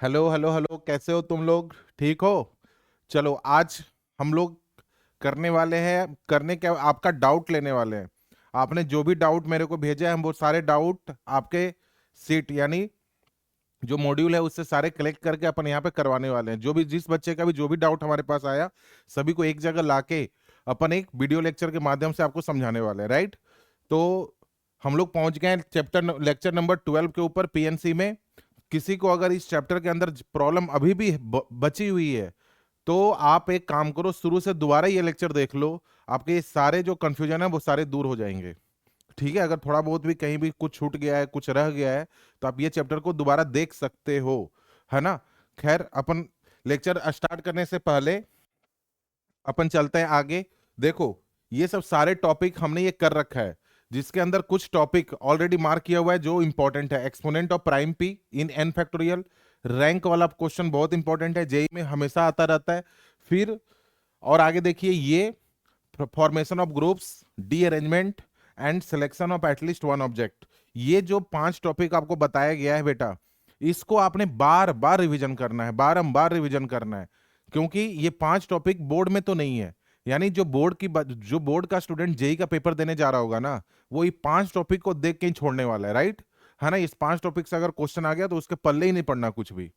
Hello hello hello, कैसे हो तुम लोग? ठीक हो? चलो आज हम लोग करने वाले हैं, करने क्या, आपका डाउट लेने वाले हैं। आपने जो भी डाउट मेरे को भेजा है, हम वो सारे डाउट आपके सीट यानी जो मॉड्यूल है उससे सारे कलेक्ट करके अपन यहाँ पे करवाने वाले हैं। जो भी जिस बच्चे का भी जो भी डाउट हमारे पास आया, सभी को एक जगह लाके अपन एक वीडियो लेक्चर के माध्यम से आपको समझाने वाले हैं, राइट? तो हम लोग पहुंच गए हैं चैप्टर लेक्चर नंबर 12 के ऊपर, पीएनसी में। किसी को अगर इस चैप्टर के अंदर प्रॉब्लम अभी भी बची हुई है, तो आप एक काम करो, शुरू से दोबारा ये लेक्चर देख लो। आपके ये सारे जो कंफ्यूजन है वो सारे दूर हो जाएंगे। ठीक है? अगर थोड़ा बहुत भी कहीं भी कुछ छूट गया है, कुछ रह गया है, तो आप ये चैप्टर को दोबारा देख सकते हो, है ना? खैर, अपन लेक्चर स्टार्ट करने से पहले अपन चलते हैं आगे। देखो, ये सब सारे टॉपिक हमने ये कर रखा है, जिसके अंदर कुछ टॉपिक ऑलरेडी मार्क किया हुआ है जो इंपॉर्टेंट है। Exponent of prime P in an factorial, rank वाला क्वेश्चन बहुत इंपॉर्टेंट है, जेई में हमेशा आता रहता है। फिर और आगे देखिए, ये formation of groups, D arrangement and selection of at least one object. ये जो 5 टॉपिक आपको बताया गया है बेटा, इसको आपने बार बार रिवीजन करना है, बारंबार रिवीजन करना है। क्योंकि ये 5 टॉपिक बोर्ड में तो नहीं है। यानी जो बोर्ड का स्टूडेंट जेई का पेपर देने जा रहा होगा ना, वो ये 5 टॉपिक को देख के ही छोड़ने वाला है, राइट? है ना? इस 5 टॉपिक से अगर क्वेश्चन आ गया तो उसके पल्ले ही नहीं पड़ना कुछ भी।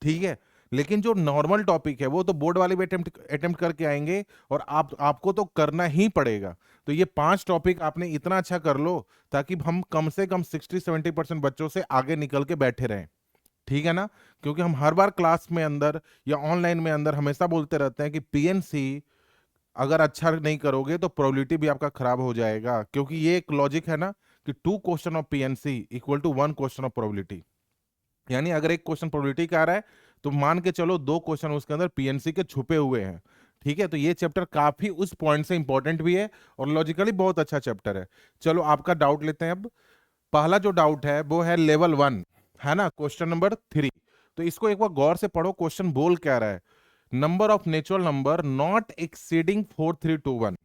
ठीक है? लेकिन जो नॉर्मल टॉपिक है वो तो बोर्ड वाले भी अटेम्प्ट करके आएंगे, और आपको तो करना ही पड़ेगा। तो ये 5 टॉपिक आपने इतना अच्छा कर लो ताकि हम कम से कम 60-70% बच्चों से आगे निकल के बैठे रहें। ठीक है ना? क्योंकि हम हर बार क्लास में अंदर या ऑनलाइन में अंदर हमेशा बोलते रहते हैं कि पीएनसी अगर अच्छा नहीं करोगे तो प्रोबेबिलिटी भी आपका खराब हो जाएगा। क्योंकि ये एक लॉजिक है ना कि 2 question of PNC equal to 1 question of probability. यानी अगर एक क्वेश्चन प्रोबेबिलिटी का आ रहा है, तो मान के चलो 2 क्वेश्चन उसके अंदर पीएनसी के छुपे हुए हैं। ठीक है? तो ये चैप्टर काफी उस पॉइंट से इंपॉर्टेंट भी है और लॉजिकली बहुत अच्छा चैप्टर है। चलो आपका डाउट लेते हैं अब। पहला जो डाउट है वो है लेवल 1, है ना? Question number 3। तो इसको एक बार गौर से पढ़ो, क्वेश्चन बोल क्या रहा है। Number of natural number not exceeding 4321।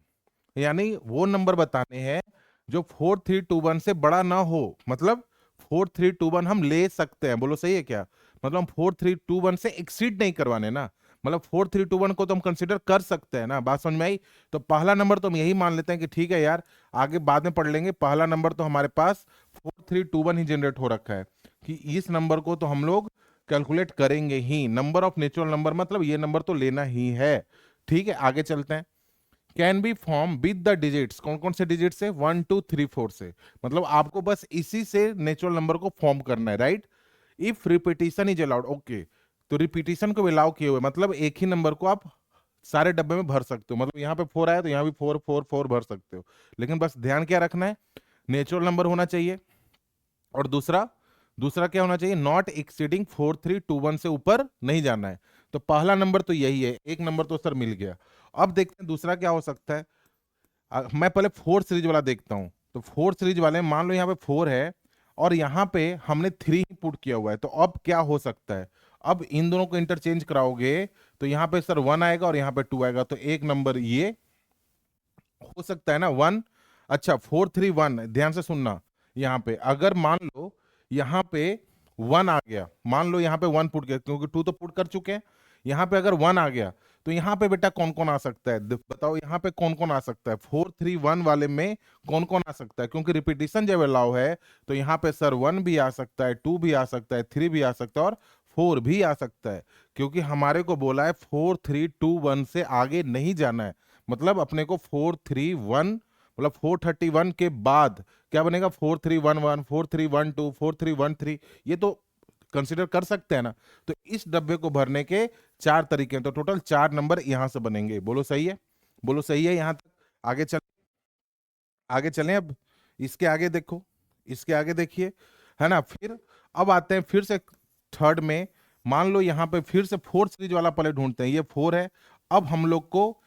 यानी वो नंबर बताने हैं जो 4321 से बड़ा ना हो। मतलब 4321 हम ले सकते हैं, बोलो सही है क्या? मतलब 4321 से एक्सीड नहीं करवाने ना। मतलब 4321 को तो हम कंसिडर कर सकते हैं ना। बात समझ में आई? तो पहला नंबर तो हम यही मान लेते हैं कि ठीक है यार, आगे बाद में पढ़ लेंगे। पहला नंबर तो हमारे पास 4321 ही जनरेट हो रखा है कि इस नंबर को तो हम लोग कैलकुलेट करेंगे ही। नंबर ऑफ नेचुरल नंबर मतलब ये नंबर तो लेना ही है। ठीक है, आगे चलते हैं। Can be form with the digits, कौन कौन से डिजिट से? 1 2 3 4 से। मतलब आपको बस इसी से नेचुरल नंबर को फॉर्म करना है, right? If repetition is allowed, okay. तो रिपीटिशन को अलाउ किए हुए मतलब एक ही नंबर को आप सारे डब्बे में भर सकते हो। मतलब यहाँ पे 4 आया तो यहाँ भी 4 4 4 भर सकते हो। लेकिन बस ध्यान क्या रखना है, नेचुरल नंबर होना चाहिए। और दूसरा दूसरा क्या होना चाहिए? नॉट एक्सीडिंग 4321 से ऊपर नहीं जाना है। तो पहला नंबर तो यही है, एक नंबर तो सर मिल गया। अब देखते हैं दूसरा क्या हो सकता है। मैं पहले 4 सीरीज वाला देखता हूं। तो 4 सीरीज वाले में मान लो यहाँ पे 4 है और यहाँ पे हमने 3 ही पुट किया हुआ है, तो अब क्या हो सकता है? अब इन दोनों को इंटरचेंज कराओगे तो यहाँ पे सर 1 आएगा और यहाँ पे 2 आएगा, तो एक नंबर ये हो सकता है ना, 1। अच्छा, 4 3 1, ध्यान से सुनना। यहाँ पे अगर मान लो यहाँ पे 1 आ गया, मान लो यहाँ पे 1 पुट किया क्योंकि 2 तो पुट कर चुके हैं। यहाँ पे अगर 1 आ गया तो यहाँ पे बेटा कौन कौन आ सकता है? बताओ यहाँ पे कौन कौन आ सकता है? 4 3 1 वाले में कौन कौन आ सकता है? क्योंकि रिपीटिशन जब अलाउ है तो यहाँ पे सर 1 भी आ सकता है, 2 भी आ सकता है, 3 भी आ सकता है और 4 भी आ सकता है। क्योंकि हमारे को बोला है 4 3 2 1 से आगे नहीं जाना है। मतलब अपने को 4 3 1, मतलब 431 के बाद क्या बनेगा? 4 3 1 1, 4 3 1 2, 4 3 1 3। ये तो कंसिडर कर सकते हैं ना। तो इस डब्बे को भरने के 4 तरीके हैं, तो टोटल 4 नंबर यहां से बनेंगे। बोलो सही है? बोलो सही है यहां तक? आगे चल, आगे चलें अब। इसके आगे देखो, इसके आगे देखिए, है ना? फिर अब आते हैं फिर से थर्ड में। मान लो यहाँ पे फिर से 4 सीरीज वाला पहले ढूंढते हैं। ये 4 है। अब हम लोग को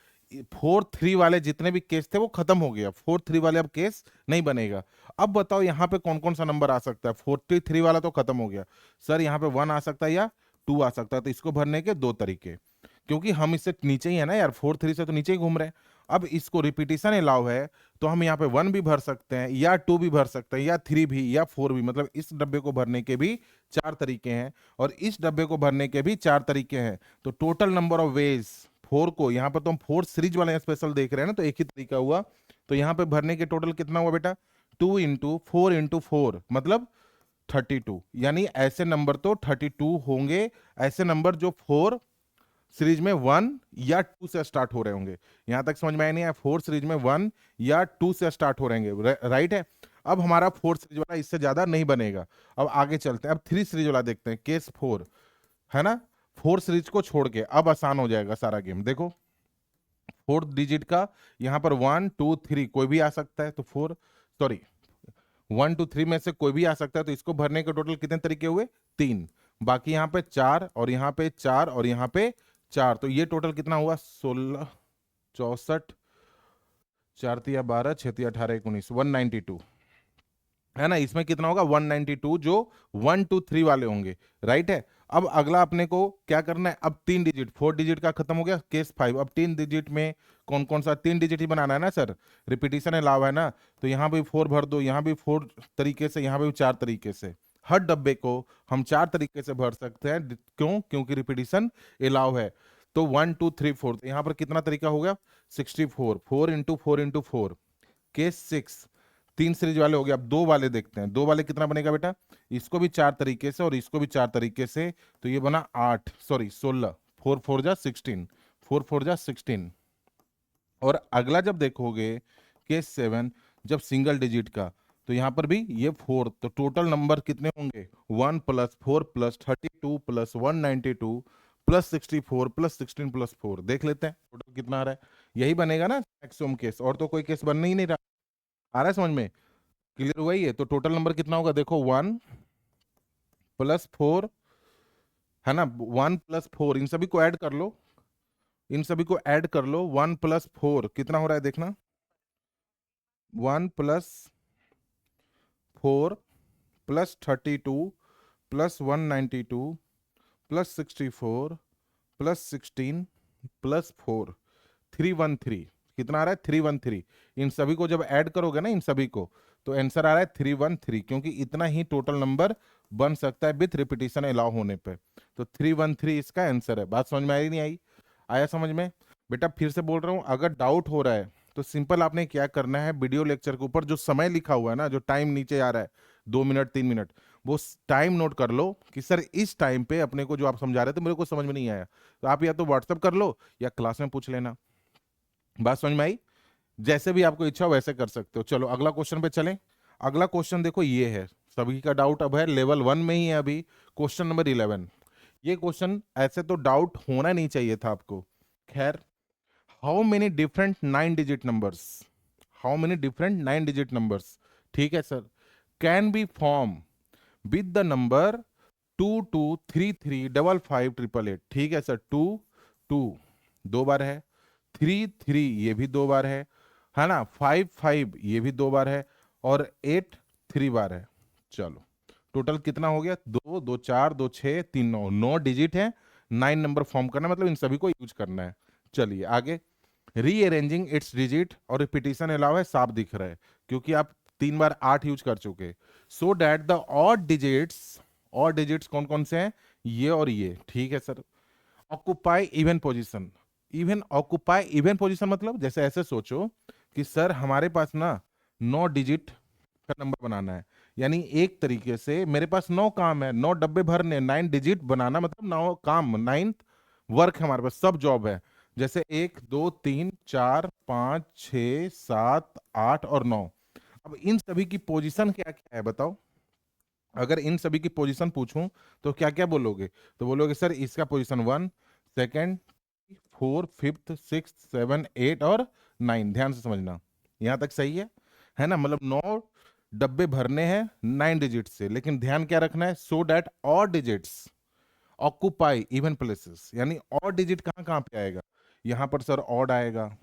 4 3 वाले जितने भी केस थे वो खत्म हो गया। 4 3 वाले अब केस नहीं बनेगा। अब बताओ यहाँ पे कौन कौन सा नंबर आ सकता है? 43 वाला तो खत्म हो गया। सर यहाँ पे 1 आ सकता है या 2 आ सकता है। तो इसको भरने के 2 तरीके, क्योंकि हम इससे नीचे ही है ना यार, 4 3 से तो नीचे ही घूम रहे हैं। अब इसको रिपीटिशन अलाउ है, तो हम यहाँ पे 1 भी भर सकते हैं या 2 भी भर सकते हैं या 3 भी या 4 भी, मतलब इस डब्बे को भरने के भी 4 तरीके हैं और इस डब्बे को भरने के भी 4 तरीके हैं। तो टोटल नंबर ऑफ वेज 4 को, यहाँ पर तो हम 4 सीरीज वाले स्पेशल देख रहे हैं ना, तो एक ही तरीका हुआ। तो यहाँ पे भरने के टोटल कितना हुआ बेटा, 2 × 4 × 4 मतलब 32। यानी ऐसे नंबर तो 32 होंगे, ऐसे नंबर जो 4 सीरीज में 1 या 2 से स्टार्ट हो रहे होंगे। यहां तक समझ में आया नहीं है, 4 सीरीज में 1 या 2 से स्टार्ट हो रहे होंगे, राइट है। अब हमारा 4 सीरीज वाला इससे ज्यादा नहीं बनेगा। अब आगे चलते हैं, अब 3 सीरीज वाला देखते हैं, केस 4 है ना। 4 सीरीज को छोड़ के अब आसान हो जाएगा सारा गेम। देखो 4 डिजिट का यहाँ पर 1 2 3 कोई भी आ सकता है, तो 4 सॉरी 1 2 3 में से कोई भी आ सकता है। तो इसको भरने के टोटल कितने तरीके हुए, 3। बाकी यहाँ पे 4 और यहाँ पे 4 और यहाँ पे 4, तो ये टोटल कितना हुआ, 16 64 4 तिया 12 6 तिया 18 19 192 है ना। इसमें कितना होगा 192, जो 1 2 3 वाले होंगे, राइट है। अब अगला अपने को क्या करना है, अब 3 डिजिट, 4 डिजिट का खत्म हो गया, केस 5। अब 3 डिजिट में कौन कौन सा 3 डिजिट ही बनाना है ना सर, रिपीटिशन अलाव है ना। तो यहाँ भी 4 भर दो, यहाँ भी 4 तरीके से, यहाँ भी 4 तरीके से। हर डब्बे को हम 4 तरीके से भर सकते हैं, क्यों, क्योंकि रिपीटिशन अलाव है। तो 1 2 3 4, यहाँ पर कितना तरीका हो गया, 64, 4 × 4 × 4, केस 6। 3 सीरीज वाले हो गए, अब 2 वाले देखते हैं, 2 वाले कितना बनेगा बेटा, इसको भी 4 तरीके से और इसको भी 4 तरीके से, तो ये बना 8 सॉरी 16, 4 4 जा 16, 4 4 जा 16। और अगला जब देखोगे केस 7, जब सिंगल डिजिट का, तो यहां पर भी ये 4, तो टोटल नंबर कितने होंगे, 1 + 4 + 32 + 192 + 64 + 16 + 4। देख लेते हैं टोटल कितना आ रहा है, यही बनेगा ना मैक्सिमम केस, और तो कोई केस बनने ही नहीं रहा। आ रहा है समझ में, क्लियर हुआ ही है। तो टोटल नंबर कितना होगा, देखो 1 + 4 है ना, 1 + 4, इन सभी को ऐड कर लो, इन सभी को ऐड कर लो। 1 + 4 कितना हो रहा है देखना, 1 + 4 + 32 + 192 + 64 + 16 + 4, 313। कितना आ रहा है, 313। इन सभी को जब ऐड करोगे ना, इन सभी को, तो आंसर आ रहा है 313, क्योंकि इतना ही टोटल नंबर बन सकता है विथ रिपीटिशन अलाउ होने पे। तो 313 इसका आंसर है। बात समझ में आई नहीं आई, आया समझ में बेटा। फिर से बोल रहा हूँ, अगर डाउट हो रहा है तो सिंपल आपने क्या करना है, वीडियो लेक्चर के ऊपर जो समय लिखा हुआ है ना, जो टाइम नीचे आ रहा है 2 मिनट 3 मिनट, वो टाइम नोट कर लो कि सर इस टाइम पे अपने को जो आप समझा रहे थे मेरे को समझ में नहीं आया, तो आप या तो व्हाट्सअप कर लो या क्लास में पूछ लेना। बात समझ में आई, जैसे भी आपको इच्छा हो वैसे कर सकते हो। चलो अगला क्वेश्चन पे चलें। अगला क्वेश्चन देखो ये है, सभी का डाउट अब है लेवल 1 में ही है अभी, क्वेश्चन नंबर 11। ये क्वेश्चन ऐसे तो डाउट होना नहीं चाहिए था आपको, खैर। How many different 9 digit numbers, how many different 9 digit numbers, ठीक है sir, can be form with the number 2233555888, ठीक है सर। 2 2 बार है, 3 ये भी 2 बार है ना, 5 ये भी 2 बार है, और 8 3 बार है। चलो टोटल कितना हो गया, 2 2 4 2 6 3 9, 9 डिजिट है, 9 नंबर फॉर्म करना, मतलब इन सभी को यूज करना है। चलिए आगे, रीअरेंजिंग इट्स डिजिट, और रिपीटिशन अलावा है, साफ दिख रहा है क्योंकि आप 3 बार 8 यूज कर चुके। So that the odd digits कौन कौन से हैं, ये और ये, ठीक है sir. Occupy even position, even occupy even position मतलब जैसे ऐसे सोचो कि सर हमारे पास ना 9 डिजिट का नंबर बनाना है, यानी एक तरीके से मेरे पास 9 काम है, 9 डब्बे भरने, 9 डिजिट बनाना, मतलब 9 काम, 9th वर्क है हमारे पास, सब जॉब है। जैसे 1 2 3 4 5 6 7 8 और 9। अब इन सभी की पोजीशन क्या क्या है बताओ, अगर इन सभी की पोजीशन पूछूं तो क्या क्या बोलोगे, तो बोलोगे सर इसका पोजीशन 1 सेकंड 4 5th 6th 7 8 और 9। ध्यान से समझना, यहां तक सही है ना, मतलब 9 डब्बे भरने हैं 9 डिजिट से, लेकिन ध्यान क्या रखना है, so that odd digits occupy even places, यानी ऑड डिजिट कहाँ कहाँ पे आएगा, यहाँ पर सर ऑड आएगा,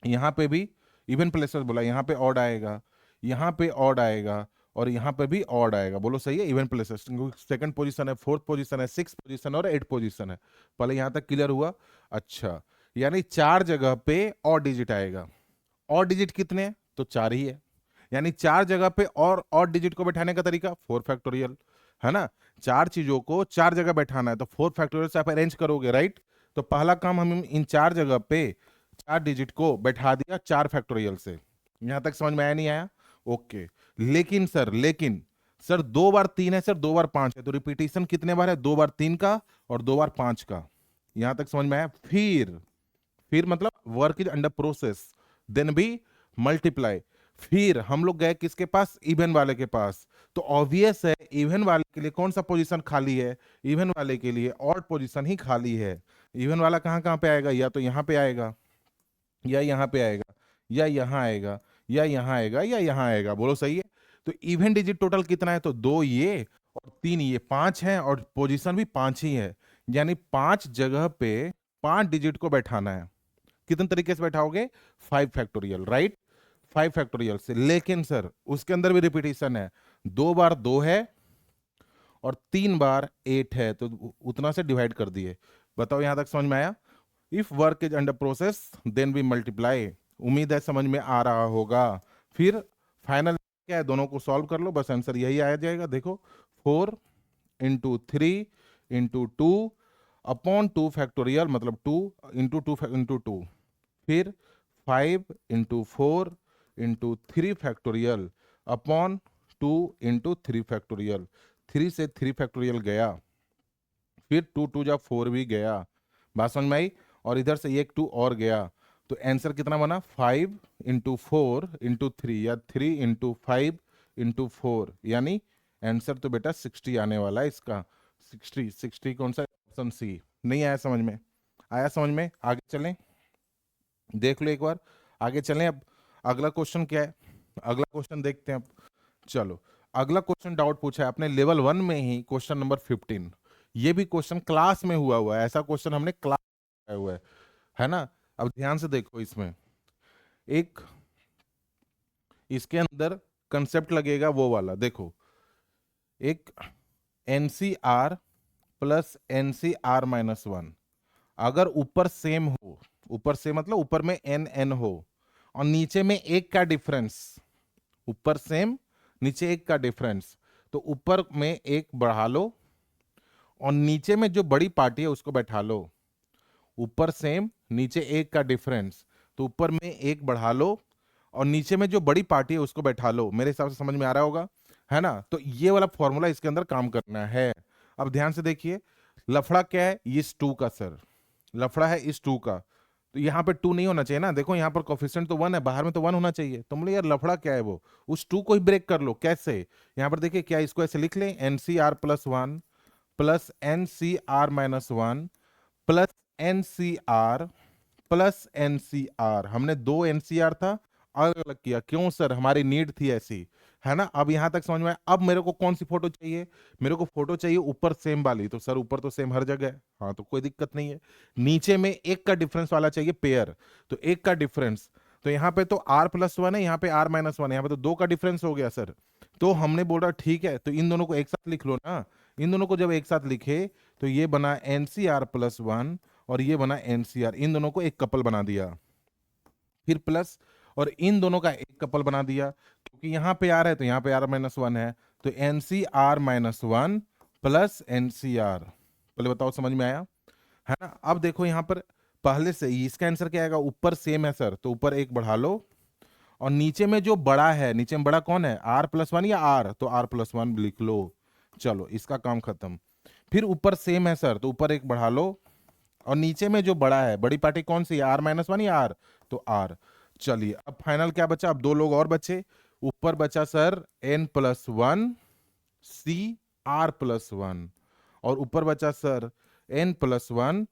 यहाँ पे भी इवन प्लेसेस बोला, यहाँ पे ऑड आएगा, यहाँ पे ऑड आएगा, और यहाँ पे भी ऑड आएगा। बोलो सही है, इवन प्लेसेस, सेकंड पोजीशन है, फोर्थ पोजीशन है, सिक्स पोजीशन और 8 पोजीशन है। पहले यहाँ तक क्लियर हुआ, अच्छा। यानी 4 जगह पे और डिजिट आएगा। और डिजिट कितने हैं? तो 4 ही है। यानी 4 जगह पे और डिजिट को बैठाने का तरीका 4 फैक्टोरियल, है ना। 4 चीजों को 4 जगह बैठाना है तो 4 फैक्टोरियल से आप अरेंज करोगे, राइट। तो पहला काम हम इन 4 जगह पे 4 डिजिट को बैठा दिया 4 फैक्टोरियल से। यहां तक समझ में आया नहीं आया? ओके। लेकिन सर 2 बार 3 है सर, 2 बार 5 है, तो रिपीटेशन कितने बार है? 2 बार 3 का और 2 बार 5 का। यहां तक समझ में आया? फिर मतलब work is under process, then we multiply. फिर हम लोग गए किसके पास? इवन वाले के पास। तो ऑब्वियस है इवन वाले के लिए कौन सा पोजीशन खाली है? इवन वाले के लिए ऑड पोजीशन ही खाली है। इवन वाला कहाँ कहाँ पे आएगा? या तो यहाँ पे आएगा, या यहाँ पे आएगा, या यहाँ आएगा, या यहाँ आएगा, या यहाँ आएगा। बोलो सही है। तो इवन डिजिट टोटल कितना है? तो 2 ये और 3 ये, 5 है और पोजीशन भी 5 ही है। यानी 5 जगह पे 5 डिजिट को बैठाना है। कितने तरीके से बैठाओगे? 5 फैक्टोरियल, राइट। 5 फैक्टोरियल से। लेकिन सर उसके अंदर भी रिपीटेशन है, 2 बार 2 है और 3 बार 8 है, तो उतना से डिवाइड कर दिए। बताओ यहां तक समझ में आया? If work is under process then we multiply. उम्मीद है समझ में आ रहा होगा। फिर फाइनल क्या है? दोनों को सॉल्व कर लो, बस आंसर यही आ जाएगा। देखो 4 इंटू 3 इंटू 2 अपॉन 2 फैक्टोरियल, मतलब 2 इंटू 2। फिर 5 into 4 into 3 factorial upon 2 into 3 factorial. 3 से 3 फैक्टोरियल गया, फिर 2 2 जा 4 भी गया। बात समझ में आई? और इधर से एक 2 और गया। तो आंसर कितना बना? 5 इंटू 4 इंटू 3, या 3 इंटू 5 इंटू 4, यानी आंसर तो बेटा 60 आने वाला है इसका। 60 कौन सा? Option C. नहीं आया समझ में? आया समझ में? आगे चलें, देख लो एक बार, आगे चलें। अब अगला क्वेश्चन क्या है? अगला क्वेश्चन देखते हैं अब। चलो, अगला क्वेश्चन डाउट पूछा है आपने लेवल 1 में ही, क्वेश्चन नंबर 15। ये भी क्वेश्चन क्लास में हुआ है, ऐसा क्वेश्चन हमने क्लास में हुआ है ना। अब ध्यान से देखो, इसमें एक इसके अंदर कंसेप्ट लगेगा वो वाला। देखो, एक एनसीआर प्लस एनसीआर माइनस 1 अगर ऊपर सेम हो, ऊपर से मतलब ऊपर में एन एन हो और नीचे में एक का डिफरेंस, ऊपर सेम नीचे एक का डिफरेंस, तो ऊपर में एक बढ़ा लो और नीचे में जो बड़ी पार्टी है उसको बैठा लो। ऊपर सेम नीचे एक का डिफरेंस, तो ऊपर में एक बढ़ा लो और नीचे में जो बड़ी पार्टी है उसको बैठा लो। मेरे हिसाब से समझ में आ रहा होगा, है ना। तो ये वाला फॉर्मूला इसके अंदर काम करना है। अब ध्यान से देखिए, लफड़ा क्या है? इस 2 का सर, लफड़ा है इस 2 का। तो यहाँ पे 2 नहीं होना चाहिए ना। देखो यहाँ पर कोफिशिएंट तो 1 है, बाहर में तो 1 होना चाहिए। तो बोले यार लफड़ा क्या है? वो उस 2 को ही ब्रेक कर लो। कैसे? यहाँ पर देखिए, क्या इसको ऐसे लिख लें, NCR plus 1 plus NCR minus 1 plus NCR plus NCR. हमने 2 एनसीआर था, अलग अलग किया। क्यों सर? हमारी नीड थी ऐसी, है ना। अब यहां तक समझ में आया? अब मेरे को कौन सी फोटो चाहिए? मेरे को फोटो चाहिए ऊपर सेम वाली। तो सर ऊपर तो सेम हर जगह है, हाँ, तो कोई दिक्कत नहीं है। नीचे में एक का डिफरेंस वाला चाहिए, पेयर। तो एक का डिफरेंस, तो यहाँ पे तो आर प्लस 1 है, यहाँ पे आर माइनस 1 है, यहाँ पे तो 2 का डिफरेंस हो गया सर। तो हमने बोला ठीक है, तो इन दोनों को एक साथ लिख लो ना। इन दोनों को जब एक साथ लिखे तो ये बना एनसीआर प्लस 1 और ये बना एनसीआर। इन दोनों को एक कपल बना दिया, फिर प्लस, और इन दोनों का एक कपल बना दिया, क्योंकि यहाँ पे आर है तो यहाँ पे आर माइनस 1 है। तो एनसीआर माइनस 1 प्लस एनसीआर। पहले बताओ समझ में आया, है ना। अब देखो यहाँ पर पहले से ही इसका आंसर क्या आएगा? ऊपर सेम है सर, तो ऊपर एक बढ़ा लो और नीचे में जो बड़ा है, नीचे में बड़ा कौन है? आर प्लस 1 या आर, तो आर प्लस 1 लिख लो। चलो, इसका काम खत्म। फिर ऊपर सेम है सर, तो ऊपर एक बढ़ा लो और नीचे में जो बड़ा है, बड़ी पार्टी कौन सी है? आर माइनस 1 या आर, तो आर। चलिए, अब फाइनल क्या बचा? अब 2 लोग और बचे। ऊपर बचा sir n plus 1 C are plus 1, और ऊपर बचा sir n plus 1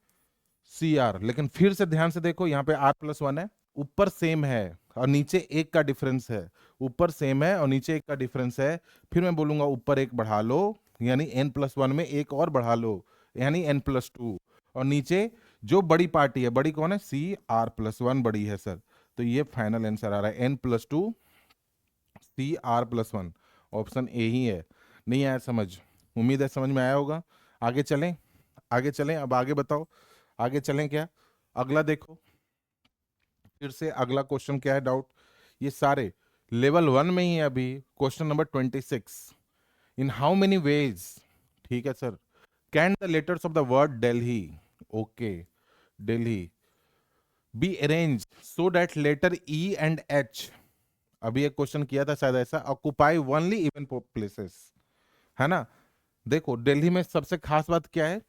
C r. लेकिन फिर से ध्यान से देखो, यहाँ पे आर प्लस 1 है, ऊपर सेम है और नीचे एक का डिफरेंस है। ऊपर सेम है और नीचे एक का डिफरेंस है। फिर मैं बोलूंगा ऊपर एक बढ़ा लो, यानी एन प्लस 1 में एक और बढ़ा लो, यानी एन प्लस 2। और नीचे जो बड़ी पार्टी है, बड़ी कौन है? सी आर प्लस 1 बड़ी है सर। तो ये फाइनल आंसर आ रहा है N plus 2 C are plus 1। Option A ही है। नहीं आया समझ? उम्मीद है समझ में आया होगा। आगे चलें, आगे चलें। अब आगे बताओ, आगे चलें क्या? अगला देखो, फिर से अगला क्वेश्चन क्या है डाउट, ये सारे लेवल 1 में ही है अभी। Question number 26, in how many ways, ठीक है sir, can the letters of the word Delhi, okay, Delhi, be arrange so that letter E and H, अभी एक क्वेश्चन किया था शायद ऐसा, ऑक्युपाई ओनली इवन प्लेसेस, है ना। देखो दिल्ली में सबसे खास बात क्या है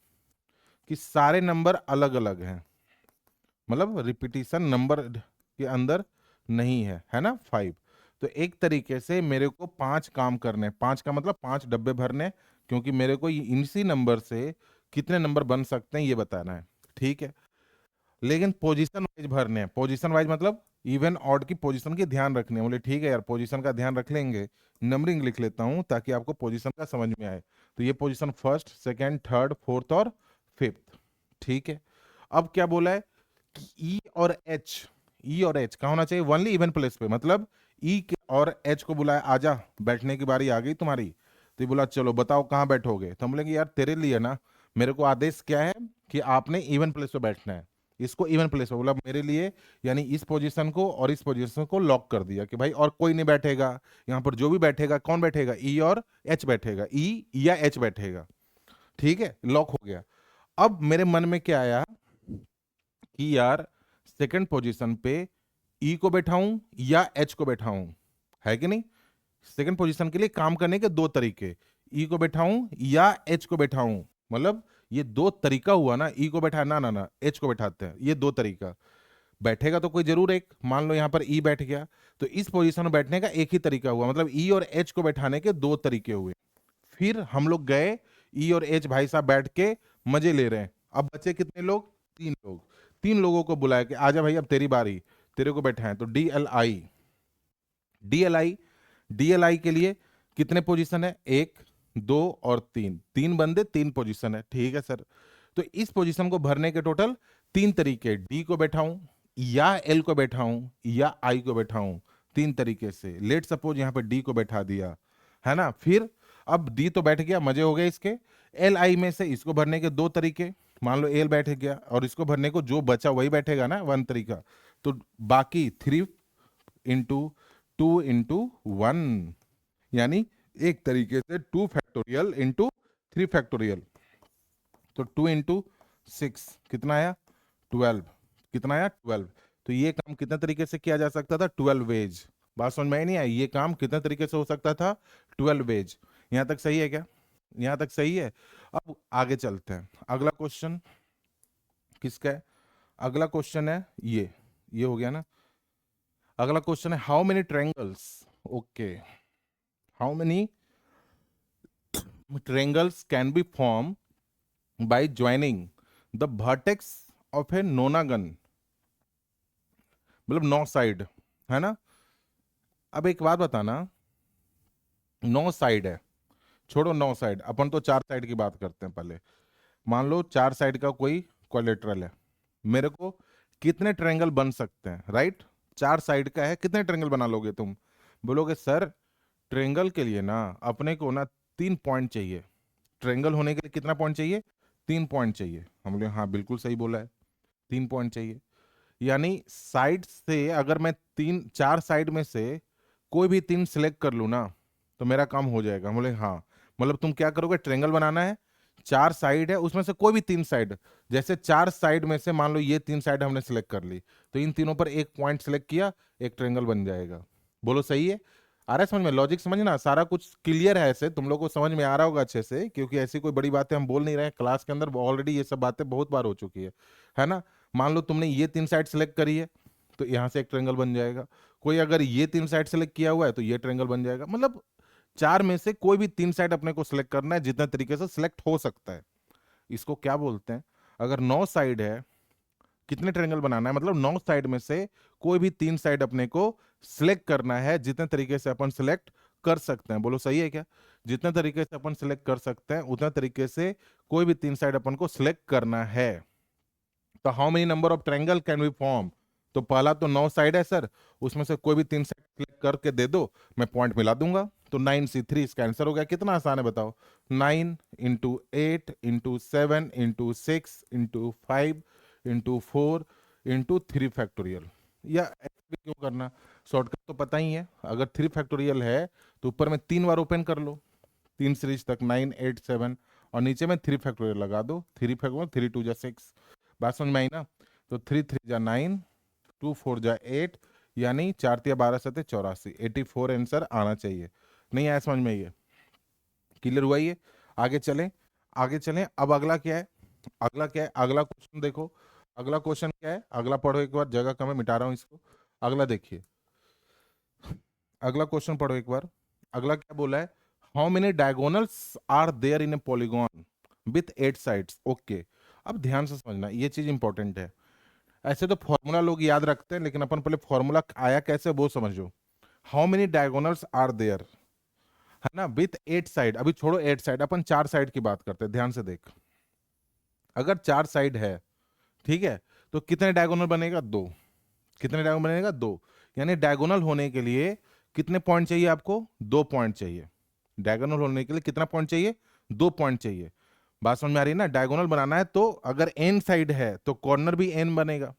कि सारे नंबर अलग अलग हैं, मतलब रिपीटिशन नंबर के अंदर नहीं है ना, 5। तो एक तरीके से मेरे को 5 काम करने, 5 का मतलब 5 डब्बे भरने, क्योंकि मेरे को इसी नंबर से कितने नंबर बन सकते हैं ये बताना है, ठीक है। लेकिन पोजीशन वाइज भरने हैं, पोजीशन वाइज मतलब इवन ऑड की पोजीशन की ध्यान रखनी है। बोले ठीक है यार, पोजीशन का ध्यान रख लेंगे, नंबरिंग लिख लेता हूं ताकि आपको पोजीशन का समझ में आए। तो ये position first, second, third, fourth और फिफ्थ, ठीक है। अब क्या बोला है कि ई और एच कहाँ होना चाहिए, ओनली इवन प्लेस पे, मतलब ई और एच को बुलाया, आजा बैठने की बारी आ गई तुम्हारी। तो ये बोला चलो बताओ कहाँ बैठोगे, तो हम बोलेंगे यार तेरे लिए ना, मेरे को आदेश क्या है कि आपने इवन प्लेस पे बैठना है, इसको इवन प्लेस पे बोला मेरे लिए, यानी इस पोजीशन को और इस पोजीशन को लॉक कर दिया कि भाई और कोई नहीं बैठेगा यहाँ पर, जो भी बैठेगा कौन बैठेगा, ई और एच बैठेगा, ई या एच बैठेगा, ठीक है, लॉक हो गया। अब मेरे मन में क्या आया कि यार सेकंड पोजीशन पे ई को बैठाऊं या एच को बैठाऊं, है कि नहीं। सेकंड पोजीशन के लिए काम करने के दो तरीके, ई को बैठाऊं या एच को बैठाऊं, मतलब ये दो तरीका हुआ ना, ई को बैठा ना ना ना एच को बैठाते हैं, ये दो तरीका। बैठेगा तो कोई जरूर एक, मान लो यहां पर ई बैठ गया, तो इस पोजीशन में बैठने का एक ही तरीका हुआ, मतलब ई और एच को बैठाने के दो तरीके हुए। फिर हम लोग गए, ई और एच भाई साहब बैठ के मजे ले रहे हैं। अब बचे कितने लोग, 3 लोग। 3 लोगों को बुलाया कि आजा भाई अब तेरी बारी, तेरे को बैठा है। तो डी एल आई के लिए कितने पोजीशन है, 1, 2 और 3, 3 बंदे 3 पोजीशन है, ठीक है सर। तो इस पोजीशन को भरने के टोटल 3 तरीके, डी को बैठाऊं या एल को बैठाऊं या आई को बैठाऊं, 3 तरीके से। लेट सपोज यहां पे डी को बैठा दिया, है ना। फिर अब डी तो बैठ गया, मजे हो गए इसके। एल आई में से इसको भरने के 2 तरीके, मान लो एल बैठ गया और इसको भरने को जो बचा वही बैठेगा ना, 1 तरीका। तो बाकी 3 इंटू 2 इंटू 1, यानी एक तरीके से 2 फैक्टोरियल इंटू 3 फैक्टोरियल। तो 2 इंटू 6 कितना आया, 12, कितना आया 12। तो ये काम कितने तरीके से किया जा सकता था, 12 वेज। बात समझ में आई नहीं आई, ये काम कितने तरीके से हो सकता था, 12 वेज। यहां तक सही है क्या, यहां तक सही है। अब आगे चलते हैं, अगला क्वेश्चन किसका है, अगला क्वेश्चन है ये हो गया ना। अगला क्वेश्चन है how many triangles, okay, how many triangles can be formed by joining the vertex of a nonagon, मतलब 9 साइड, है ना। अब एक बात बताना, 9 साइड है, छोड़ो 9 साइड, अपन तो 4 साइड की बात करते हैं पहले। मान लो 4 साइड का कोई कोलेट्रल है, मेरे को कितने ट्रायंगल बन सकते हैं, राइट। 4 साइड का है, कितने ट्रायंगल बना लोगे तुम, बोलोगे सर ट्रायंगल के लिए ना अपने को ना 3 पॉइंट चाहिए, ट्रायंगल होने के लिए कितना पॉइंट चाहिए, 3 पॉइंट चाहिए। हम बोले हाँ बिल्कुल सही बोला है, 3 पॉइंट चाहिए। यानी साइड से अगर मैं 4 साइड में से कोई भी 3 सिलेक्ट कर लूँ ना, तो मेरा काम हो जाएगा। हम बोले हाँ, मतलब तुम क्या करोगे, ट्रायंगल बनाना है, 4 साइड है, उसमें से कोई भी 3 साइड, जैसे 4 साइड में से मान लो ये 3 साइड हमने सिलेक्ट कर ली, तो इन तीनों पर एक पॉइंट सिलेक्ट किया, एक ट्रायंगल बन जाएगा। बोलो सही है, आ रहा है समझ में, लॉजिक समझना, सारा कुछ क्लियर है, ऐसे तुम लोग को समझ में आ रहा होगा अच्छे से, क्योंकि ऐसी कोई बड़ी बातें हम बोल नहीं रहे हैं क्लास के अंदर, ऑलरेडी ये सब बातें बहुत बार हो चुकी है ना। मान लो तुमने ये 3 साइड सेलेक्ट करी है, तो यहां से एक ट्रायंगल बन जाएगा। कोई अगर ये 3 साइड सेलेक्ट किया हुआ है तो ये ट्रायंगल बन जाएगा। मतलब 4 में से कोई भी 3 साइड अपने को सिलेक्ट करना है, जितना तरीके से सिलेक्ट हो सकता है। इसको क्या बोलते हैं, अगर 9 साइड है, कितने ट्रायंगल बनाना है, मतलब 9 साइड में से कोई भी 3 साइड अपने को सिलेक्ट करना है, जितने तरीके से अपन सिलेक्ट कर सकते हैं। बोलो सही है क्या, जितने तरीके से अपन सिलेक्ट कर सकते हैं उतने तरीके से कोई भी 3 साइड अपन को सिलेक्ट करना है। तो how many number of triangle can we form, तो पहला तो 9 साइड है सर, उसमें से कोई भी 3 साइड सिलेक्ट करके दे दो, मैं पॉइंट मिला दूंगा। तो 9C3 इसका आंसर हो गया। कितना आसान है बताओ, 9 into 8 into 7 into 6 into 5 into 4 into 3 factorial. या ऐसे भी क्यों करना, शॉर्टकट तो पता ही है, अगर 3 फैक्टोरियल है तो ऊपर में 3 बार ओपन कर लो, 3 सीरीज तक 9 8 7, और नीचे में 3 फैक्टोरियल लगा दो, 3 फैक्टोरियल 3 2 जा 6। बात समझ में आई ना? तो 3 3 जा 9, 2 4 जा 8, यानी 4 3 12 7 84, 84 आंसर आना चाहिए। नहीं आया समझ में? ये क्लियर हुआ? ये आगे चलें, आगे चलें। अब अगला क्या है, अगला क्या है, अगला क्वेश्चन देखो। अगला क्वेश्चन क्या है, अगला पढ़ो एक बार, जगह कम है मिटा रहा हूं इसको। अगला देखिए, अगला क्वेश्चन पढ़ो एक बार। अगला क्या बोला है, how many diagonals are there in a polygon with 8 sides. Okay, अब ध्यान से समझना, ये चीज इंपॉर्टेंट है। ऐसे तो फॉर्मूला लोग याद रखते हैं, लेकिन अपन पहले फॉर्मूला आया कैसे वो समझो। How many diagonals are there, है ना, विथ 8 साइड। अभी छोड़ो 8 साइड, अपन 4 साइड की बात करते हैं। ध्यान से देख, अगर 4 साइड है, ठीक है, तो कितने डायगोनल बनेगा? 2। कितने डायगोनल बनेगा? 2। यानी डायगोनल होने के लिए कितने पॉइंट चाहिए आपको? 2 पॉइंट चाहिए। डायगोनल होने के लिए कितना पॉइंट चाहिए? 2 पॉइंट चाहिए। बात समझ में आ रही है ना? डायगोनल बनाना है तो अगर एन साइड है तो कॉर्नर भी एन बनेगा।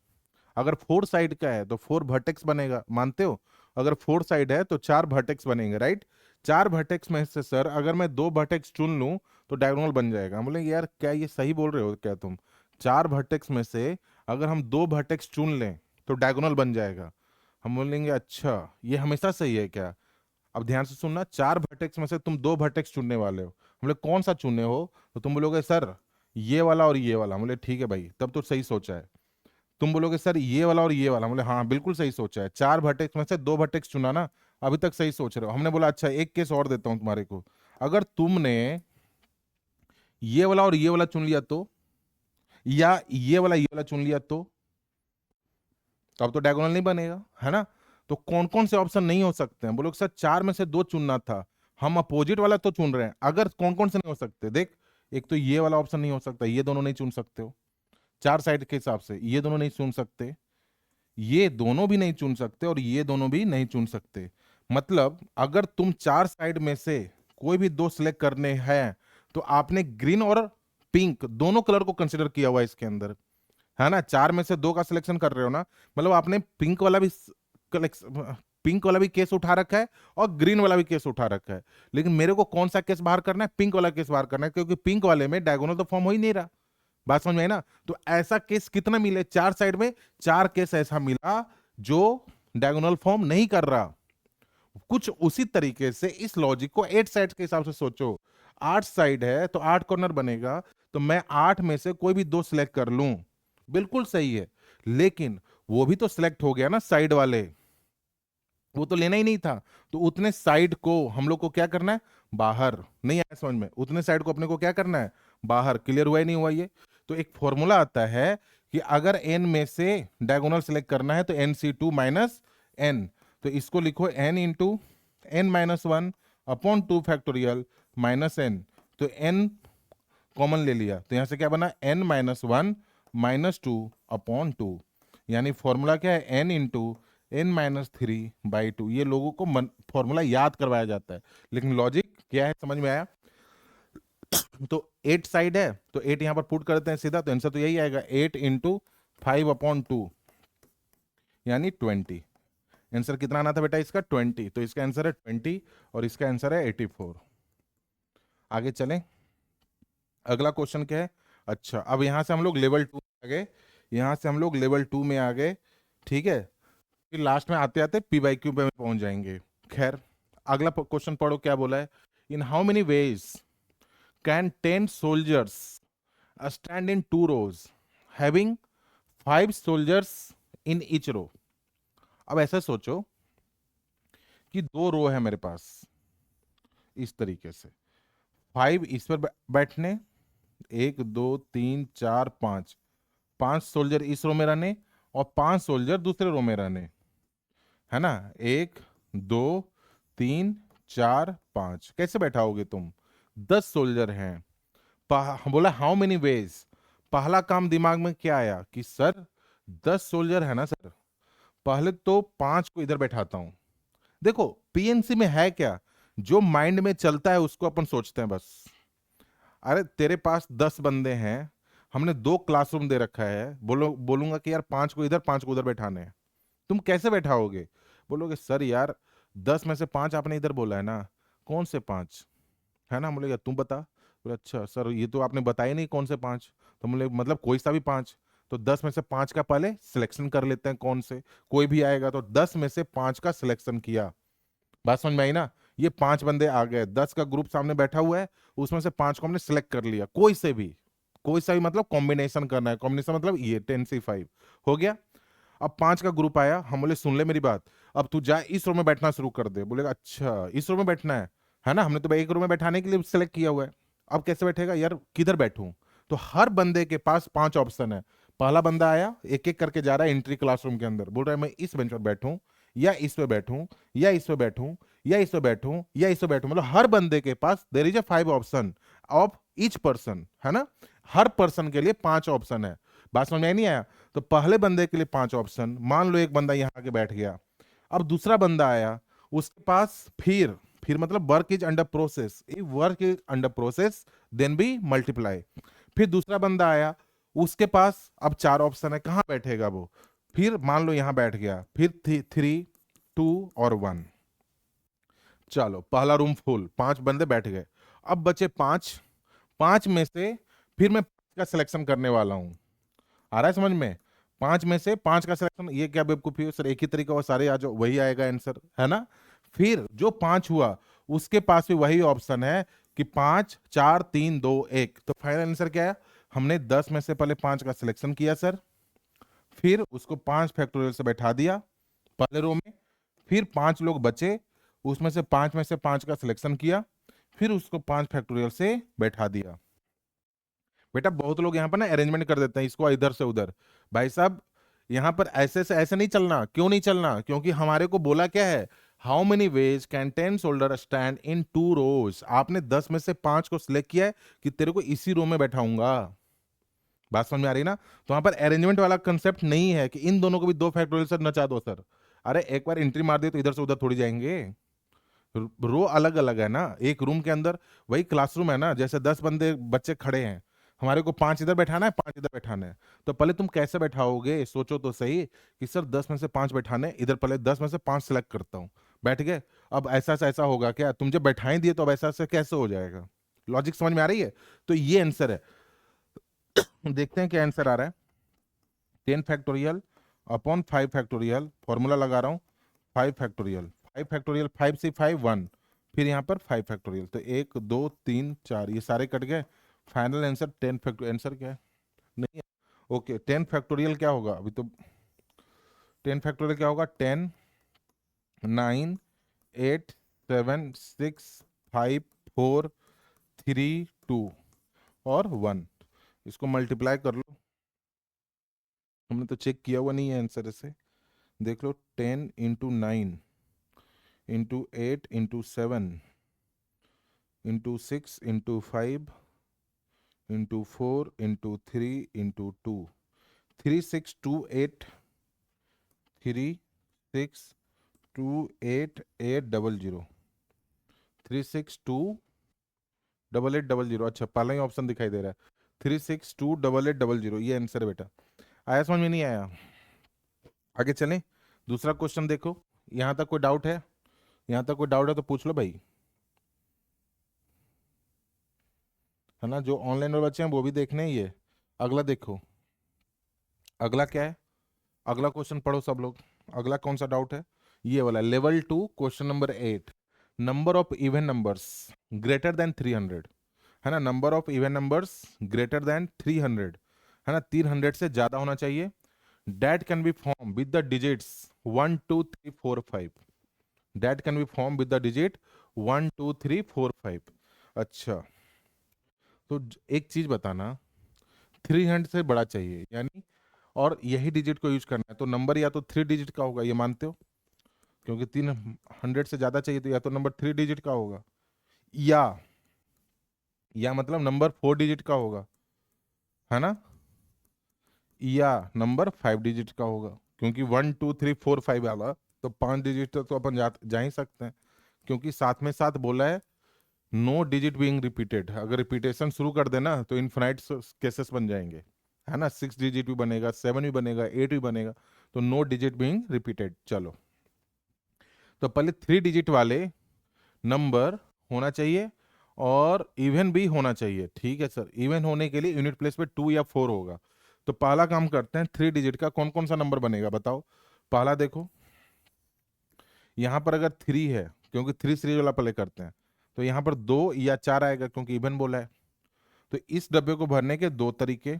अगर 4 साइड का है तो 4 वर्टेक्स बनेगा, मानते हो? अगर 4 साइड है तो 4 वर्टेक्स बनेंगे, राइट? 4 वर्टेक्स में से सर अगर मैं 2 वर्टेक्स चुन लूं तो डायगोनल बन जाएगा। हम बोलेंगे यार क्या ये सही बोल रहे हो क्या तुम? 4 वर्टेक्स में से अगर हम 2 वर्टेक्स चुन लें तो डायगोनल बन जाएगा। हम बोलेंगे अच्छा ये हमेशा सही है क्या? अब ध्यान से सुनना, 4 वर्टेक्स में से तुम 2 वर्टेक्स चुनने वाले हो। हम बोले कौन सा चुने हो? तो तुम बोलोगे सर ये वाला और ये वाला। हम बोले ठीक है भाई, तब तो सही सोचा है। तुम बोलोगे सर ये वाला और ये वाला। बोले हाँ बिल्कुल सही सोचा है, 4 वर्टेक्स में से 2 वर्टेक्स चुना ना, अभी तक सही सोच रहे हो। हमने बोला अच्छा एक केस और देता हूं तुम्हारे को, अगर तुमने ये वाला और ये वाला चुन लिया तो, या ये वाला चुन लिया तो अब तो डायगोनल नहीं बनेगा, है ना? तो कौन कौन से ऑप्शन नहीं हो सकते हैं? बोलो सर 4 में से 2 चुनना था, हम अपोजिट वाला तो चुन रहे हैं। अगर कौन कौन से नहीं हो सकते देख, एक तो ये वाला ऑप्शन नहीं हो सकता, ये दोनों नहीं चुन सकते हो 4 साइड के हिसाब से, ये दोनों नहीं चुन सकते, ये दोनों भी नहीं चुन सकते, और ये दोनों भी नहीं चुन सकते। मतलब अगर तुम 4 साइड में से कोई भी 2 सिलेक्ट करने हैं तो आपने ग्रीन और पिंक दोनों कलर को कंसिडर किया हुआ है इसके अंदर, है ना? 4 में से 2 का सिलेक्शन कर रहे हो ना, मतलब आपने पिंक वाला भी केस उठा रखा है और ग्रीन वाला भी केस उठा रखा है। लेकिन मेरे को कौन सा केस बाहर करना है? पिंक वाला केस बाहर करना है, क्योंकि पिंक वाले में डायगोनल तो फॉर्म हो ही नहीं रहा। बात समझ में आई ना? तो ऐसा केस कितना मिले 4 साइड में? 4 केस ऐसा मिला जो डायगोनल फॉर्म नहीं कर रहा। कुछ उसी तरीके से इस लॉजिक को 8 साइड के हिसाब से सोचो। 8 साइड है तो 8 कॉर्नर बनेगा, तो मैं 8 में से कोई भी 2 सिलेक्ट कर लूं, बिल्कुल सही है। लेकिन वो भी तो सिलेक्ट हो गया ना साइड वाले, वो तो लेना ही नहीं था। तो उतने साइड को हम लोग को क्या करना है? बाहर। नहीं आया समझ में? उतने साइड को अपने को क्या करना है? बाहर। क्लियर हुआ ही नहीं हुआ ये? तो एक फॉर्मूला आता है कि अगर एन में से डायगोनल सेलेक्ट करना है तो NC2 - n। तो इसको लिखो n × n - 1/2 -n। तो n कॉमन ले लिया तो यहां से क्या बना? n - 1 - 2/2। यानी फॉर्मूला क्या है? n × n - 3/2। ये लोगों को फॉर्मूला याद करवाया जाता है, लेकिन लॉजिक क्या है समझ में आया? तो 8 साइड है तो 8 यहां पर पुट करते हैं सीधा, तो आंसर तो यही आएगा 8 × 5/2 यानी 20। आंसर कितना आना था बेटा इसका? 20। तो इसका आंसर है 20 और इसका आंसर है 84। आगे चलें, अगला क्वेश्चन क्या है? अच्छा अब यहां से हम लोग लेवल 2 में आ गए, यहां से हम लोग लेवल 2 में आ गए, ठीक है। फिर लास्ट में आते आते PYQ पे पहुंच जाएंगे। खैर अगला क्वेश्चन पढ़ो क्या बोला है। In how many ways can 10 soldiers stand in 2 rows having 5 soldiers in each row. अब ऐसा सोचो कि 2 रो है मेरे पास, इस तरीके से 5 इस पर बैठने, 1 2 3 4 5, 5 सोल्जर इस रो में रहने और 5 सोल्जर दूसरे रो में रहने, है ना? 1 2 3 4 5 कैसे बैठाओगे तुम? 10 सोल्जर हैं। बोला हाउ मेनी वेज। पहला काम दिमाग में क्या आया कि सर 10 सोल्जर है ना सर, पहले तो 5 को इधर बैठाता हूं। देखो PNC में है क्या, जो माइंड में चलता है उसको अपन सोचते हैं बस। अरे तेरे पास 10 बंदे हैं, हमने 2 क्लासरूम दे रखा है, बोलूंगा कि यार 5 को इधर 5 को उधर बैठाने हैं, तुम कैसे बैठाओगे? बोलोगे सर यार 10 में से 5 आपने इधर बोला है ना, कौन से 5? है ना, बोलेगा तुम बता। बोले अच्छा सर ये तो आपने बताया नहीं कौन से 5। तो बोले मतलब कोई सा भी 5। तो 10 में से 5 का पहले सिलेक्शन कर लेते हैं, कौन से कोई भी आएगा, तो 10 में से 5 का सिलेक्शन किया। बात समझ में आई ना? ये 5 बंदे आ गए, 10 का ग्रुप सामने बैठा हुआ है, उसमें से 5 को हमने सिलेक्ट कर लिया, कोई से भी, कोई सा भी, मतलब कॉम्बिनेशन करना है, कॉम्बिनेशन मतलब ये 10 से 5 हो गया। अब 5 का ग्रुप आया, हम बोले सुन ले मेरी बात, अब तू जा इस रो में बैठना शुरू कर दे। बोलेगा अच्छा इस रो में बैठना है ना, हमने तो भाई एक रो में बैठाने के लिए सिलेक्ट किया हुआ है, अब कैसे बैठेगा यार, किधर बैठूं? तो हर बंदे के पास 5 ऑप्शन है। पहला बंदा आया, एक एक करके जा रहा है एंट्री क्लासरूम के अंदर, बोल रहा है मैं इस बेंच पर बैठूं, या इस पे बैठूं, या इस पे बैठूं, या इस पे बैठूं, या इस पे बैठूं, मतलब हर बंदे के पास there is a 5 option of each person, है ना, हर पर्सन के लिए 5 ऑप्शन है। बात समझ में नहीं आया? तो पहले बंदे के लिए 5 ऑप्शन, मान लो एक बंदा यहाँ आके बैठ गया, अब दूसरा बंदा आया, उसके पास फिर मतलब work is under process, work is under process then we multiply. फिर दूसरा बंदा आया, उसके पास अब 4 ऑप्शन है, कहाँ बैठेगा वो? फिर मान लो यहां बैठ गया, फिर 3, 2 और 1। चलो पहला रूम फुल, 5 बंदे बैठ गए, अब बचे 5। 5 में से फिर मैं 5 का सिलेक्शन करने वाला हूं, आ रहा है समझ में? 5 में से 5 का सिलेक्शन, ये क्या बेवकूफी है सर, एक ही तरीका हो, सारे आ जाओ वही आएगा आंसर, है ना? फिर जो 5 हुआ उसके पास भी वही ऑप्शन है कि 5, 4, 3, 2, 1, तो फाइनल आंसर क्या है? हमने 10 में से पहले 5 का सिलेक्शन किया सर, फिर उसको 5 फैक्टोरियल से बैठा दिया पहले रो में, फिर 5 लोग बचे, उसमें से 5 का सिलेक्शन किया, फिर उसको 5 फैक्टोरियल से बैठा दिया। बेटा बहुत लोग यहाँ पर ना अरेंजमेंट कर देते हैं इसको इधर से उधर, भाई साहब यहाँ पर ऐसे से ऐसे नहीं चलना। क्यों नहीं चलना? क्योंकि हमारे को बोला क्या है, how many ways can 10 shoulder stand in 2 रोज। आपने 10 में से 5 को सिलेक्ट किया है कि तेरे को इसी रो में बैठाऊंगा। बात समझ में आ रही ना? तो वहां पर अरेंजमेंट वाला कंसेप्ट नहीं है कि इन दोनों को भी 2 फैक्टोरियल से नचा दो सर। अरे एक बार एंट्री मार दिए तो इधर से उधर थोड़ी जाएंगे, रो अलग अलग है ना, एक रूम के अंदर वही क्लासरूम है ना, जैसे 10 बंदे बच्चे खड़े हैं, हमारे को 5 इधर बैठाना है 5 इधर बैठाना है, तो पहले तुम कैसे बैठाओगे सोचो तो सही, कि सर 10 में से 5 बैठाने हैं, इधर पहले 10 में से 5 सेलेक्ट करता हूँ, बैठ गए। अब ऐसा से ऐसा होगा क्या? तुम जब बैठा ही दिए तो अब ऐसा से कैसे हो जाएगा? लॉजिक समझ में आ रही है? तो ये आंसर है। देखते हैं क्या आंसर आ रहा है। 10 फैक्टोरियल अपॉन 5 फैक्टोरियल, फॉर्मूला लगा रहा हूँ, 5 फैक्टोरियल, 5 फैक्टोरियल, 5 से 5 1, फिर यहाँ पर 5 फैक्टोरियल, तो 1, 2, 3, 4 ये सारे कट गए, फाइनल आंसर 10 फैक्टोरियल। आंसर क्या है? नहीं है। ओके 10 फैक्टोरियल क्या होगा अभी तो, 10 फैक्टोरियल क्या होगा? 10, 9, 8, 7, 6, 5, 4, 3, 2 और 1, इसको मल्टीप्लाई कर लो। हमने तो चेक किया हुआ नहीं है आंसर, इसे देख लो। 10 into 9 into 8 into 7 into 4 into 3 into 2, 3628 362800 अच्छा पहला ही ऑप्शन दिखाई दे रहा है, 362800, ये आंसर है बेटा। आया समझ में? नहीं आया? आगे चलें, दूसरा क्वेश्चन देखो। यहां तक कोई डाउट है? यहां तक कोई डाउट है तो पूछ लो भाई, है ना? जो ऑनलाइन में बच्चे हैं वो भी देखने ही है। अगला देखो, अगला क्या है, अगला क्वेश्चन पढ़ो सब लोग। अगला कौन सा डाउट है? ये वाला level 2 question number 8, number of even numbers greater than 300, है ना, number of even numbers greater than 300, है ना, 300 से ज्यादा होना चाहिए, date can be form with the digits 1 2 3 4 5, date can be form with the digit 1 2 3 4 5। अच्छा तो एक चीज बताना, 300 से बड़ा चाहिए यानी, और यही डिजिट को यूज करना है, तो नंबर या तो 3 डिजिट का होगा, ये मानते हो? क्योंकि 300 से ज्यादा चाहिए तो या तो नंबर 3 डिजिट का होगा, या मतलब नंबर 4 डिजिट का होगा, है ना, या नंबर 5 डिजिट का होगा, क्योंकि 1 2 3 4 5 वाला तो 5 डिजिट तो अपन जा ही सकते हैं, क्योंकि साथ में साथ बोला है नो डिजिट बीइंग रिपीटेड, अगर रिपीटेशन शुरू कर देना तो इनफिनाइट केसेस बन जाएंगे, है ना। 6 डिजिट भी बनेगा, 7 भी बनेगा, 8 भी बनेगा। तो नो डिजिट बीइंग रिपीटेड। चलो, तो पहले 3 डिजिट वाले नंबर होना चाहिए और इवन भी होना चाहिए। ठीक है सर, इवन होने के लिए यूनिट प्लेस पे 2 या 4 होगा। तो पहला काम करते हैं, 3 डिजिट का कौन कौन सा नंबर बनेगा बताओ। पहला देखो, यहाँ पर अगर 3 है, क्योंकि 3 सीरीज वाला पहले करते हैं, तो यहाँ पर 2 या 4 आएगा क्योंकि इवन बोला है। तो इस डब्बे को भरने के दो तरीके,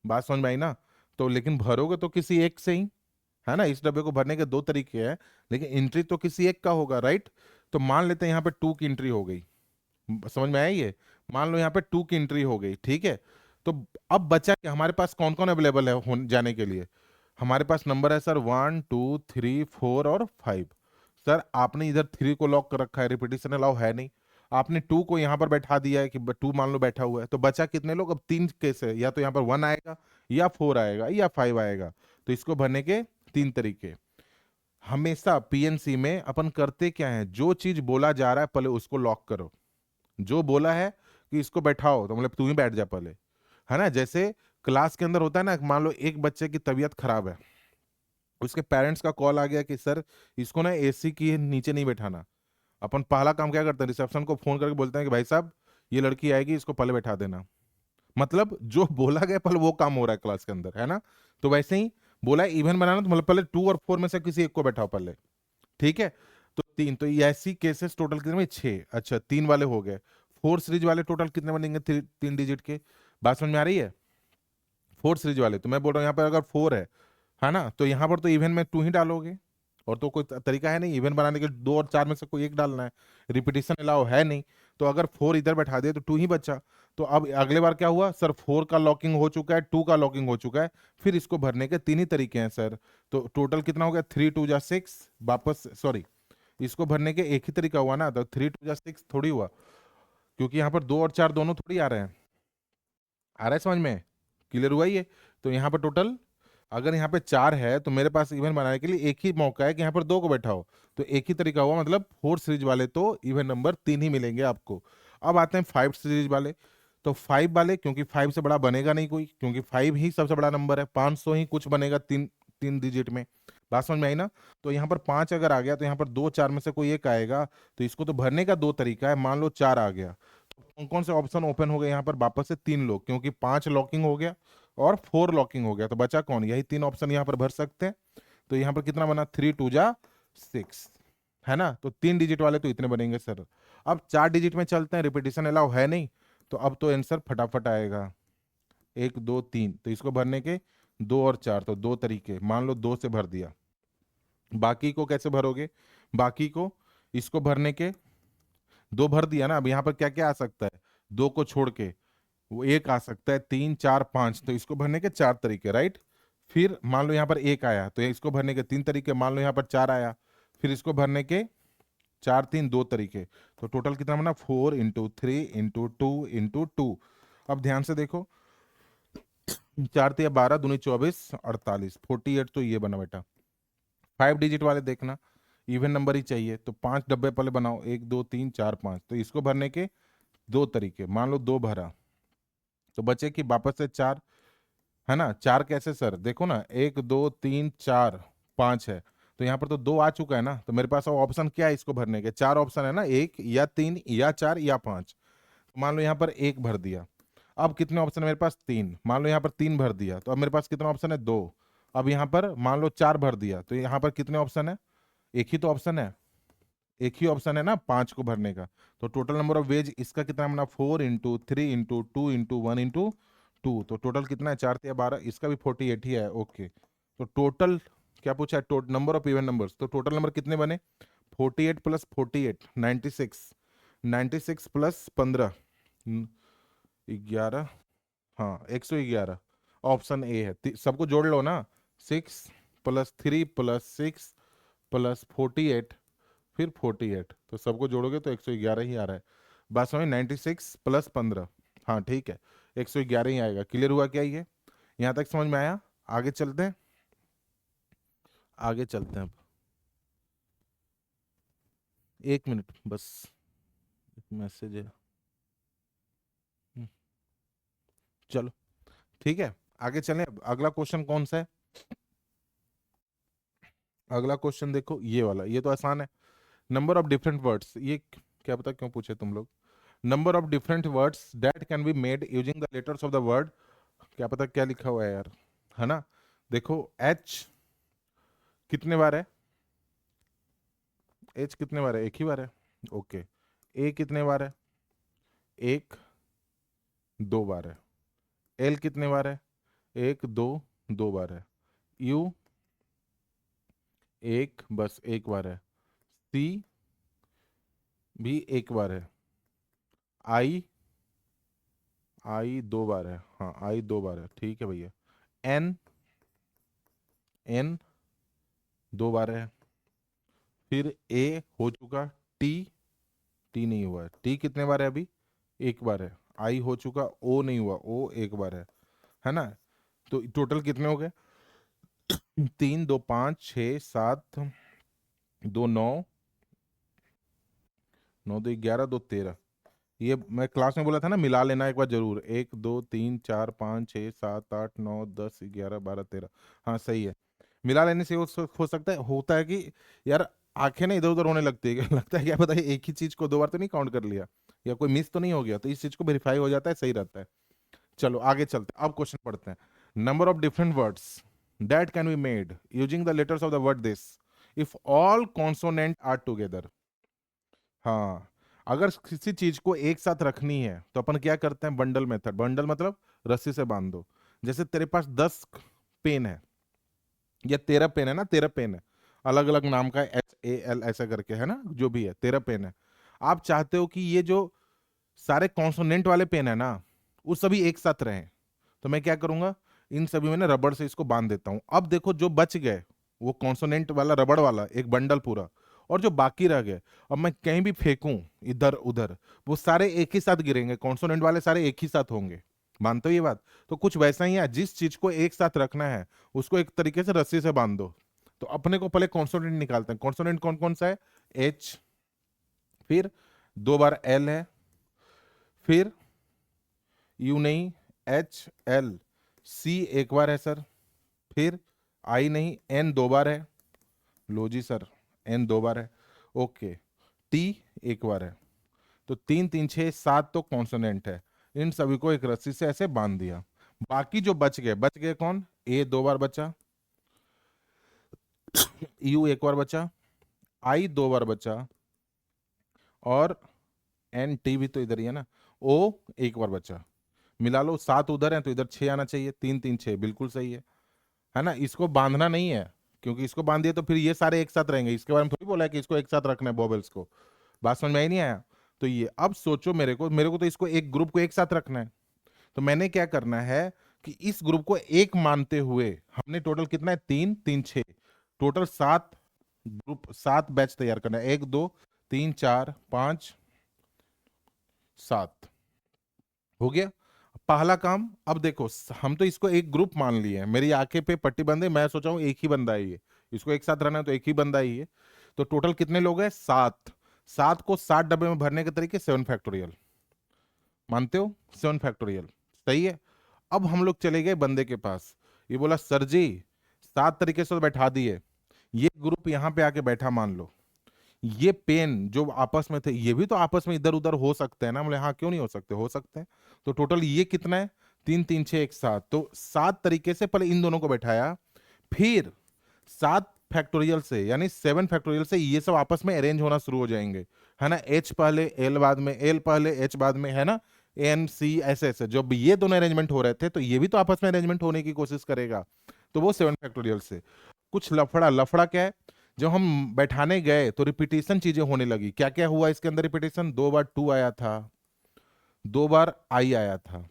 बात समझ में आई ना। तो लेकिन भरोगे तो किसी एक से ही, है ना। इस डब्बे को भरने के दो तरीके हैं, लेकिन एंट्री तो किसी एक का होगा, राइट। तो मान लेते हैं यहाँ पे 2 की एंट्री हो गई, समझ में आई ये। मान लो यहाँ पे 2 की एंट्री हो गई, ठीक है। तो अब बचा कि हमारे पास कौन कौन अवेलेबल है जाने के लिए। हमारे पास नंबर है सर 1 2 3 4 और 5। सर आपने इधर 3 को लॉक कर रखा है, रिपीटिशन अलाउ है नहीं। आपने 2 को यहाँ पर बैठा दिया है कि 2 मान लो बैठा हुआ है, तो बचा कितने लोग। अब 3 केस है, या तो यहाँ पर 1 आएगा, या 4 आएगा, या 5 आएगा। तो इसको भरने के 3 तरीके। हमेशा पीएनसी में अपन करते क्या है, जो चीज बोला जा रहा है पहले उसको लॉक करो। जो बोला है कि इसको बैठाओ, तो मतलब तू ही बैठ जा पहले, है ना। जैसे क्लास के अंदर होता है ना, मान लो एक बच्चे की तबीयत खराब है, उसके पेरेंट्स का कॉल आ गया कि सर इसको ना एसी की नीचे नहीं बैठाना। अपन पहला काम क्या करते हैं, रिसेप्शन को फोन करके बोलते हैं कि भाई साहब ये लड़की आएगी, इसको पहले बैठा देना। मतलब जो बोला गया पहले वो काम हो रहा है क्लास के अंदर, है ना। तो वैसे ही बोला है इवन बनाना, तो मतलब पहले 2 और 4 में से किसी एक को बैठाओ पहले, ठीक है। तो 3, तो ये ऐसी केसेस टोटल कितने में 6। अच्छा, 3 वाले हो गए। 4 सीरीज वाले टोटल कितने बनेंगे 3 डिजिट के, बात समझ में आ रही है। 4 सीरीज वाले, तो मैं बोल रहा हूँ यहाँ पर अगर 4 है ना, तो यहाँ पर तो इवन में 2 ही डालोगे, और तो कोई तरीका है नहीं इवन बनाने के। 2 और 4 में से कोई एक डालना है, रिपीटिशन अलाउ है नहीं। तो अगर 4 इधर बैठा दिए तो 2 ही बचा। तो अब अगले बार क्या हुआ सर, 4 का लॉकिंग हो चुका है, 2 का लॉकिंग हो चुका है, फिर इसको भरने के 3 ही तरीके हैं सर। तो टोटल कितना हो गया, 3 2 जा 6, वापस सॉरी, इसको भरने के एक ही तरीका हुआ ना, तो 3 2 जा 6 थोड़ी हुआ, क्योंकि यहाँ पर 2 और 4 दोनों थोड़ी आ रहे हैं। आ रहा है समझ में, क्लियर हुआ ये। तो यहाँ पर टोटल अगर यहाँ पे 4 है, तो मेरे पास इवन बनाने के लिए एक ही मौका है कि यहाँ पर 2 को बैठाओ। तो एक ही तरीका हुआ, मतलब 4 सीरीज वाले तो इवन नंबर 3 ही मिलेंगे आपको। अब आते हैं 5 सीरीज वाले। तो 5 वाले, क्योंकि 5 से बड़ा बनेगा नहीं कोई, क्योंकि 5 ही सबसे बड़ा नंबर है, 500 ही कुछ बनेगा 3 डिजिट में। बात समझ में आई ना। तो यहाँ पर 5 अगर आ गया, तो यहाँ पर 2 4 में से कोई एक आएगा। तो इसको तो भरने का दो तरीका है, मान लो 4 आ गया, कौन कौन से ऑप्शन ओपन हो गए यहाँ पर, वापस से 3 लोग, क्योंकि 5 लॉकिंग हो गया और 4 लॉकिंग हो गया, तो बचा कौन, यही 3 ऑप्शन यहाँ पर भर सकते हैं। तो यहाँ पर कितना बना, 3 2 जा 6, है ना। तो 3 डिजिट वाले तो इतने बनेंगे सर। अब 4 डिजिट में चलते हैं, रिपीटिशन अलाउ है नहीं, तो अब तो आंसर फटाफट आएगा, 1 2 3। तो इसको भरने के 2 और 4, तो दो तरीके, मान लो 2 से भर दिया। बाकी को कैसे भरोगे, बाकी को इसको भरने के 2 भर दिया ना। अब यहाँ पर क्या क्या आ सकता है, 2 को छोड़ के वो एक आ सकता है, 3 4 5, तो इसको भरने के 4 तरीके, राइट। फिर मान लो यहाँ पर एक आया, तो इसको भरने के 3 तरीके। मान लो यहाँ पर 4 आया, फिर इसको भरने के 4 3 2 तरीके। तो टोटल कितना बना, 4 × 3 × 2 × 2। अब ध्यान से देखो, 4 3 12 दूनी 24 48, 48, तो ये बना बेटा। 5 डिजिट वाले देखना, इवन नंबर ही चाहिए, तो 5 डब्बे पहले बनाओ, 1 2 3 4 5। तो इसको भरने के दो तरीके, मान लो 2 भरा, तो बचे कि वापस से 4, है ना। 4 कैसे सर, देखो ना, 1 2 3 4 5 है, तो यहाँ पर तो 2 आ चुका है ना। तो मेरे पास ऑप्शन क्या है इसको भरने के, 4 ऑप्शन है ना, 1 या 3 या 4 या 5। मान लो यहाँ पर 1 भर दिया, अब कितने ऑप्शन है मेरे पास, 3। मान लो यहाँ पर 3 भर दिया, तो अब मेरे पास कितना ऑप्शन है, 2। अब यहाँ पर मान लो 4 भर दिया, तो यहाँ पर कितने ऑप्शन है, एक ही तो ऑप्शन है, एक ही ऑप्शन है ना 5 को भरने का। तो टोटल नंबर ऑफ वेज इसका कितना बना, 4 × 3 × 2 × 1 × 2। तो टोटल कितना है, 4 3 12, इसका भी 48 ही है, ओके। तो टोटल क्या पूछा है, नंबर ऑफ इवन नंबर्स, तो टोटल नंबर कितने बने, 48 + 48 96, 96 + 15 11, हाँ 111। ऑप्शन ए है, सबको जोड़ लो ना, 6 + 3 + 6 + 48, फिर 48, तो सबको जोड़ोगे तो 111 ही आ रहा है। बात समझ, 96 + 15, हाँ ठीक है, 111 ही आएगा। क्लियर हुआ क्या ये, यहाँ तक समझ में आया। आगे चलते हैं, आगे चलते हैं अब, 1 मिनट बस, मैसेज है। चलो ठीक है, आगे चलें। अब अगला क्वेश्चन कौन सा है? अगला क्वेश्चन देखो, ये वाला, ये तो आसान है। नंबर ऑफ डिफरेंट वर्ड्स, ये क्या पता क्यों पूछे तुम लोग। Number of different words that can be made using the letters of the word, क्या पता क्या लिखा हुआ है यार, है ना। देखो एच कितने बार है? एच कितने बार है? एक ही बार है। ओके। ए कितने बार है? एक, दो बार है। एल कितने बार है? एक, दो, दो बार है। यू एक, बस एक बार है। सी भी एक बार है। आई, आई दो बार है, हाँ आई दो बार है, ठीक है भैया। एन, एन दो बार है। फिर ए हो चुका। टी, टी नहीं हुआ है। टी कितने बार है अभी? एक बार है। आई हो चुका। ओ नहीं हुआ, ओ एक बार है ना। तो टोटल कितने हो गए? तीन, दो पाँच, छ, सात, दो नौ, नौ दो ग्यारह, दो तेरह। ये मैं क्लास में बोला था ना, मिला लेना एक बार जरूर। एक, दो, तीन, चार, पाँच, छः, सात, आठ, नौ, दस, ग्यारह, बारह, तेरह। हाँ सही है। मिला लेने से हो सकता है, होता है कि यार आंखें ना इधर उधर होने लगती है लगता है क्या पता है एक ही चीज को दो बार तो नहीं काउंट कर लिया, या कोई मिस तो नहीं हो गया, तो इस चीज को वेरीफाई हो जाता है, सही रहता है। चलो आगे चलते हैं, अब क्वेश्चन पढ़ते हैं। Number of different words that can be made using the letters of the word this if all consonant are together. हाँ, अगर किसी चीज को एक साथ रखनी है तो अपन क्या करते हैं? Bundle method. बंडल मतलब रस्सी से बांध दो। जैसे तेरे पास 10 पेन है, या 13 पेन है ना, 13 पेन है, अलग अलग नाम का, HAL ऐसा करके है ना, जो भी है 13 पेन है। आप चाहते हो कि ये जो सारे कॉन्सोनेंट वाले पेन है ना, वो सभी एक साथ रहें, तो मैं क्या करूंगा? इन सभी में ना रबड़ से इसको बांध देता हूं। अब देखो जो बच गए, वो कॉन्सोनेंट वाला रबड़ वाला एक बंडल पूरा, और जो बाकी रह गए, अब मैं कहीं भी फेंकूं इधर उधर, वो सारे एक ही साथ गिरेंगे, कॉन्सोनेंट वाले सारे एक ही साथ होंगे। मानते हो ये बात? तो कुछ वैसा ही है, जिस चीज को एक साथ रखना है उसको एक तरीके से रस्सी से बांध दो। तो अपने को पहले कॉन्सोनेंट निकालते हैं। कॉन्सोनेंट कौन कौन सा है? एच, फिर दो बार एल है, फिर यू नहीं, HL, सी एक बार है सर, फिर आई नहीं, एन दो बार है। लो जी सर, एन दो बार है। ओके। टी एक बार है। तो तीन तीन छः सात तो कॉन्सोनेंट है। इन सभी को एक रस्सी से ऐसे बांध दिया। बाकी जो बच गए कौन? ए दो बार बचा, यू एक बार बचा, आई दो बार बचा, और एन टी भी तो इधर ही है ना, ओ एक बार बचा। मिला लो, सात उधर है तो इधर छह आना चाहिए, तीन तीन छह बिल्कुल सही है ना। इसको बांधना नहीं है, क्योंकि इसको बांध दिया तो फिर ये सारे एक साथ रहेंगे। इसके बारे में थोड़ी बोला है कि इसको एक साथ रखना है बॉबल्स को। बात समझ में आई नहीं आया? तो ये अब सोचो, मेरे को तो इसको एक ग्रुप को एक साथ रखना है। तो मैंने क्या करना है कि इस ग्रुप को एक मानते हुए हमने टोटल कितना है? तीन तीन छह, टोटल सात ग्रुप, सात बैच तैयार करना है। एक, दो, तीन, चार, पांच, सात, हो गया पहला काम। अब देखो, हम तो इसको एक ग्रुप मान लिए हैं, मेरी आंखें पे पट्टी बंद है, मैं सोचा हूँ एक ही बंदा है ये, इसको एक साथ रहना है तो एक ही बंदा ही है। तो टोटल कितने लोग हैं? सात। सात को सात डब्बे में भरने के तरीके 7 फैक्टोरियल। मानते हो? 7 फैक्टोरियल सही है। अब हम लोग चले गए बंदे के पास, ये बोला सर जी सात तरीके से तो बैठा दिए, ये ग्रुप यहाँ पे आके बैठा, मान लो ये पेन जो आपस में थे ये भी तो आपस में इधर उधर हो सकते हैं ना। बोले हाँ क्यों नहीं हो सकते, हो सकते हैं। तो टोटल ये कितना है? तीन तीन छः एक सात, तो सात तरीके से पहले इन दोनों को बैठाया, फिर 7 फैक्टोरियल से यानी 7 फैक्टोरियल से ये सब आपस में अरेंज होना शुरू हो जाएंगे, है ना। एच पहले, एल बाद में, एल पहले, एच बाद में, है ना। एन सी ऐसे ऐसे जब ये दोनों अरेंजमेंट हो रहे थे तो ये भी तो आपस में अरेंजमेंट होने की कोशिश करेगा। तो वो 7 फैक्टोरियल से कुछ लफड़ा, लफड़ा क्या है? जब हम बैठाने गए तो रिपीटेशन चीजें होने लगी। क्या क्या हुआ इसके अंदर रिपीटेशन? दो बार टू आया था, दो बार आई आया था,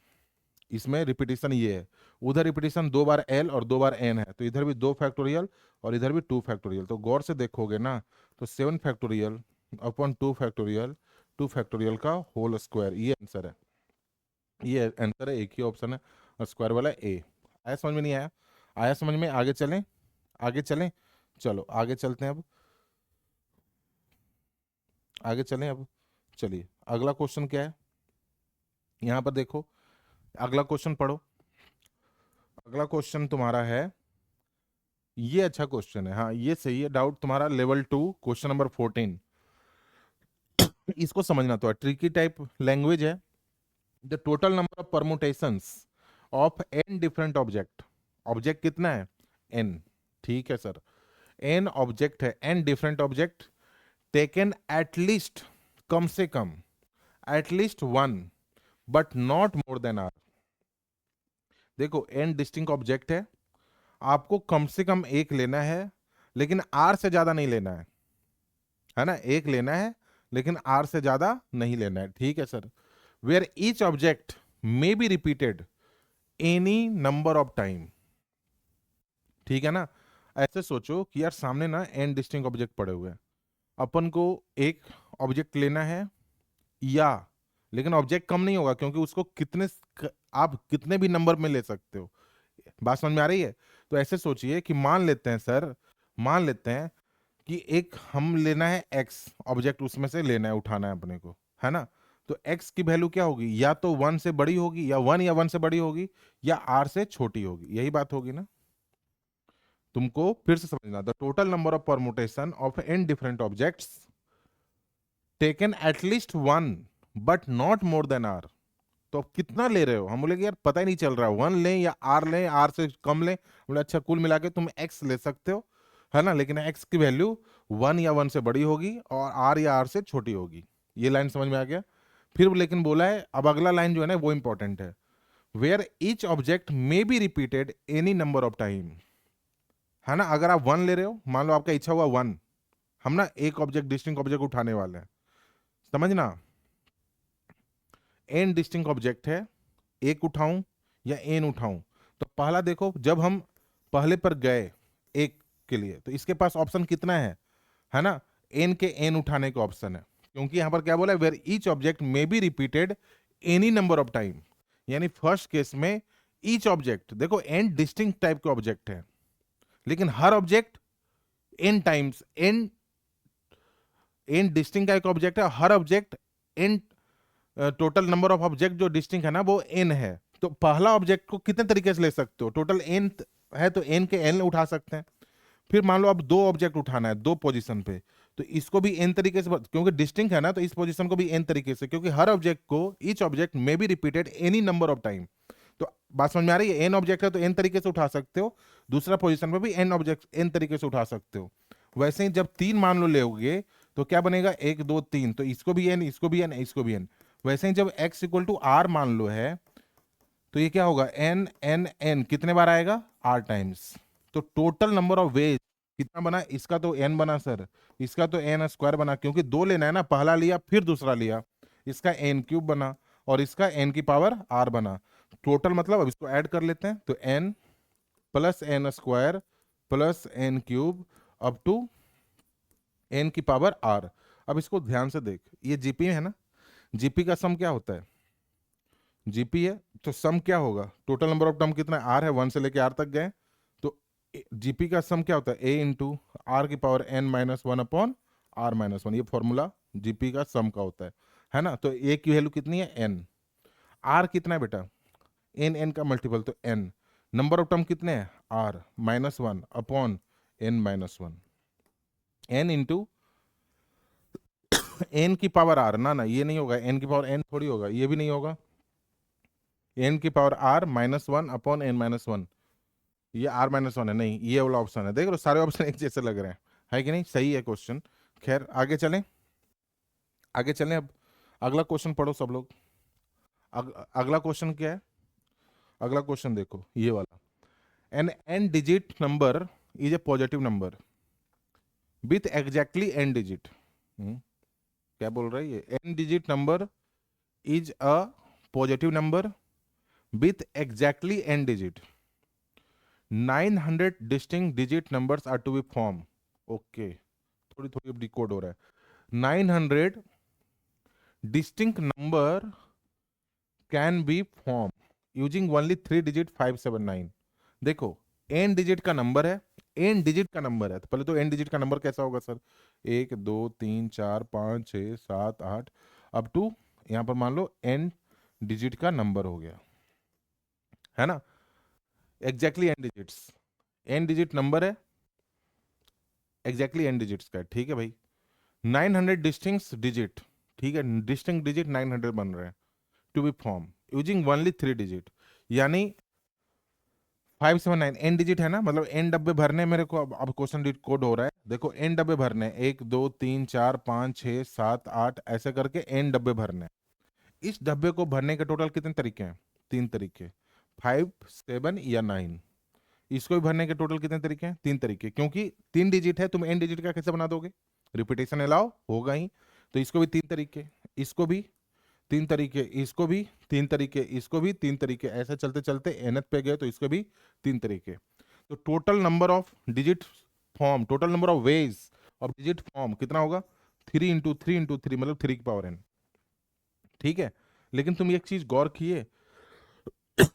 इसमें रिपीटेशन ये है। उधर रिपीटेशन दो बार एल और दो बार एन है, तो इधर भी 2 फैक्टोरियल और इधर भी 2 फैक्टोरियल। तो गौर से देखोगे ना, तो 7 फैक्टोरियल अपॉन 2 फैक्टोरियल, 2 फैक्टोरियल का होल स्क्वायर, ये आंसर है। ये आंसर है, एक ही ऑप्शन है और स्क्वायर वाला ए। आया समझ में? नहीं आया? आया समझ में? आगे चलें, आगे चलें। चलो आगे चलते हैं अब, आगे चलें अब। चलिए अगला क्वेश्चन क्या है, यहां पर देखो, अगला क्वेश्चन पढ़ो। अगला क्वेश्चन तुम्हारा है, ये अच्छा क्वेश्चन है, हाँ ये सही है, डाउट तुम्हारा लेवल 2 क्वेश्चन नंबर 14। इसको समझना तो है, ट्रिकी टाइप लैंग्वेज है। The total number of permutations of N different object, object कितना है, एन, ठीक है सर, एन ऑब्जेक्ट है, N different object taken at least, कम से कम, at least one but not more than R. देखो एन डिस्टिंक्ट ऑब्जेक्ट है, आपको कम से कम एक लेना है, लेकिन आर से ज्यादा नहीं लेना है ना, एक लेना है लेकिन आर से ज्यादा नहीं लेना है, ठीक है sir. Where each object may be repeated any number of time, ठीक है ना। ऐसे सोचो कि यार सामने ना एन डिस्टिंक्ट ऑब्जेक्ट पड़े हुए हैं, अपन को एक ऑब्जेक्ट लेना है, या लेकिन ऑब्जेक्ट कम नहीं होगा क्योंकि उसको आप कितने भी नंबर में ले सकते हो, बात समझ में आ रही है। तो ऐसे सोचिए कि मान लेते हैं सर, मान लेते हैं कि एक हम लेना है एक्स ऑब्जेक्ट, उसमें से लेना है, उठाना है अपने को, है ना। तो एक्स की वैल्यू क्या होगी, या तो वन से बड़ी होगी, या वन से बड़ी होगी, या आर से छोटी होगी, यही बात होगी ना। तुमको फिर से समझना, the total number of permutation of N different objects taken at least one but not more than r. तो अब कितना ले रहे हो, हम बोले कि यार पता ही नहीं चल रहा, वन लें या आर लें, आर से कम लें, बोले अच्छा कुल मिला के तुम एक्स ले सकते हो, है ना, लेकिन एक्स की वैल्यू वन या वन से बड़ी होगी और आर या आर से छोटी होगी। ये लाइन समझ में आ गया। फिर लेकिन बोला है, अब अगला लाइन जो है ना वो इंपॉर्टेंट है, where each object may be repeated any number of time, है ना। अगर आप वन ले रहे हो, मान लो आपका इच्छा हुआ वन, हम ना एक ऑब्जेक्ट डिस्टिंक्ट ऑब्जेक्ट उठाने वाले हैं, समझना, एन डिस्टिंक्ट ऑब्जेक्ट है, एक उठाऊं या एन उठाऊं। तो पहला देखो, जब हम पहले पर गए एक के लिए, तो इसके पास ऑप्शन कितना है ना, एन के एन उठाने का ऑप्शन है, क्योंकि यहां पर क्या बोला है, where each object may be repeated any number of time, यानी फर्स्ट केस में ईच ऑब्जेक्ट, देखो एन डिस्टिंक्ट टाइप के ऑब्जेक्ट है, लेकिन हर object N times, N N distinct का एक ऑब्जेक्ट है, हर object N, total number of object जो डिस्टिंक्ट है ना वो एन है। तो पहला ऑब्जेक्ट को कितने तरीके से ले सकते हो, टोटल एन है तो एन के एन उठा सकते हैं। फिर मान लो अब दो ऑब्जेक्ट उठाना है दो पोजीशन पे, तो इसको भी एन तरीके से, क्योंकि डिस्टिंक्ट है ना, तो इस पोजीशन को भी एन तरीके से, क्योंकि हर ऑब्जेक्ट को each object may be repeated any number of time. तो बात समझ में आ रही है, एन ऑब्जेक्ट है तो एन तरीके से उठा सकते हो, दूसरा पोजीशन पे भी एन ऑब्जेक्ट एन तरीके से उठा सकते हो। वैसे ही जब तीन मान लो लोगे तो क्या बनेगा, एक दो तीन, तो इसको भी एन, इसको भी एन, इसको भी एन। वैसे ही जब x इक्वल टू आर मान लो है, तो ये क्या होगा, एन एन एन कितने बार आएगा, आर टाइम्स। तो टोटल नंबर ऑफ वेज कितना बना, इसका तो एन बना सर, इसका तो एन स्क्वायर बना, क्योंकि दो लेना है ना, पहला लिया फिर दूसरा लिया, इसका एन क्यूब बना और इसका एन की पावर आर बना। टोटल मतलब, अब इसको ऐड कर लेते हैं, तो n plus n square plus n cube up to n की पावर आर। अब इसको ध्यान से देख, ये जीपी है ना, जीपी का सम क्या होता है, जीपी है तो सम क्या होगा, टोटल नंबर ऑफ टर्म कितना है, आर है, वन से लेके आर तक गए, तो जीपी का सम क्या होता है, ए इंटू आर की power n minus one upon r minus one, ये फॉर्मूला जीपी का सम का होता है ना। तो ए की वैल्यू कितनी है, एन, आर कितना है बेटा, एन, एन का मल्टीपल तो एन, नंबर ऑफ टर्म कितने हैं, r minus one upon N minus one, n into n की पावर आर, ना ना ये नहीं होगा, एन की पावर एन थोड़ी होगा, ये भी नहीं होगा, एन की power r minus one upon N minus one, ये आर माइनस वन है, नहीं ये वाला ऑप्शन है, देख लो सारे ऑप्शन एक जैसे लग रहे हैं, है कि नहीं, सही है क्वेश्चन। खैर आगे चलें, आगे चलें, अब अगला क्वेश्चन पढ़ो सब लोग। अगला क्वेश्चन क्या है, अगला क्वेश्चन देखो ये वाला, n n digit number is a positive number with exactly n digit, क्या बोल रही है, n digit number is a positive number with exactly n digit, 900 distinct digit numbers are to be form, okay, थोड़ी थोड़ी decode हो रहा है, 900 distinct number can be form using only 3 digit 579। देखो एन डिजिट का नंबर है, n digit का number है, तो पहले तो एन डिजिट का नंबर कैसा होगा सर, एक दो तीन चार पाँच छः सात आठ, अप टू यहाँ पर मान लो n डिजिट का नंबर हो गया, है ना, exactly n digits, n digit number है, एग्जैक्टली n डिजिट्स का है, ठीक है भाई। 900 डिस्टिंक्ट डिजिट, ठीक है, डिस्टिंक्ट डिजिट 900 बन रहे हैं to be form using only 3 digit, यानी 579 एन डिजिट है ना, मतलब एन डब्बे भरने मेरे को। अब क्वेश्चन कोड हो रहा है, देखो एन डब्बे भरने, 1 2 3 4 5 6 7 8 ऐसे करके एन डब्बे भरने। इस डब्बे को भरने के टोटल कितने तरीके हैं? 3 तरीके, 5 7 या 9। इसको भी भरने के टोटल कितने तरीके हैं? 3 तरीके, क्योंकि 3 डिजिट है, तुम एन डिजिट का कैसे बना दोगे? रिपीटेशन अलाउ होगा ही, तो इसको भी 3 तरीके, इसको भी 3 तरीके, इसको भी 3 तरीके, इसको भी 3 तरीके, ऐसे चलते चलते एनथ पे गए तो इसके भी 3 तरीके। तो total number of digit form, total number of ways of digit form कितना होगा? 3 × 3 × 3 मतलब 3 की पावर n, ठीक है। लेकिन तुम एक चीज गौर किए,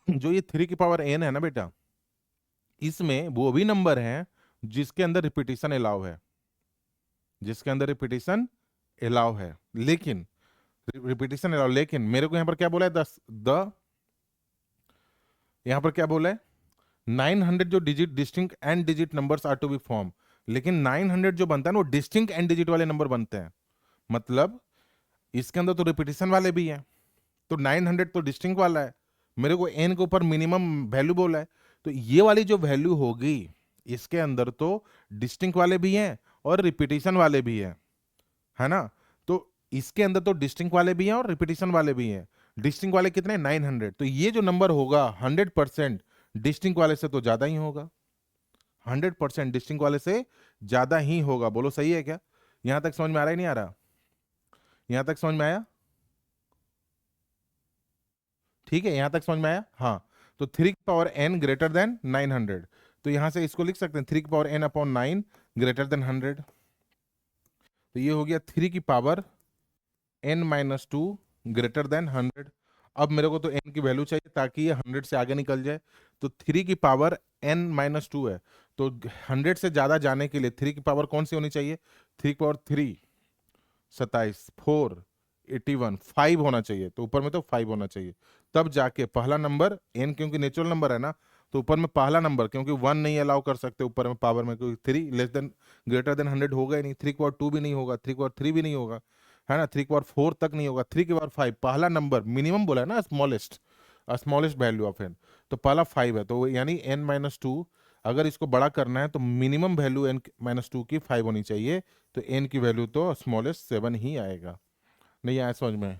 जो ये 3 की पावर n है ना बेटा, इसमें वो भी नंबर है जिसके अंदर रिपीटेशन अलाउ है, जिसके अंदर रिपीटेशन अलाउ है, लेकिन रिपीटेशन अलाउ, लेकिन मेरे को यहां पर क्या बोला है? यहां पर क्या बोला है? 900 जो digit distinct and digit numbers are to be form, लेकिन 900 जो बनता है ना वो डिस्टिंक्ट एंड डिजिट वाले नंबर बनते हैं, मतलब इसके अंदर तो रिपीटेशन वाले भी हैं, तो 900 तो डिस्टिंक्ट वाला है, मेरे को एन के ऊपर मिनिमम वैल्यू बोला है, तो ये वाली जो वैल्यू होगी इसके अंदर तो डिस्टिंक्ट वाले भी हैं और रिपीटेशन वाले भी हैं, है ना। तो इसके अंदर तो डिस्टिंक्ट वाले भी हैं और रिपीटेशन वाले भी हैं। डिस्टिंक्ट वाले कितने? 900। तो ये जो नंबर होगा 100% डिस्टिंक्ट वाले से तो ज्यादा ही होगा, 100% डिस्टिंक्ट वाले से ज्यादा ही होगा। बोलो सही है क्या? यहां तक समझ में आ रहा है, नहीं आ रहा? यहां तक समझ में आया? ठीक है, यहां तक समझ में आया? हाँ। तो 3 की पावर n ग्रेटर देन 900, तो यहां से इसको लिख सकते हैं 3 की पावर n/9 ग्रेटर देन 100। तो ये हो गया 3 की पावर n-2 ग्रेटर देन 100। अब मेरे को तो n की वैल्यू चाहिए ताकि ये 100 से आगे निकल जाए, तो 3 की पावर n-2 है, तो 100 से ज्यादा जाने के लिए 3 की पावर कौन सी होनी चाहिए? 3 की पावर 3 27, 4 81, 5 होना चाहिए, तो ऊपर में तो 5 होना चाहिए, तब जाके पहला नंबर n, क्योंकि नेचुरल नंबर है ना, तो ऊपर में पहला नंबर, क्योंकि 1 नहीं अलाउ कर सकते ऊपर में पावर में, क्योंकि 3 लेस देन ग्रेटर देन 100 होगा ही नहीं, 3 की पावर 2 भी नहीं होगा, 3 की पावर 3 भी नहीं होगा, है ना, 3 की पावर 4 तक नहीं होगा, 3 की पावर 5 पहला नंबर मिनिमम बोला है ना, smallest, smallest value of n, तो पहला 5 है, तो यानी n-2, अगर इसको बड़ा करना है तो मिनिमम वैल्यू n-2 की 5 होनी चाहिए, तो n की वैल्यू तो स्मॉलेस्ट 7 ही आएगा। नहीं आया समझ में?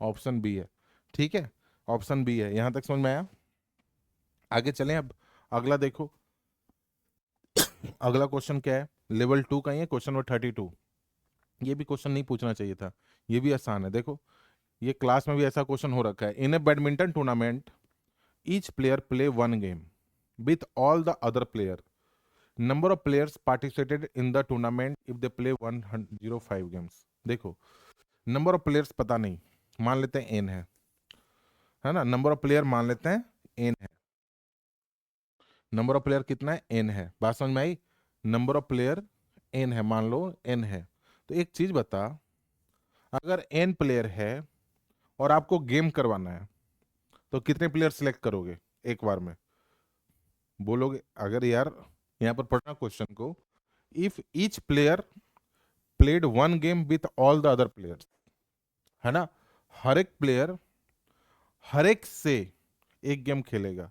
ऑप्शन बी है, ठीक है, ऑप्शन बी है। यहां तक समझ में आया? आगे चलें अब, अगला देखो, अगला क्वेश्चन क्या है? लेवल 2 का ही है, क्वेश्चन नंबर 32। ये भी क्वेश्चन नहीं पूछना चाहिए था, ये भी आसान है। देखो, ये क्लास में भी ऐसा क्वेश्चन हो रखा है, in a badminton tournament each player play one game with all the other player, number of players participated in the tournament if they play 105 games. देखो, नंबर ऑफ प्लेयर्स पता नहीं, मान लेते हैं एन है ना, नंबर ऑफ प्लेयर मान लेते हैं एन है, नंबर ऑफ प्लेयर कितना है? एन है। बात समझ में आई? नंबर ऑफ प्लेयर एन है, मान लो एन है, तो एक चीज बता, अगर एन प्लेयर है और आपको गेम करवाना है तो कितने प्लेयर सिलेक्ट करोगे एक बार में? बोलोगे अगर यार, यहाँ पर पढ़ना क्वेश्चन को, if each player played one game with all the other players, है ना, हर एक प्लेयर हर एक से एक गेम खेलेगा,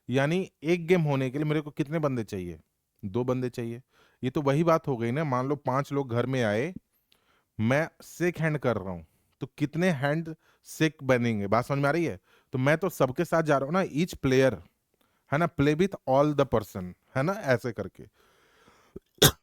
यानी एक गेम होने के लिए मेरे को कितने बंदे चाहिए? 2 बंदे चाहिए। ये तो वही बात हो गई ना, मान लो 5 लोग घर में आए, मैं शेक हैंड कर रहा हूं, तो कितने हैंड शेक बनेंगे? बात समझ में आ रही है? तो मैं तो सबके साथ जा रहा हूं ना, ईच प्लेयर, है ना, play with all the person, है ना, ऐसे करके,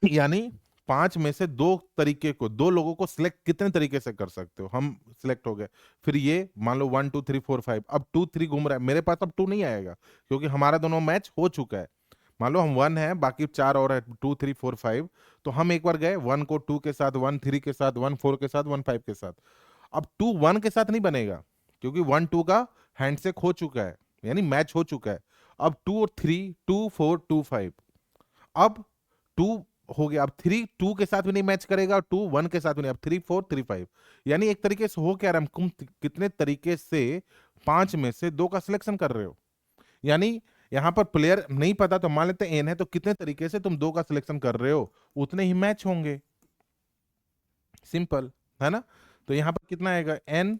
यानी 5 में से 2 तरीके को, 2 लोगों को सिलेक्ट कितने तरीके से कर सकते हो? हम सिलेक्ट हो गए, फिर ये मान लो 1 2 3 4 5, अब 2 3 घूम रहा है मेरे पास, अब 2 नहीं आएगा क्योंकि हमारा दोनों मैच हो चुका है। मान लो हम 1 है, बाकी 4 और है, 2 3 4 5, तो हम एक बार गए 1 को 2 के साथ, 1 3 के साथ, 1 4 के साथ, 1 5 के साथ। अब 2 1 के साथ नहीं बनेगा क्योंकि 1 2 का हैंडशेक हो चुका है, यानी मैच हो चुका है। अब 2 और 3, 2 4 2 5, अब 2 हो गया। अब 3 2 के साथ भी नहीं मैच करेगा, 2 1 के साथ भी नहीं। अब 3 4 3 5, यानी एक तरीके से हो क्या रहा है, तुम कितने तरीके से 5 में से 2 का सिलेक्शन कर रहे हो। यानी यहां पर प्लेयर नहीं पता तो मान लेते एन है, तो कितने तरीके से तुम 2 का सिलेक्शन कर रहे हो उतने ही मैच होंगे। सिंपल है ना। तो यहां पर कितना आएगा, n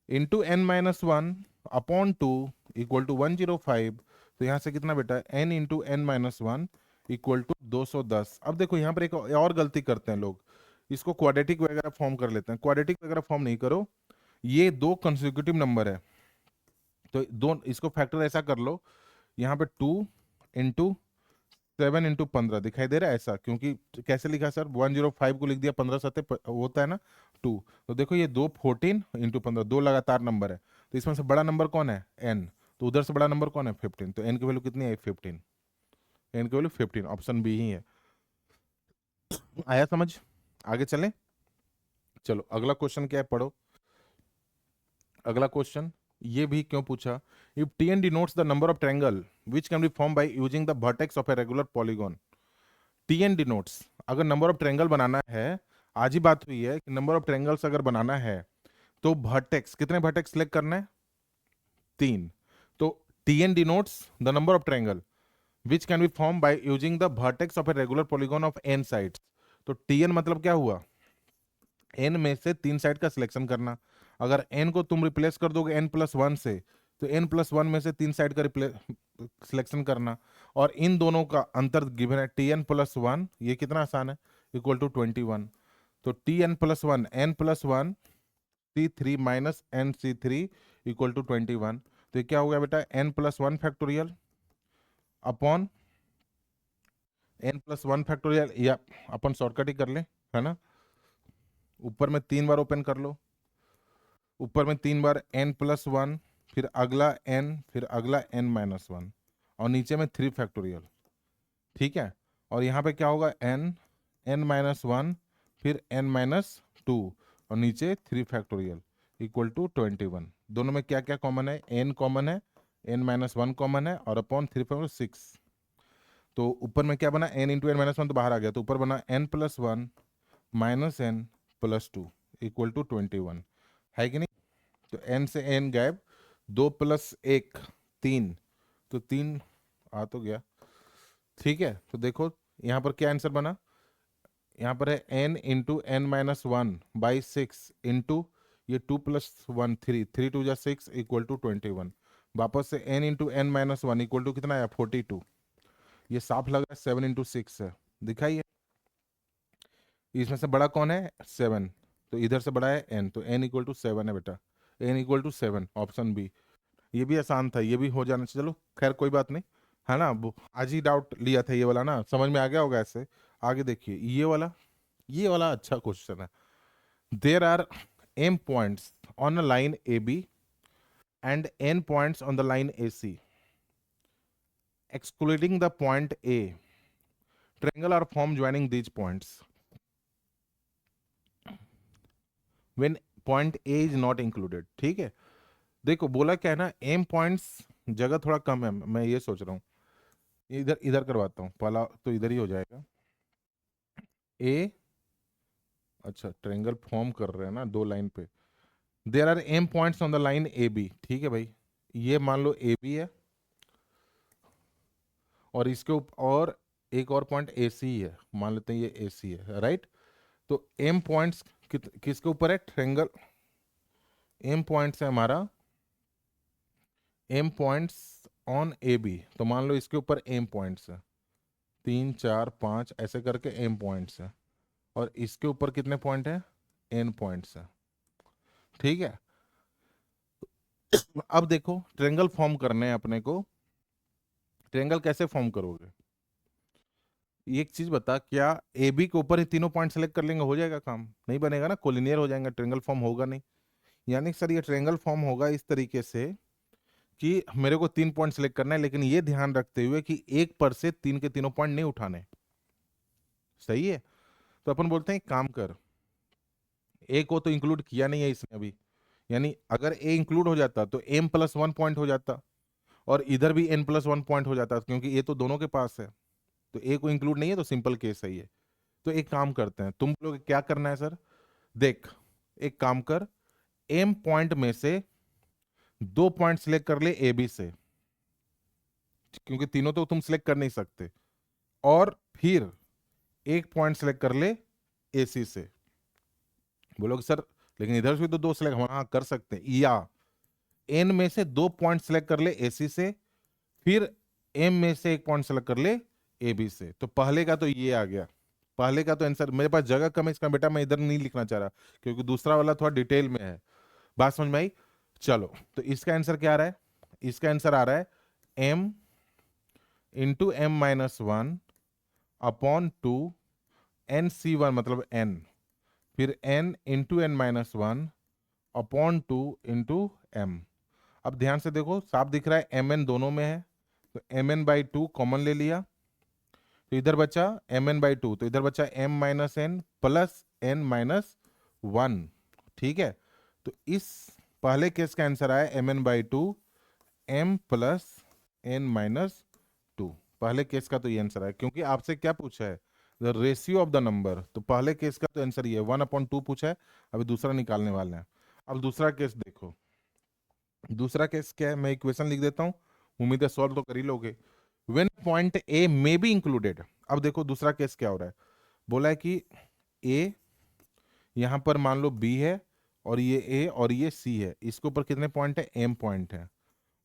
into N minus one upon two equal to 105। तो यहां से कितना बेटा, n into N minus one equal to 210। अब देखो यहां पर एक और गलती करते हैं लोग, इसको क्वाड्रेटिक वगैरह फॉर्म कर लेते हैं। क्वाड्रेटिक वगैरह फॉर्म नहीं करो, ये 2 कंसेक्यूटिव नंबर है तो दो इसको फैक्टर ऐसा कर लो, यहाँ पे 2 इंटू 7 इंटू 15 दिखाई दे रहा है ऐसा, क्योंकि कैसे लिखा सर, 105 को लिख दिया 15 सत्ते होता है ना 2। तो देखो ये 2 14 इंटू 15, 2 लगातार नंबर है, तो इसमें से बड़ा नंबर कौन है, n। तो उधर से बड़ा नंबर कौन है, 15। तो n की वैल्यू कितनी है, 15। n की वैल्यू 15, ऑप्शन बी ही है। आया समझ, आगे चलें। चलो अगला क्वेश्चन क्या है, पढ़ो अगला क्वेश्चन। ये भी क्यों पूछा, if Tn denotes the number of triangle which can be formed by using the vertex of a regular polygon। Tn denotes, अगर नंबर ऑफ ट्रायंगल बनाना है, आज ही बात हुई है कि नंबर ऑफ ट्रायंगल्स अगर बनाना है तो वर्टेक्स, कितने वर्टेक्स सिलेक्ट करना है, 3। तो Tn denotes the number of triangle which can be formed by using the vertex of a regular polygon of n sides। तो Tn मतलब क्या हुआ, n में से 3 साइड का सिलेक्शन करना। अगर n को तुम रिप्लेस कर दोगे n+1 से, तो n+1 में से 3 साइड का सिलेक्शन करना। और इन दोनों का अंतर गिवन है Tn+1, ये कितना आसान है, इक्वल टू 21। तो Tn+1 n+1 C3 minus nC3 equal to 21। तो ये क्या हो गया बेटा, n+1 factorial upon n+1 factorial, या अपन शॉर्टकट ही कर ले, है ना। ऊपर में 3 बार ओपन कर लो, ऊपर में 3 बार n+1, फिर अगला n, फिर अगला n-1, और नीचे में 3 फैक्टोरियल, ठीक है। और यहाँ पे क्या होगा, n-1, फिर n-2, और नीचे 3 फैक्टोरियल इक्वल टू 21। दोनों में क्या क्या कॉमन है, n कॉमन है, n-1 कॉमन है, और अपॉन 3 6। तो ऊपर में क्या बना, n इंटू n-1 तो बाहर आ गया, तो ऊपर बना n+1 minus n+2 equal to 21, है कि नहीं। तो n से n गायब, 2 + 1 3, तो 3 आ तो गया, ठीक है। तो देखो यहाँ पर क्या आंसर बना, यहाँ पर है n into n-1 by 6 into ये 2 + 1 3, 3 2 जा 6 इक्वल टू 21। वापस से n into n-1 equal to कितना आया, 42। ये साफ लग रहा है 7 इंटू 6 है, दिखाइए इसमें से बड़ा कौन है, 7। तो इधर से बड़ा है n, तो n इक्वल टू 7 है बेटा, n equal to 7, option B. ये भी आसान था, ये भी हो जाना चाहिए, चलो खैर कोई बात नहीं, है ना। आज ही डाउट लिया था ये वाला ना, समझ में आ गया होगा ऐसे। आगे देखिए ये वाला अच्छा क्वेश्चन है। There are m points on a line A B and n points on the line A C, excluding the point A, triangle are formed joining these points when point A is not included। ठीक है, देखो बोला क्या है ना, M points जगह थोड़ा कम है, मैं ये सोच रहा हूँ इधर इधर करवाता हूँ पहला, तो इधर ही हो जाएगा। ए, अच्छा ट्रायंगल फॉर्म कर रहे हैं ना 2 लाइन पे, there are M points on the line A B, ठीक है भाई। ये मान लो ए बी है, और इसके ऊपर और एक और पॉइंट ए सी है, मान लेते हैं ये ए सी है, राइट। तो एम पॉइंट्स किसके ऊपर है, ट्रायंगल, एम पॉइंट्स है हमारा, M points on A B, तो मान लो इसके ऊपर एम पॉइंट्स है 3 4 5 ऐसे करके एम पॉइंट्स है, और इसके ऊपर कितने पॉइंट है, एन पॉइंट्स है, ठीक है। अब देखो ट्रायंगल फॉर्म करने हैं अपने को, ट्रायंगल कैसे फॉर्म करोगे, एक चीज बता, क्या ए बी के ऊपर ही तीनों पॉइंट सेलेक्ट कर लेंगे हो जाएगा काम, नहीं बनेगा ना, कोलिनियर हो जाएगा, ट्रायंगल फॉर्म होगा नहीं। यानी सर ये ट्रायंगल फॉर्म होगा इस तरीके से कि मेरे को 3 पॉइंट सेलेक्ट करना है, लेकिन ये ध्यान रखते हुए कि एक पर से 3 के तीनों पॉइंट नहीं उठाने, सही है। तो अपन बोलते हैं एक काम कर, ए को तो इंक्लूड किया नहीं है इसने अभी, यानी अगर ए इंक्लूड हो जाता तो m+1 पॉइंट हो जाता, और इधर भी n+1 पॉइंट हो जाता, क्योंकि ए तो दोनों के पास है। तो ए को इंक्लूड नहीं है, तो सिंपल केस है ये, तो एक काम करते हैं, तुम लोग क्या करना है सर, देख एक काम कर, एम पॉइंट में से 2 पॉइंट सिलेक्ट कर ले ए बी से, क्योंकि तीनों तो तुम सिलेक्ट कर नहीं सकते, और फिर एक पॉइंट सिलेक्ट कर ले ए सी से। बोलोगे सर लेकिन इधर से भी तो 2 सिलेक्ट, हाँ कर सकते हैं, या एन में से 2 पॉइंट सिलेक्ट कर ले ए सी से, फिर एम में से एक पॉइंट सेलेक्ट कर ले ए बी से। तो पहले का तो ये आ गया, पहले का तो आंसर, मेरे पास जगह कम है इसका बेटा, मैं इधर नहीं लिखना चाह रहा क्योंकि दूसरा वाला थोड़ा डिटेल में है। बात समझ में आई? चलो तो इसका आंसर क्या आ रहा है, इसका आंसर आ रहा है M into M minus one upon two N C one, मतलब एन, फिर N into N minus one upon two into M. अब ध्यान से देखो, साफ दिख रहा है एम एन दोनों में है, तो M N by two common ले लिया, तो इधर बचा एम एन बाई टू, तो इधर बचा M minus N plus N minus one. ठीक है, तो इस पहले केस का आंसर आया M N by two M plus N minus two. पहले केस का तो ये आंसर है, क्योंकि आपसे क्या पूछा है, the ratio of the number, तो पहले केस का तो आंसर ये 1/2 पूछा है। अभी दूसरा निकालने वाले हैं। अब दूसरा केस देखो, दूसरा केस क्या है, मैं इक्वेशन लिख देता हूँ, उम्मीद है सॉल्व तो कर ही लोगे। When point A may be included, अब देखो दूसरा केस क्या हो रहा है, बोला है कि ए यहां पर मान लो बी है, और ये ए और ये सी है, इसके ऊपर कितने पॉइंट है, एम पॉइंट है,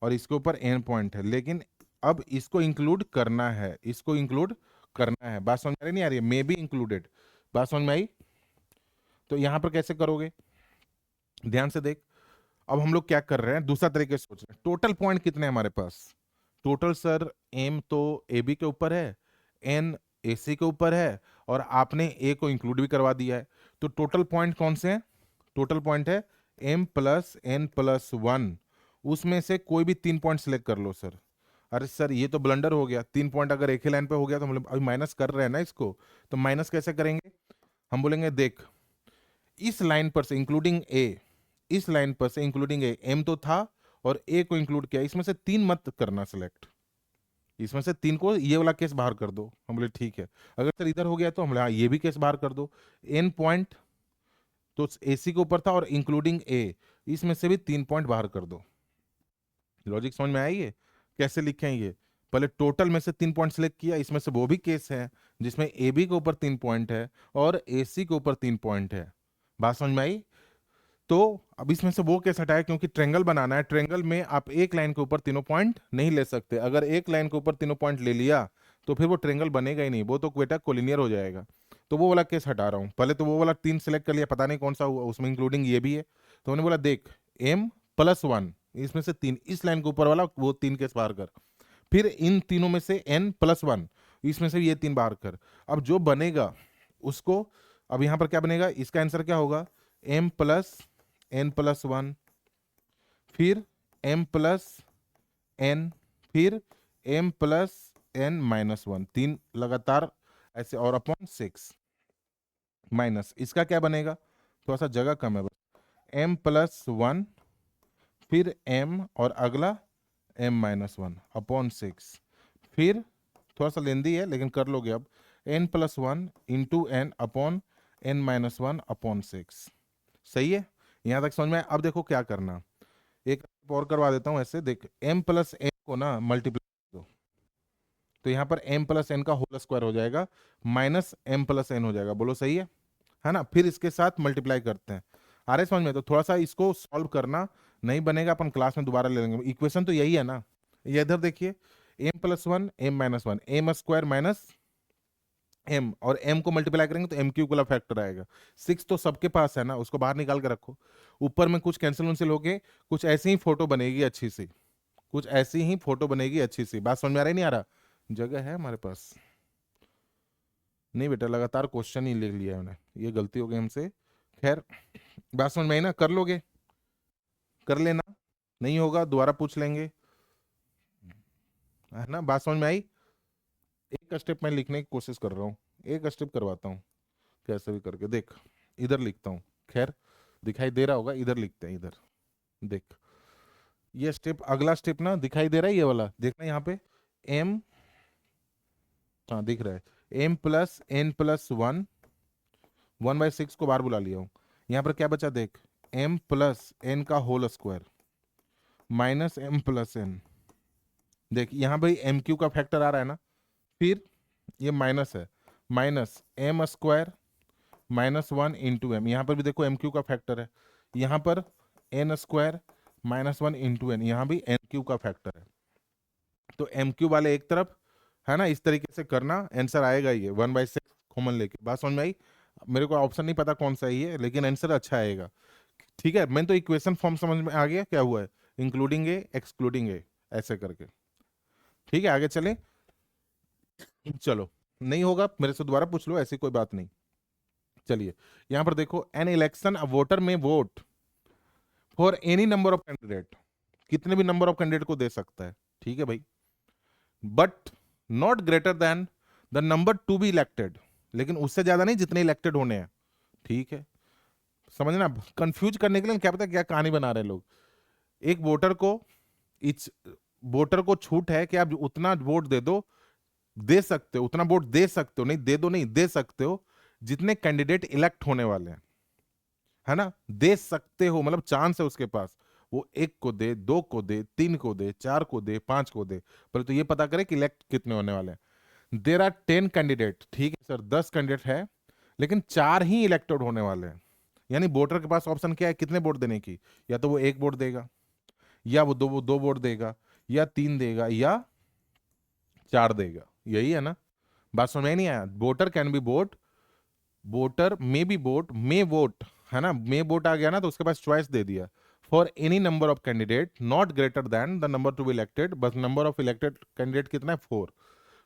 और इसके ऊपर एन पॉइंट है, लेकिन अब इसको इंक्लूड करना है, इसको इंक्लूड करना है। बात समझ में आ रही नहीं आ रही है, मे बी इंक्लूडेड, बात समझ में आई? तो यहां पर कैसे करोगे, ध्यान से देख। अब हम लोग क्या कर रहे हैं, दूसरा तरीके से सोच रहे हैं, टोटल पॉइंट कितने हैं हमारे पास, टोटल सर एम तो ए बी के ऊपर है, एन ए सी के ऊपर है, और आपने ए को इंक्लूड भी करवा दिया है, तो टोटल पॉइंट कौन से हैं, टोटल पॉइंट है M plus N plus one, उसमें से कोई भी 3 पॉइंट सिलेक्ट कर लो सर। अरे सर ये तो ब्लंडर हो गया, 3 पॉइंट अगर एक ही लाइन पे हो गया तो हम लोग अभी माइनस कर रहे हैं ना इसको, तो माइनस कैसे करेंगे, हम बोलेंगे देख इस लाइन पर से इंक्लूडिंग ए, इस लाइन पर से इंक्लूडिंग ए, एम तो था और ए को इंक्लूड किया, इसमें से 3 मत करना सिलेक्ट, इसमें से 3 को, ये वाला केस बाहर कर दो। हम बोले ठीक है, अगर सर इधर हो गया तो हम बोले हाँ ये भी केस बाहर कर दो। एन पॉइंट तो एसी के ऊपर था और इंक्लूडिंग ए, इसमें से भी 3 पॉइंट बाहर कर दो। लॉजिक समझ में आई है, कैसे लिखें ये, पहले टोटल में से 3 पॉइंट सेलेक्ट किया, इसमें से वो भी केस है जिसमें ए बी के ऊपर 3 पॉइंट है और ए सी के ऊपर 3 पॉइंट है। बात समझ में आई? तो अब इसमें से वो केस हटाया, क्योंकि ट्रेंगल बनाना है, ट्रेंगल में आप एक लाइन के ऊपर तीनों पॉइंट नहीं ले सकते, अगर एक लाइन के ऊपर तीनों पॉइंट ले लिया तो फिर वो ट्रेंगल बनेगा ही नहीं, वो तो बेटा कोलिनियर हो जाएगा। तो वो वाला केस हटा रहा हूँ, पहले तो वो वाला 3 सेलेक्ट कर लिया, पता नहीं कौन सा हुआ, उसमें इंक्लूडिंग ये भी है, तो मैंने बोला देख एम प्लस वन, इसमें से 3, इस लाइन के ऊपर वाला वो 3 केस बाहर कर, फिर इन तीनों में से एन प्लस वन, इसमें से ये 3 बाहर कर। अब जो बनेगा उसको, अब यहां पर क्या बनेगा, इसका आंसर क्या होगा, M plus N plus one, फिर एम प्लस एन, फिर M plus N minus one, 3 लगातार ऐसे, और अपॉन 6 माइनस, इसका क्या बनेगा, थोड़ा सा जगह कम है बस, एम प्लस वन, फिर एम और अगला एम माइनस वन अपॉन 6, फिर थोड़ा सा लेंदी है लेकिन कर लोगे, अब N plus one into N upon N minus one upon 6। सही है, यहां तक समझ में आया? अब देखो क्या करना, एक और करवा देता हूं ऐसे, देख m प्लस एन को ना मल्टीप्लाई दो, तो यहाँ पर m प्लस एन का होल स्क्वायर हो जाएगा, माइनस m प्लस एन हो जाएगा, बोलो सही है ना? फिर इसके साथ मल्टीप्लाई करते हैं, आ रहे समझ में? तो थोड़ा सा इसको सॉल्व करना, नहीं बनेगा अपन क्लास में दोबारा ले लेंगे, इक्वेशन तो यही है ना, ये इधर देखिए, m plus one M minus one, M square minus M, और एम को मल्टीप्लाई करेंगे तो एम क्यूब वाला फैक्टर आएगा, 6 तो सबके पास है ना, उसको बाहर निकाल के रखो, ऊपर में कुछ कैंसिल उनसिल होके कुछ ऐसी ही फोटो बनेगी अच्छी सी, कुछ ऐसी ही फोटो बनेगी अच्छी सी। बात समझ में आ रही नहीं आ रहा, जगह है हमारे पास? नहीं बेटा, लगातार क्वेश्चन ही लिख लिया है मैंने, ये गलती हो गई हमसे। खैर बात समझ में आई ना, कर लोगे, कर लेना, नहीं होगा दोबारा पूछ लेंगे, है ना? बात समझ में आई? एक स्टेप मैं लिखने की कोशिश कर रहा हूँ, एक स्टेप करवाता हूँ, कैसे भी करके देख, इधर लिखता हूँ, खैर दिखाई दे रहा होगा, इधर लिखते हैं, इधर देख, ये स्टेप, अगला स्टेप ना दिखाई दे रहा है, ये वाला देखना यहाँ पे, एम, हाँ दिख रहा है, m प्लस n प्लस 1/6 को बार बुला लिया हूं। यहां पर क्या बचा देख, m प्लस n का whole square minus m plus n। देख यहाँ भाई एम क्यू का फैक्टर आ रहा है ना, फिर ये माइनस है, minus M square minus 1 × m। यहाँ पर भी देखो एम क्यू का फैक्टर है, यहाँ पर n स्क्वायर माइनस 1 × n, यहाँ भी एम क्यू का फैक्टर है। तो एम क्यू वाले एक तरफ है ना, इस तरीके से करना, आंसर आएगा ये 1/6 कॉमन लेके। बात समझ में आई? मेरे को ऑप्शन नहीं पता कौन सा ही है, लेकिन आंसर अच्छा आएगा। ठीक है, मैंने तो इक्वेशन फॉर्म समझ में आ गया क्या हुआ है, इंक्लूडिंग ए एक्सक्लूडिंग ए ऐसे करके। ठीक है, आगे चले। चलो, नहीं होगा मेरे से दोबारा पूछ लो, ऐसी कोई बात नहीं। चलिए, यहां पर देखो, एन इलेक्शन अ वोटर में vote for any number of candidate, कितने भी नंबर ऑफ कैंडिडेट को दे सकता है। ठीक है भाई, but not greater than the number to be elected, लेकिन उससे ज्यादा नहीं जितने इलेक्टेड होने हैं। ठीक है, समझना, कंफ्यूज करने के लिए क्या पता क्या कहानी बना रहे हैं लोग। एक वोटर को, इस वोटर को छूट है कि आप उतना वोट दे सकते हो, उतना वोट दे सकते हो, नहीं दे दो, नहीं दे सकते हो जितने कैंडिडेट इलेक्ट होने वाले हैं, है ना। दे सकते हो मतलब चांस है उसके पास, वो 1 को दे, 2 को दे, 3 को दे, 4 को दे, 5 को दे, पर तो ये पता करे कि इलेक्ट कितने होने वाले हैं। देर आर 10 कैंडिडेट, ठीक है सर 10 कैंडिडेट है, लेकिन 4 ही इलेक्टेड होने वाले हैं। यानी वोटर के पास ऑप्शन क्या है, कितने वोट देने की, या तो वो 1 वोट देगा, या वो दो वोट देगा, या 3 देगा, या 4 देगा। यही है ना, बात समझ में नहीं आया? Voter can be vote, voter may be vote, may vote, है ना, मे वोट आ गया ना, तो उसके पास चॉइस दे दिया, for any number of candidate not greater than the number to be elected, बस नंबर ऑफ इलेक्टेड कैंडिडेट कितना है 4।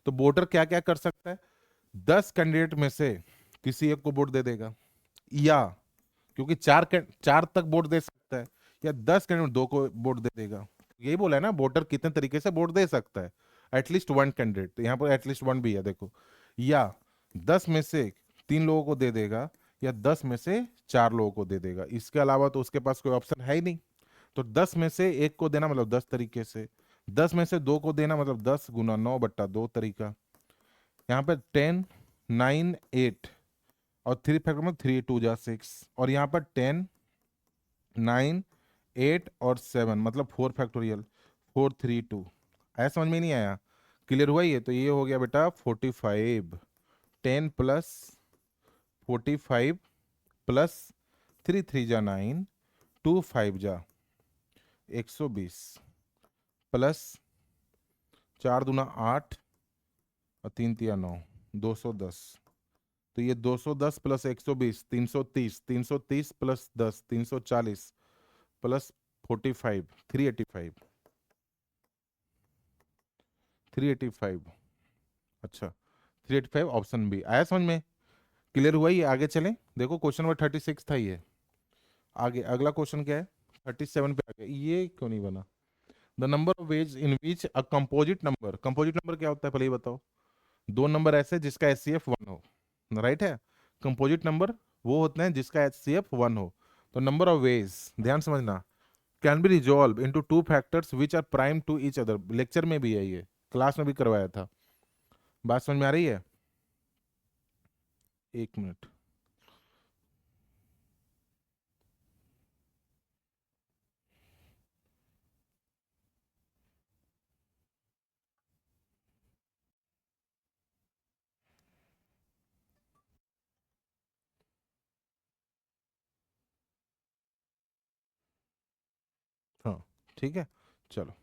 तो वोटर क्या क्या कर सकता है, 10 कैंडिडेट में से किसी एक को वोट दे देगा, या क्योंकि चार तक वोट दे सकता है, या 10 कैंडिडेट 2 को वोट दे देगा। यही बोला है ना, वोटर कितने तरीके से वोट दे सकता है, एटलीस्ट 1 कैंडिडेट, यहाँ पर एटलीस्ट 1 भी है देखो, या 10 में से 3 लोगों को दे देगा, या 10 में से 4 लोगों को दे देगा। इसके अलावा तो उसके पास कोई ऑप्शन है ही नहीं। तो 10 में से 1 को देना मतलब 10 तरीके से, 10 में से 2 को देना मतलब 10 × 9/2 तरीका। यहाँ पे 10 9 8 और 3 फैक्टर में 3 2 जा 6, और यहाँ पर 10 9 8 और 7 मतलब 4 फैक्टोरियल 4 3 2। ऐसा समझ में नहीं आया? क्लियर हुआ ये? तो ये हो गया बेटा 45, 10 प्लस 45 प्लस 3 3 जा 9, 2 5 जा 120, प्लस 4 दूना 8 और 3 तिया 9, 210। तो ये 210 प्लस 120 330, 330 प्लस 10 340, प्लस 45 385, 385। अच्छा, 385 ऑप्शन बी आया समझ में? क्लियर हुआ ये? आगे चलें, देखो क्वेश्चन नंबर 36 था ये। आगे अगला क्वेश्चन क्या है, 37 पे आ गया। ये क्यों नहीं बना? The number of ways in which a composite number, composite number क्या होता है पहले ही बताओ। दो नंबर ऐसे जिसका एचसीएफ 1 हो, राइट है। कंपोजिट नंबर वो होते हैं जिसका एचसीएफ 1 हो। तो नंबर ऑफ वेज, ध्यान समझना, can be resolve into 2 factors which are prime to each other. Lecture में भी है ये, क्लास में भी करवाया था। बात समझ में आ रही है? एक मिनट, हाँ ठीक है। चलो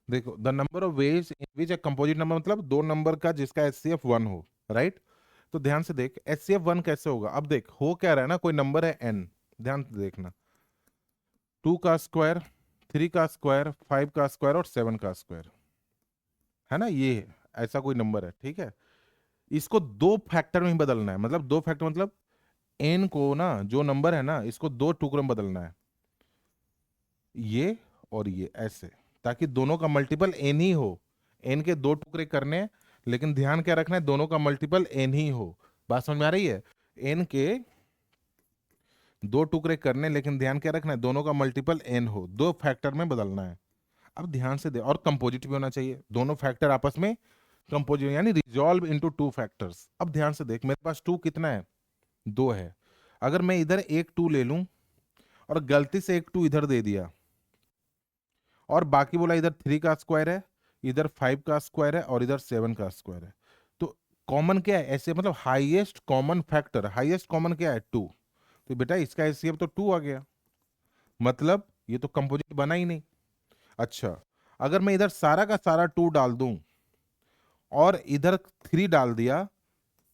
देखो, the number of ways in which a composite number मतलब दो नंबर का जिसका एचसीएफ 1 हो, राइट। तो ध्यान से देख, एचसीएफ 1 कैसे होगा। अब देख, हो क्या रहा है ना, कोई नंबर है n, ध्यान से देखना, 2 का स्क्वायर, 3 का स्क्वायर, 5 का स्क्वायर और 7 का स्क्वायर, है ना। ये ऐसा कोई नंबर है, ठीक है। इसको दो फैक्टर में ही बदलना है, मतलब दो फैक्टर मतलब n को ना, जो नंबर है ना, इसको दो टुकड़ों में बदलना है, ये और ये ऐसे, ताकि दोनों का मल्टीपल n ही हो। n के दो टुकड़े करने हैं, लेकिन ध्यान क्या रखना है, दोनों का मल्टीपल n ही हो। बात समझ में आ रही है? n के दो टुकड़े करने, लेकिन ध्यान क्या रखना है, दोनों का मल्टीपल n हो, दो फैक्टर में बदलना है। अब ध्यान से दे, और कंपोजिट भी होना चाहिए, दोनों फैक्टर आपस में कंपोजिट यानी रिजॉल्व इनटू टू फैक्टर्स। अब ध्यान से देख, मेरे पास टू कितना है, दो है। अगर मैं इधर एक टू ले लूं और गलती से एक टू इधर दे दिया और बाकी बोला इधर थ्री का स्क्वायर है, इधर फाइव का स्क्वायर है और इधर सेवन का स्क्वायर है, तो कॉमन क्या है ऐसे, मतलब highest common factor, highest common क्या है, टू। तो बेटा इसका एचसीएफ तो टू आ गया, मतलब ये तो कंपोजिट बना ही नहीं। अच्छा, अगर मैं इधर सारा का सारा टू डाल दूं और इधर थ्री डाल दिया,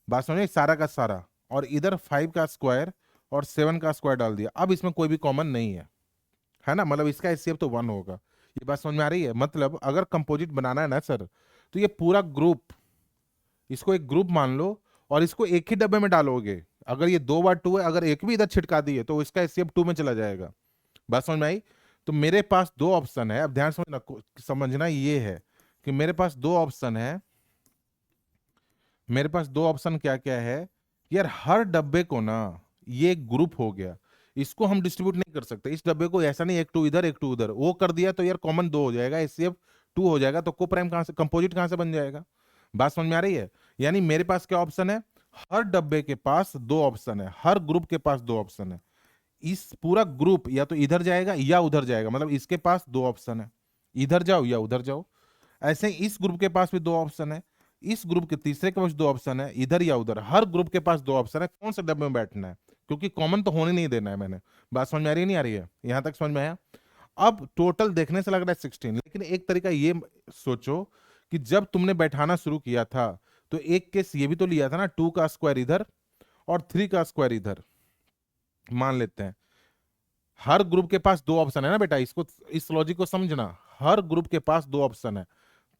बात समझे, सारा का सारा, और इधर फाइव का स्क्वायर और सेवन का स्क्वायर डाल दिया, अब इसमें कोई भी कॉमन नहीं है ना, मतलब इसका एचसीएफ तो वन होगा। ये बात समझ में आ रही है? मतलब अगर कंपोजिट बनाना है ना सर, तो ये पूरा ग्रुप, इसको एक ग्रुप मान लो और इसको एक ही डब्बे में डालोगे। अगर ये दो बार टू है, अगर एक भी इधर छिटका दिए तो इसका एचसीएफ टू में चला जाएगा। बात समझ में आई? तो मेरे पास दो ऑप्शन है, अब ध्यान समझना, समझना ये है कि मेरे पास दो ऑप्शन है। मेरे पास दो ऑप्शन क्या क्या है यार, हर डब्बे को ना, ये एक ग्रुप हो गया, इसको हम डिस्ट्रीब्यूट नहीं कर सकते। इस डब्बे को ऐसा नहीं एक टू इधर एक टू उधर, वो कर दिया तो यार कॉमन दो हो जाएगा, एचसीएफ टू हो जाएगा, तो को प्राइम कहां से, कंपोजिट कहां से बन जाएगा? बात समझ में आ रही है? यानी मेरे पास क्या ऑप्शन है, हर डब्बे के पास दो ऑप्शन है, हर ग्रुप के पास दो ऑप्शन है। इस पूरा ग्रुप या तो इधर जाएगा या उधर जाएगा, मतलब इसके पास दो ऑप्शन है, इधर जाओ या उधर जाओ। ऐसे ही इस ग्रुप के पास भी दो ऑप्शन है, इस ग्रुप के तीसरे के पास दो ऑप्शन है, इधर या उधर, हर ग्रुप के पास दो ऑप्शन है, कौन से डब्बे में बैठना है, क्योंकि कॉमन तो होने नहीं देना है मैंने। बात समझ में आ रही है नहीं आ रही है? यहां तक समझ में आया? अब टोटल देखने से लग रहा है 16, लेकिन एक तरीका ये सोचो कि जब तुमने बैठाना शुरू किया था तो एक केस ये भी तो लिया था ना, टू का स्क्वायर इधर और थ्री का स्क्वायर इधर। मान लेते हैं हर ग्रुप के पास दो ऑप्शन है ना बेटा, इसको, इस लॉजिक को समझना, हर ग्रुप के पास दो ऑप्शन है।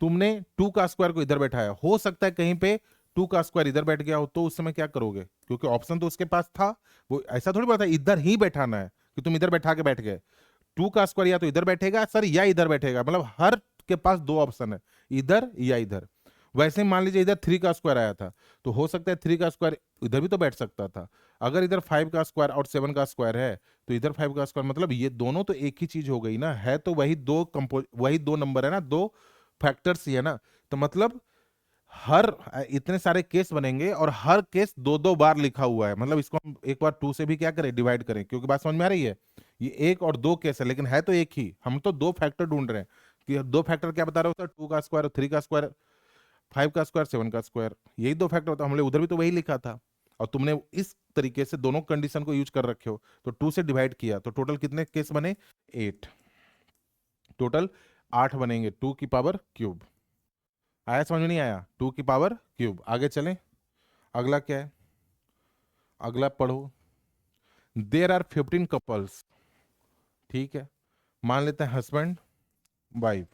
तुमने टू का स्क्वायर को इधर बैठाया, हो सकता है कहीं पे टू का स्क्वायर इधर बैठ गया हो, तो उस समय क्या करोगे, क्योंकि ऑप्शन तो उसके पास था, वो ऐसा थोड़ी बात है इधर ही बैठाना है कि तुम इधर बैठा के बैठ गए। टू का स्क्वायर या तो इधर बैठेगा सर या इधर बैठेगा, मतलब हर के पास दो ऑप्शन है, इधर या इधर। वैसे ही मान लीजिए इधर थ्री का स्क्वायर आया था, तो हो सकता है थ्री का स्क्वायर इधर भी तो बैठ सकता था। अगर इधर फाइव का स्क्वायर और सेवन का स्क्वायर है तो इधर फाइव का स्क्वायर, मतलब ये दोनों तो एक ही चीज हो गई ना, है तो वही दो वही दो नंबर है ना, दो फैक्टर्स ही है ना। तो मतलब हर इतने सारे केस बनेंगे और हर केस दो दो बार लिखा हुआ है, मतलब इसको हम एक बार टू से भी क्या करें, डिवाइड करें, क्योंकि बात समझ में आ रही है? ये एक और दो केस है लेकिन है तो एक ही, हम तो दो फैक्टर ढूंढ रहे हैं कि दो फैक्टर क्या बता रहे होता है, टू का स्क्वायर, थ्री का स्क्वायर, फाइव का स्क्वायर, सेवन का स्क्वायर, यही दो फैक्टर होता है। हमने उधर भी तो वही लिखा था और तुमने इस तरीके से दोनों कंडीशन को यूज कर रखे हो, तो टू से डिवाइड किया तो टोटल कितने केस बने, एट। टोटल आठ बनेंगे, टू की पावर क्यूब। आया समझ में नहीं आया? टू की पावर क्यूब। आगे चलें, अगला क्या है, अगला पढ़ो। देर आर 15 कपल्स, ठीक है, मान लेते हैं husband wife,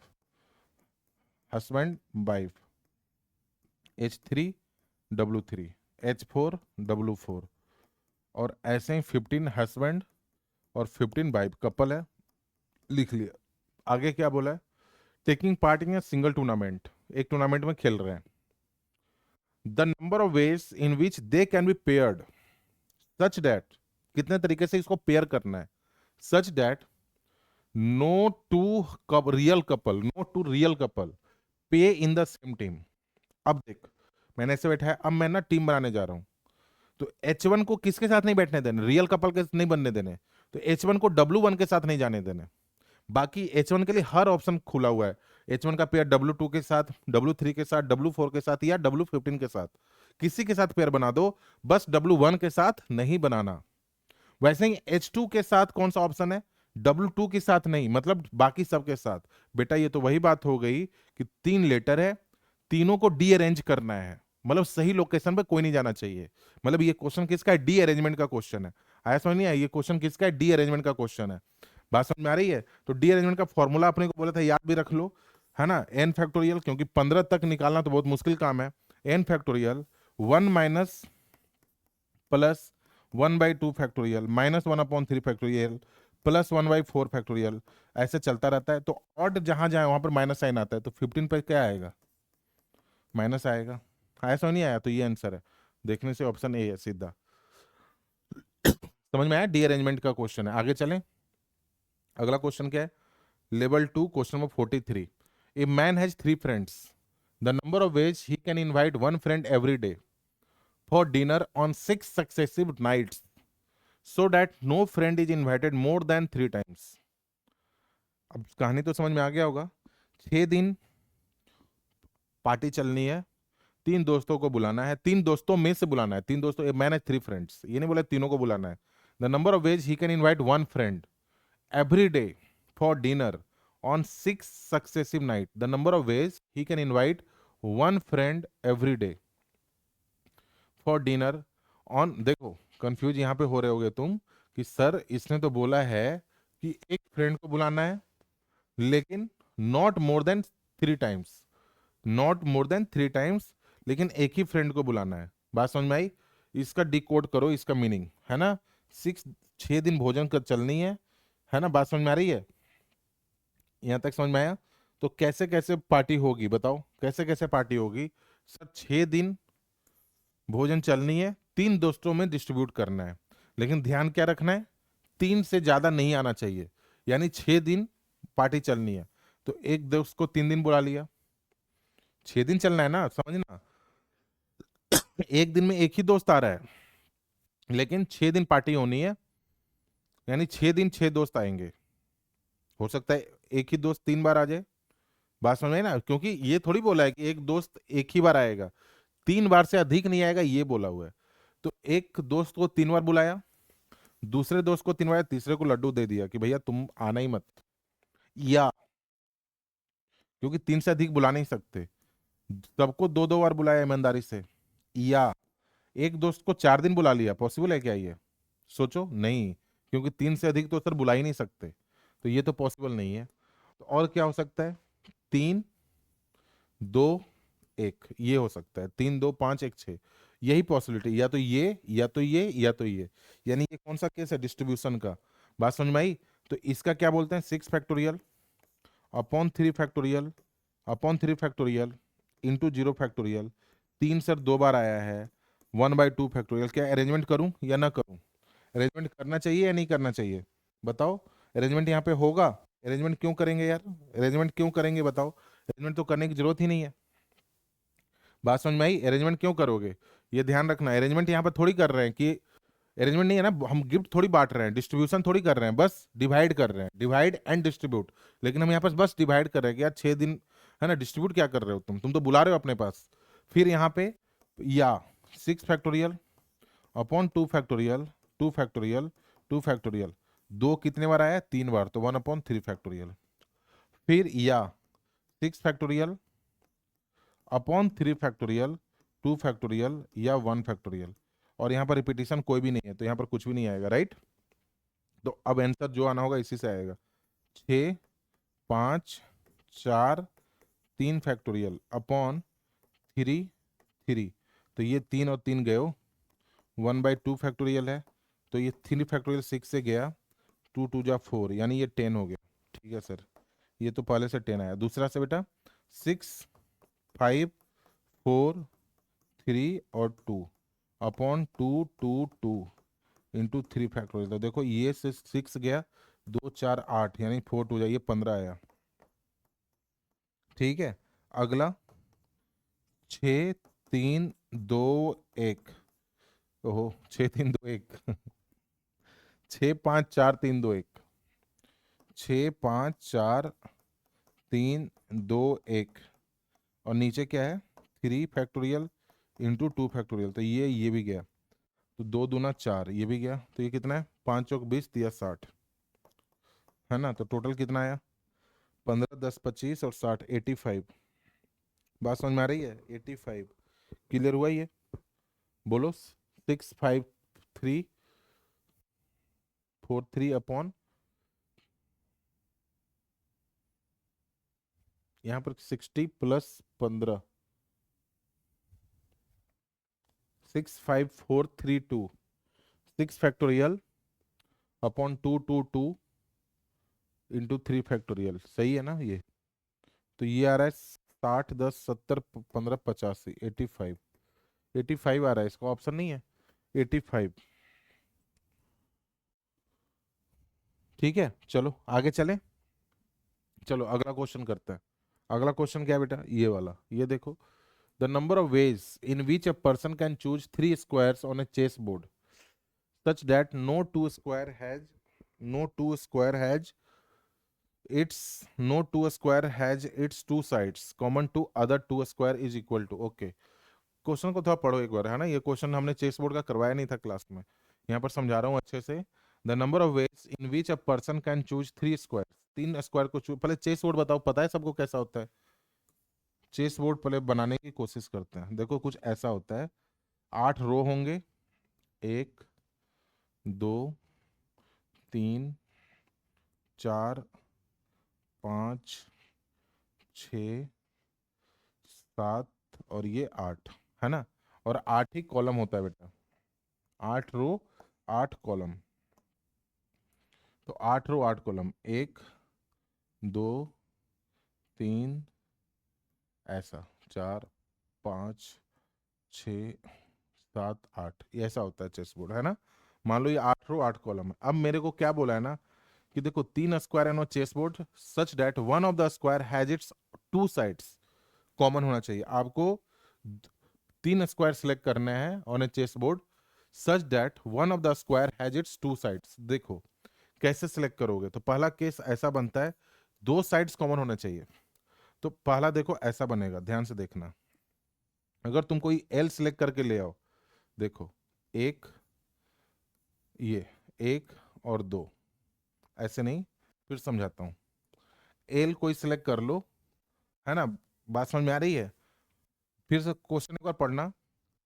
husband wife, H3W3, H4W4, और ऐसे ही 15 हस्बैंड और 15 वाइफ कपल है, लिख लिया। आगे क्या बोला है, taking part in single tournament, एक टूर्नामेंट में खेल रहे हैं। The number of ways in which they can be paired such that, कितने तरीके से इसको पेयर करना है, such that no two real couple, no two real couple पे इन द सेम टीम। अब देख, मैंने ऐसे बैठा है, अब मैं ना टीम बनाने जा रहा हूं, तो H1 को किसके साथ नहीं बैठने देने, रियल कपल के नहीं बनने देने, तो H1 को W1 के साथ नहीं जाने देने। बाकी H1 के लिए हर ऑप्शन खुला हुआ है, H1 का पेयर W2 के साथ, W3 के साथ, W4 के साथ या W15 के साथ, किसी के साथ पेयर बना दो, बस W1 के साथ नहीं बनाना। वैसे ही H2 के साथ कौन सा ऑप्शन है, W2 के साथ नहीं, मतलब बाकी सबके साथ। बेटा ये तो वही बात हो गई कि तीन लेटर है, तीनों को डी अरेंज करना है, मतलब सही लोकेशन पे कोई नहीं जाना चाहिए। मतलब ये क्वेश्चन किसका है, डी अरेंजमेंट का क्वेश्चन है। आया समझ नहीं आया? ये क्वेश्चन किसका है, डी अरेंजमेंट का क्वेश्चन है। बात समझ में आ रही है? तो डी अरेंजमेंट का फॉर्मूला अपने को बोला था, याद भी रख लो, है ना, एन फैक्टोरियल, क्योंकि 15 तक निकालना तो बहुत मुश्किल काम है। N factorial 1 minus plus 1/2 factorial minus 1/3 factorial plus 1/4 factorial, ऐसे चलता रहता है। तो ऑड जहां जाए वहां पर माइनस साइन आता है, तो 15 पे क्या आएगा, माइनस आएगा। आया समझ नहीं आया? तो ये आंसर है, देखने से ऑप्शन ए है सीधा। समझ में आया? डी अरेंजमेंट का क्वेश्चन है। आगे चलें, अगला क्वेश्चन क्या है, level 2 question number 43। A man has three friends, the number of ways he can invite one friend every day for dinner on 6 successive nights so that no friend is invited more than 3 times. अब कहानी तो समझ में आ गया होगा। 6 दिन party चलनी है, 3 दोस्तों को बुलाना है, 3 दोस्तों में से बुलाना है, 3 दोस्तों, मैंने 3 फ्रेंड्स, ये नहीं बोला तीनों को बुलाना है। The number of ways he can invite one friend every day for dinner on 6 successive night. The number of ways he can invite one friend every day for dinner on, देखो confuse यहाँ पे हो रहे होगे तुम कि sir इसने तो बोला है कि एक फ्रेंड को बुलाना है, लेकिन not more than 3 times, not more than 3 times, लेकिन एक ही फ्रेंड को बुलाना है। बात समझ में आई? इसका डिकोड करो, इसका मीनिंग है ना, 6 दिन भोजन कर चलनी है ना। बात समझ में आ रही है? यहाँ तक समझ में आया? तो कैसे कैसे पार्टी होगी बताओ, कैसे कैसे पार्टी होगी? सर 6 दिन भोजन चलनी है, 3 दोस्तों में डिस्ट्रीब्यूट करना है, लेकिन ध्यान क्या रखना है, 3 से ज्यादा नहीं आना चाहिए। यानी 6 दिन पार्टी चलनी है, तो एक दोस्त को 3 दिन बुला लिया, 6 दिन चलना है ना, समझना। एक दिन में एक ही दोस्त आ रहा है, लेकिन 6 दिन पार्टी होनी है, यानी 6 दिन 6 दोस्त आएंगे। हो सकता है एक ही दोस्त 3 बार आ जाए। बात समझ में आई ना, क्योंकि ये थोड़ी बोला है कि एक दोस्त एक ही बार आएगा, 3 बार से अधिक नहीं आएगा, ये बोला हुआ है। तो एक दोस्त को 3 बार बुलाया, दूसरे दोस्त को 3 बार, तीसरे को लड्डू दे दिया कि भैया तुम आना ही मत, या क्योंकि 3 से अधिक बुला नहीं सकते, सबको 2-2 बार बुलाया ईमानदारी से, या एक दोस्त को 4 दिन बुला लिया, पॉसिबल है क्या ये? सोचो, नहीं, क्योंकि 3 से अधिक तो सर बुला ही नहीं सकते, तो ये तो पॉसिबल नहीं है। तो और क्या हो सकता है? 3, 2, 1, ये हो सकता है, 3, 2, 5, 1, 6, यही पॉसिबिलिटी, या तो ये या तो ये या तो ये। यानी ये कौन सा केस है डिस्ट्रीब्यूशन का? बात समझ में आई? तो इसका क्या बोलते हैं, 6 factorial upon 3 factorial upon 3 factorial into 0 factorial. 3 sir 2 बार आया है, 1/2 फैक्टोरियल। क्या अरेंजमेंट करूं या ना करूं? अरेंजमेंट करना चाहिए या नहीं करना चाहिए? बताओ, अरेंजमेंट यहाँ पे होगा? अरेंजमेंट क्यों करेंगे यार, अरेंजमेंट क्यों करेंगे बताओ? अरेंजमेंट तो करने की जरूरत ही नहीं है। बात समझ में आई? अरेंजमेंट क्यों करोगे, ये ध्यान रखना। अरेंजमेंट यहाँ पर थोड़ी कर रहे हैं कि, अरेंजमेंट नहीं है ना, हम गिफ्ट थोड़ी बांट रहे हैं, डिस्ट्रीब्यूशन थोड़ी कर रहे हैं, बस डिवाइड कर रहे हैं, डिवाइड एंड डिस्ट्रीब्यूट। लेकिन हम यहाँ पर बस डिवाइड कर रहे हैं कि यार 6 दिन है ना, डिस्ट्रीब्यूट क्या कर रहे हो तुम तो बुला रहे हो अपने पास। फिर यहाँ पे या 6 factorial upon 2 factorial, 2 factorial, 2 factorial, 2 कितने बार आया? 3 बार, तो 1/3 फैक्टोरियल। फिर या 6 फैक्टोरियल अपॉन 3 फैक्टोरियल, 2 फैक्टोरियल या 1 फैक्टोरियल। और यहाँ पर रिपीटिशन कोई भी नहीं है, तो यहाँ पर कुछ भी नहीं आएगा, राइट। तो अब आंसर जो आना होगा इसी से आएगा, 6, 5, 4, 3 फैक्टोरियल अपॉन 3, 3। तो ये 3 और 3 गए हो, 1/2 फैक्टोरियल है, तो ये 3 फैक्टोरियल 6 से गया, 2 2 जा 4, यानी ये 10 हो गया। ठीक है सर, ये तो पहले से 10 आया। दूसरा से बेटा 6, 5, 4, 3 और 2 अपॉन 2 2 2 इंटू 3 फैक्टोरियल। तो देखो ये से 6 गया, 2 4 8, यानी 4 2 जाइए 15 आया। ठीक है, अगला 6 3 2 1, ओहो 6 3 2 1 6 5 4 3 2 1, 6 5 4 3 2 1, और नीचे क्या है, 3 फैक्टोरियल इंटू 2 फैक्टोरियल, तो ये भी गया, तो 2 दूना 4, ये भी गया, तो ये कितना है, 5 चौक 20 दिया 60, है ना। तो टोटल कितना आया, 15 10 25 और 60, 85। बात समझ में आ रही है? 85 क्लियर हुआ ये? बोलो, 6 5 3 4 3 अपॉन, यहाँ पर 60 plus 15, 6 5 4 3 2, 6 factorial upon 2 2 2 into 3 factorial, सही है ना ये? तो ये आ रहा है 60 10 70 15 85, 85, 85 आ रहा है, इसका ऑप्शन नहीं है, 85। ठीक है, चलो आगे चले, चलो अगला क्वेश्चन करते हैं। अगला क्वेश्चन क्या है बेटा, ये वाला, ये देखो, the number of ways in which a person can choose 3 squares on a chess board such that no two square has its two sides common to other two square is equal to, okay। Question को थोड़ा पढ़ो एक बार, है ना, ये question हमने chess board का करवाया नहीं था क्लास में, यहाँ पर समझा रहा हूँ अच्छे से। The number of ways in which a person can choose 3 square, 3 square को चूज, पहले चेस बोर्ड बताओ, पता है सबको कैसा होता है चेस बोर्ड, पहले बनाने की कोशिश करते हैं। देखो कुछ ऐसा होता है, 8 रो होंगे, 1, 2, 3, 4, 5, 6, 7 और ये 8, है ना, और 8 ही कॉलम होता है बेटा, 8 रो 8 कॉलम, तो 8 रो 8 कॉलम, 1, 2, 3, ऐसा 4, 5, 6, 7, 8, ये ऐसा होता है चेस बोर्ड, है ना। मान लो ये 8 रो 8 कॉलम है। अब मेरे को क्या बोला है ना कि देखो 3 square in chess board such that one of the square has its 2 sides, common होना चाहिए। आपको 3 स्क्वायर सिलेक्ट करने हैं on a chess board such that one of the square has its 2 sides. देखो कैसे सिलेक्ट करोगे, तो पहला केस ऐसा बनता है, 2 साइड्स कॉमन होना चाहिए। तो पहला देखो ऐसा बनेगा, ध्यान से देखना, अगर तुम कोई एल सिलेक्ट करके ले आओ, देखो एक, ये 1 और 2, ऐसे नहीं, फिर समझाता हूँ, एल कोई सिलेक्ट कर लो, है ना, बात समझ में आ रही है। फिर से क्वेश्चन एक बार पढ़ना,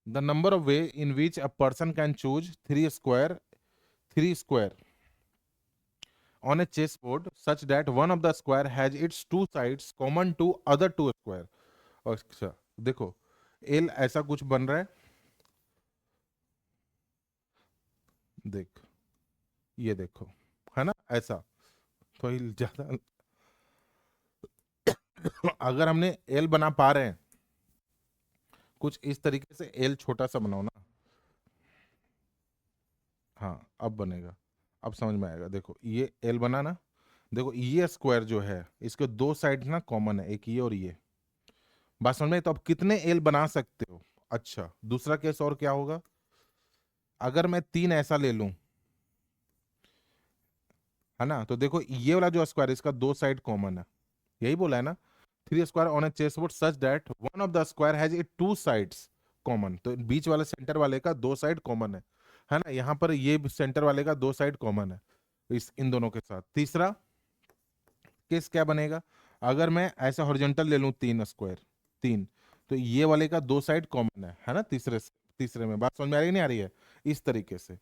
the number of way in which a person can choose 3 square on a chessboard such that one of the square has its 2 sides common to other 2 square। अच्छा देखो एल ऐसा कुछ बन रहा है, देख, ये देखो, है ना, ऐसा थोड़ी ज्यादा अगर हमने एल बना पा रहे हैं, कुछ इस तरीके से एल छोटा सा बनाओ ना, हाँ अब बनेगा, अब समझ में आएगा। देखो ये एल बना ना, देखो ये स्क्वायर जो है इसके 2 साइड ना कॉमन है, एक ये और ये, बात समझ में। तो अब कितने एल बना सकते हो। अच्छा दूसरा केस और क्या होगा, अगर मैं 3 ऐसा ले लूं, है ना, तो देखो ये वाला जो स्क्वायर इसका 2 साइड कॉमन है, यही बोला है ना, 3 square on a chess board such that one of the square has it 2 sides common, तो बीच वाले सेंटर वाले का 2 साइड कॉमन है ना, यहाँ पर ये सेंटर वाले का 2 साइड कॉमन है, इस इन दोनों के साथ। तीसरा केस क्या बनेगा, अगर मैं ऐसा हॉरिजॉन्टल ले लूं 3 स्क्वायर, 3, तो ये वाले का 2 साइड कॉमन है ना, तीसरे में, बात समझ में आ रही नहीं आ रही है, इस तरीके से।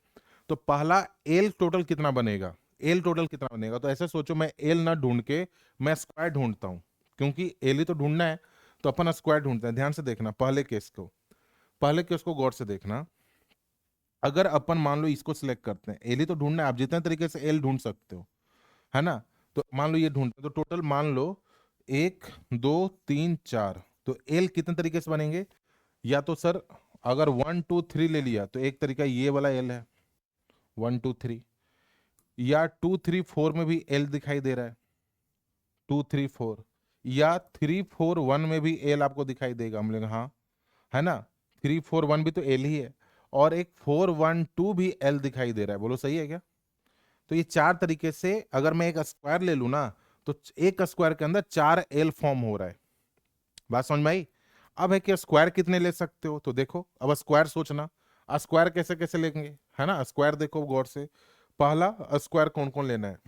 तो पहला एल टोटल कितना बनेगा, एल टोटल कितना बनेगा, तो ऐसे सोचो मैं एल ना ढूंढ के मैं स्क्वायर ढूंढता हूं, क्योंकि एल ही तो ढूंढना है, तो अपन स्क्वायर ढूंढते हैं। ध्यान से देखना पहले केस को गौर से देखना, अगर अपन मान लो इसको सिलेक्ट करते हैं, एल ही तो ढूंढना है, आप जितने तरीके से एल ढूंढ सकते हो, है ना, तो मान लो ये ढूंढते हैं, तो टोटल मान लो 1, 2, 3, 4, तो एल कितने तरीके से बनेंगे, या तो सर अगर 1, 2, 3 ले लिया तो एक तरीका ये वाला एल है 1, 2, 3, या 2, 3, 4 में भी एल दिखाई दे रहा है 2, 3, 4, या 3, 4, 1 में भी एल आपको दिखाई देगा, हम लोग हाँ, है ना, 3, 4, 1 भी तो एल ही है, और एक 4, 1, 2 भी एल दिखाई दे रहा है, बोलो सही है क्या। तो ये 4 तरीके से अगर मैं एक स्क्वायर ले लूं ना, तो एक स्क्वायर के अंदर 4 एल फॉर्म हो रहा है, बात समझ में आई। अब है कि स्क्वायर कितने ले सकते हो, तो देखो अब स्क्वायर सोचना, स्क्वायर कैसे कैसे लेंगे, है ना, स्क्वायर देखो गौर से, पहला स्क्वायर कौन कौन लेना है,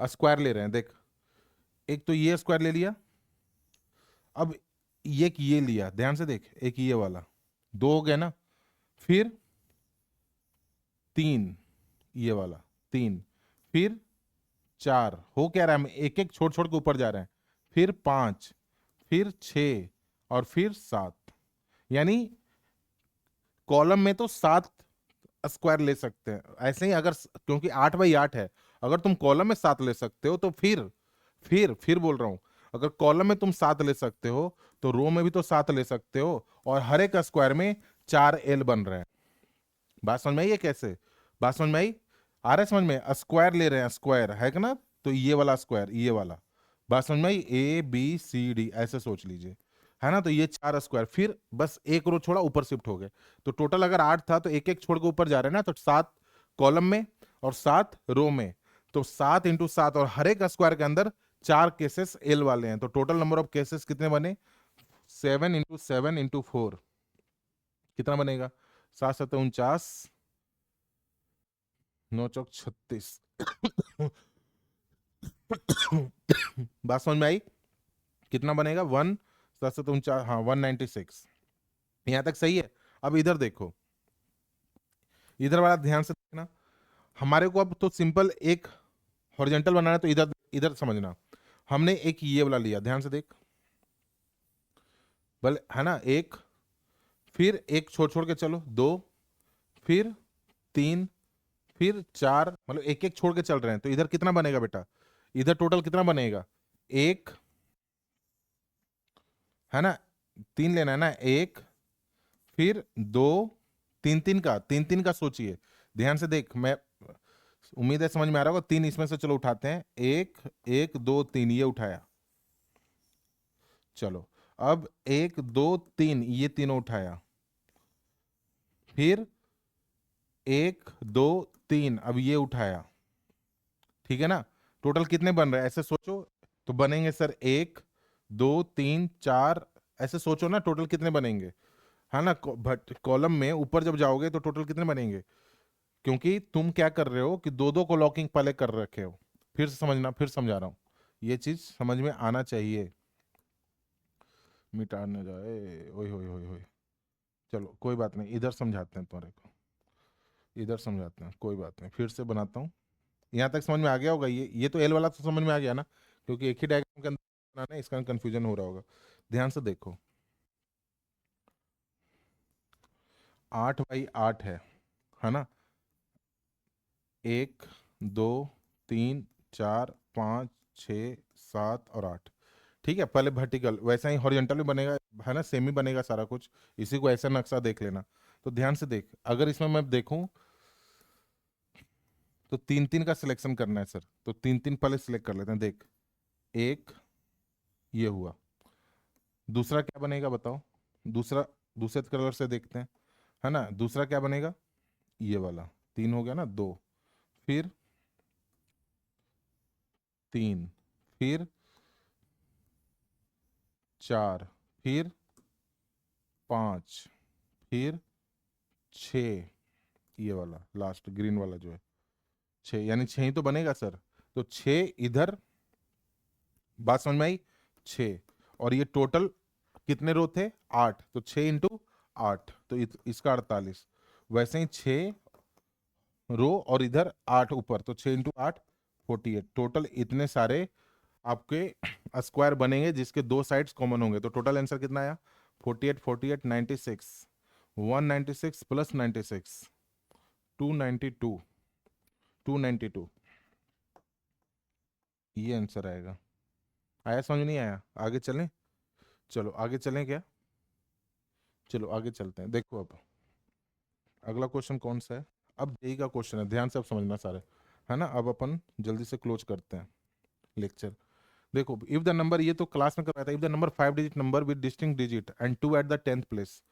स्क्वायर ले रहे हैं, देख, एक तो ये स्क्वायर ले लिया, अब ये लिया, ध्यान से देख, एक ये वाला, 2 हो गया ना, फिर 3, ये वाला 3, फिर 4, हो क्या रहा है, हम एक एक छोड़ छोड़ के ऊपर जा रहे हैं, फिर 5, फिर 6 और फिर 7, यानी कॉलम में तो 7 स्क्वायर ले सकते हैं। ऐसे ही अगर क्योंकि 8 बाई 8 है, अगर तुम कॉलम में 7 ले सकते हो तो फिर बोल रहा हूं, अगर कॉलम में तुम 7 ले सकते हो तो रो में भी तो 7 ले सकते हो, और हर एक स्क्वायर में 4 एल बन रहे हैं। बात समझ में आई है कैसे, बात समझ में आई, आ रहा है समझ में, स्क्वायर ले रहे हैं, स्क्वायर है ना, तो ये वाला स्क्वायर, ये वाला, बात समझ में आई? ABCD ऐसे सोच लीजिए, है ना। तो ये 4 स्क्वायर, फिर बस एक रो छोड़ा, ऊपर शिफ्ट हो गए। तो टोटल अगर 8 था तो एक एक छोड़ के ऊपर जा रहे हैं ना, तो 7 कॉलम में और 7 रो में। तो 7 × 7, और हर एक स्क्वायर के अंदर 4 केसेस एल वाले हैं। तो टोटल नंबर ऑफ केसेस कितने बने? 7 × 7 × 4 कितना बनेगा? 7×7 = 49, 9×4 = 36। बात समझ में आई? कितना बनेगा? 1×7 = 49, हाँ 196। यहां तक सही है। अब इधर देखो, इधर वाला ध्यान से देखना। हमारे को अब तो सिंपल एक हॉरिजॉन्टल बनाना है, तो इधर इधर समझना। हमने एक ये वाला लिया, ध्यान से देख, बल है ना, एक, फिर एक छोड़ छोड़ के चलो, 2, फिर 3, फिर 4, मतलब एक एक छोड़ के चल रहे हैं। तो इधर कितना बनेगा बेटा? इधर टोटल कितना बनेगा? एक, है ना, 3 लेना है ना, एक, फिर 2, 3 3 का सोचिए, ध्यान से देख। मैं उम्मीद है समझ में आ रहा होगा। 3 इसमें से चलो उठाते हैं, 1 1 2 3, ये उठाया। चलो अब 1 2 3, ये तीनों उठाया। फिर 1 2 3, अब ये उठाया। ठीक है ना। टोटल कितने बन रहे हैं ऐसे सोचो। तो बनेंगे सर 1 2 3 4, ऐसे सोचो ना, टोटल कितने बनेंगे, है ना। कॉलम में ऊपर जब जाओगे तो टोटल कितने बनेंगे? क्योंकि तुम क्या कर रहे हो कि दो दो को लॉकिंग पहले कर रखे हो। फिर से समझना, फिर समझा रहा हूँ, ये चीज समझ में आना चाहिए। मिटाने जाए, ओए होए होए होए। चलो कोई बात नहीं, इधर समझाते हैं तुम्हारे को, इधर समझाते हैं, कोई बात नहीं, फिर से बनाता हूँ। यहाँ तक समझ में आ गया होगा। ये तो एल वाला तो समझ में आ गया ना, क्योंकि एक ही डायग्राम के अंदर बनाना है, इसका कंफ्यूजन हो रहा होगा। ध्यान से देखो, 8×8 है ना। 1 2 3 4 5 6 7 और 8। ठीक है, पहले वर्टिकल, वैसा ही हॉरिजॉन्टल भी बनेगा, है ना, सेमी बनेगा सारा कुछ। इसी को ऐसा नक्शा देख लेना। तो ध्यान से देख, अगर इसमें मैं देखूं तो 3 3 का सिलेक्शन करना है सर। तो 3 3 पहले सिलेक्ट कर लेते हैं। देख, एक ये हुआ, दूसरा क्या बनेगा बताओ? दूसरा, दूसरे कलर से देखते हैं, है ना। दूसरा क्या बनेगा? ये वाला। 3 हो गया ना, 2, फिर 3, फिर 4, फिर 5, फिर 6, ये वाला लास्ट ग्रीन वाला जो है 6, यानी 6 ही तो बनेगा सर। तो 6 इधर, बात समझ में आई? 6, और ये टोटल कितने रो थे? 8, तो 6 × 8, तो इसका 48। वैसे ही 6 रो और इधर 8 ऊपर, तो 6 × 8 48। टोटल इतने सारे आपके स्क्वायर बनेंगे जिसके दो साइड्स कॉमन होंगे। तो टोटल आंसर कितना आया? 48 48 96, 196 प्लस 96, 292, 292, ये आंसर आएगा। आया समझ नहीं आया? आगे चलें? चलो आगे चलें क्या? चलो आगे चलते हैं। देखो अब अगला क्वेश्चन कौन सा है? अब जेई का क्वेश्चन है, ध्यान से अब समझना सारे, है ना। अब अपन जल्दी से क्लोज करते हैं लेक्चर। देखो, इफ द नंबर, ये तो क्लास में करवाया था, if the number 5 digit number with distinct digit and 2 at the 10th place.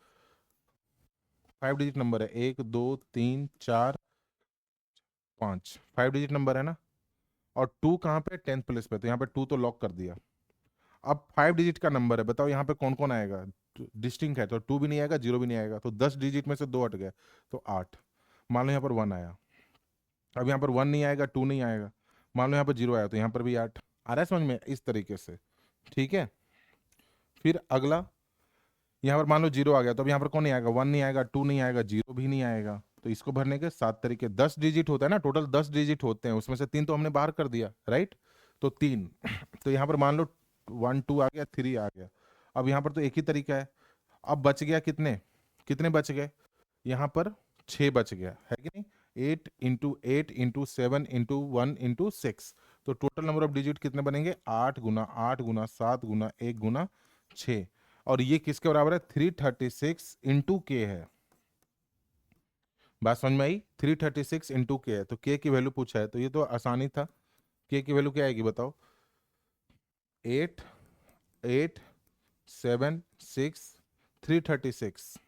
5 digit number है, 1 2 3 4 5, 5 डिजिट नंबर है ना। और 2 कहाँ पे? 10th प्लेस पे, तो यहाँ पे 2 तो लॉक कर दिया। अब 5 डिजिट का नंबर है, बताओ यहाँ पे कौन कौन आएगा? डिस्टिंक्ट है तो 2 भी नहीं आएगा, 0 भी नहीं आएगा, तो 10 डिजिट में से 2 हट गए, तो 8। मान लो यहाँ पर 1 आया, अब यहाँ पर 1 नहीं आएगा, 2 नहीं आएगा। मान लो यहाँ पर 0 आया, तो यहाँ पर भी 8 आ रहा है, समझ में? इस तरीके से, ठीक है। फिर अगला, यहाँ पर मान लो 0 आ गया, तो अब यहाँ पर कौन नहीं आएगा? 1 नहीं आएगा, 2 नहीं आएगा, 0 भी नहीं आएगा। तो इसको भरने के 7 तरीके। 10 डिजिट होता है ना, टोटल 10 डिजिट होते हैं, उसमें से 3 तो हमने बाहर कर दिया, राइट। तो 3 तो यहाँ पर मान लो 1 2 आ गया, 3 आ गया। अब यहाँ पर तो एक ही तरीका है। अब बच गया कितने? कितने बच गए? यहाँ पर 6 बच गया, है कि नहीं। 8 × 8 × 7 × 1 × 6, तो टोटल नंबर ऑफ डिजिट कितने बनेंगे? 8 × 8 × 7 × 1 × 6। और ये किसके बराबर है? 336 × k है। बात समझ में आई? 336 × k है, तो k की वैल्यू पूछा है, तो ये तो आसानी था। k की वैल्यू क्या आएगी बताओ? 8 8 7 6 336।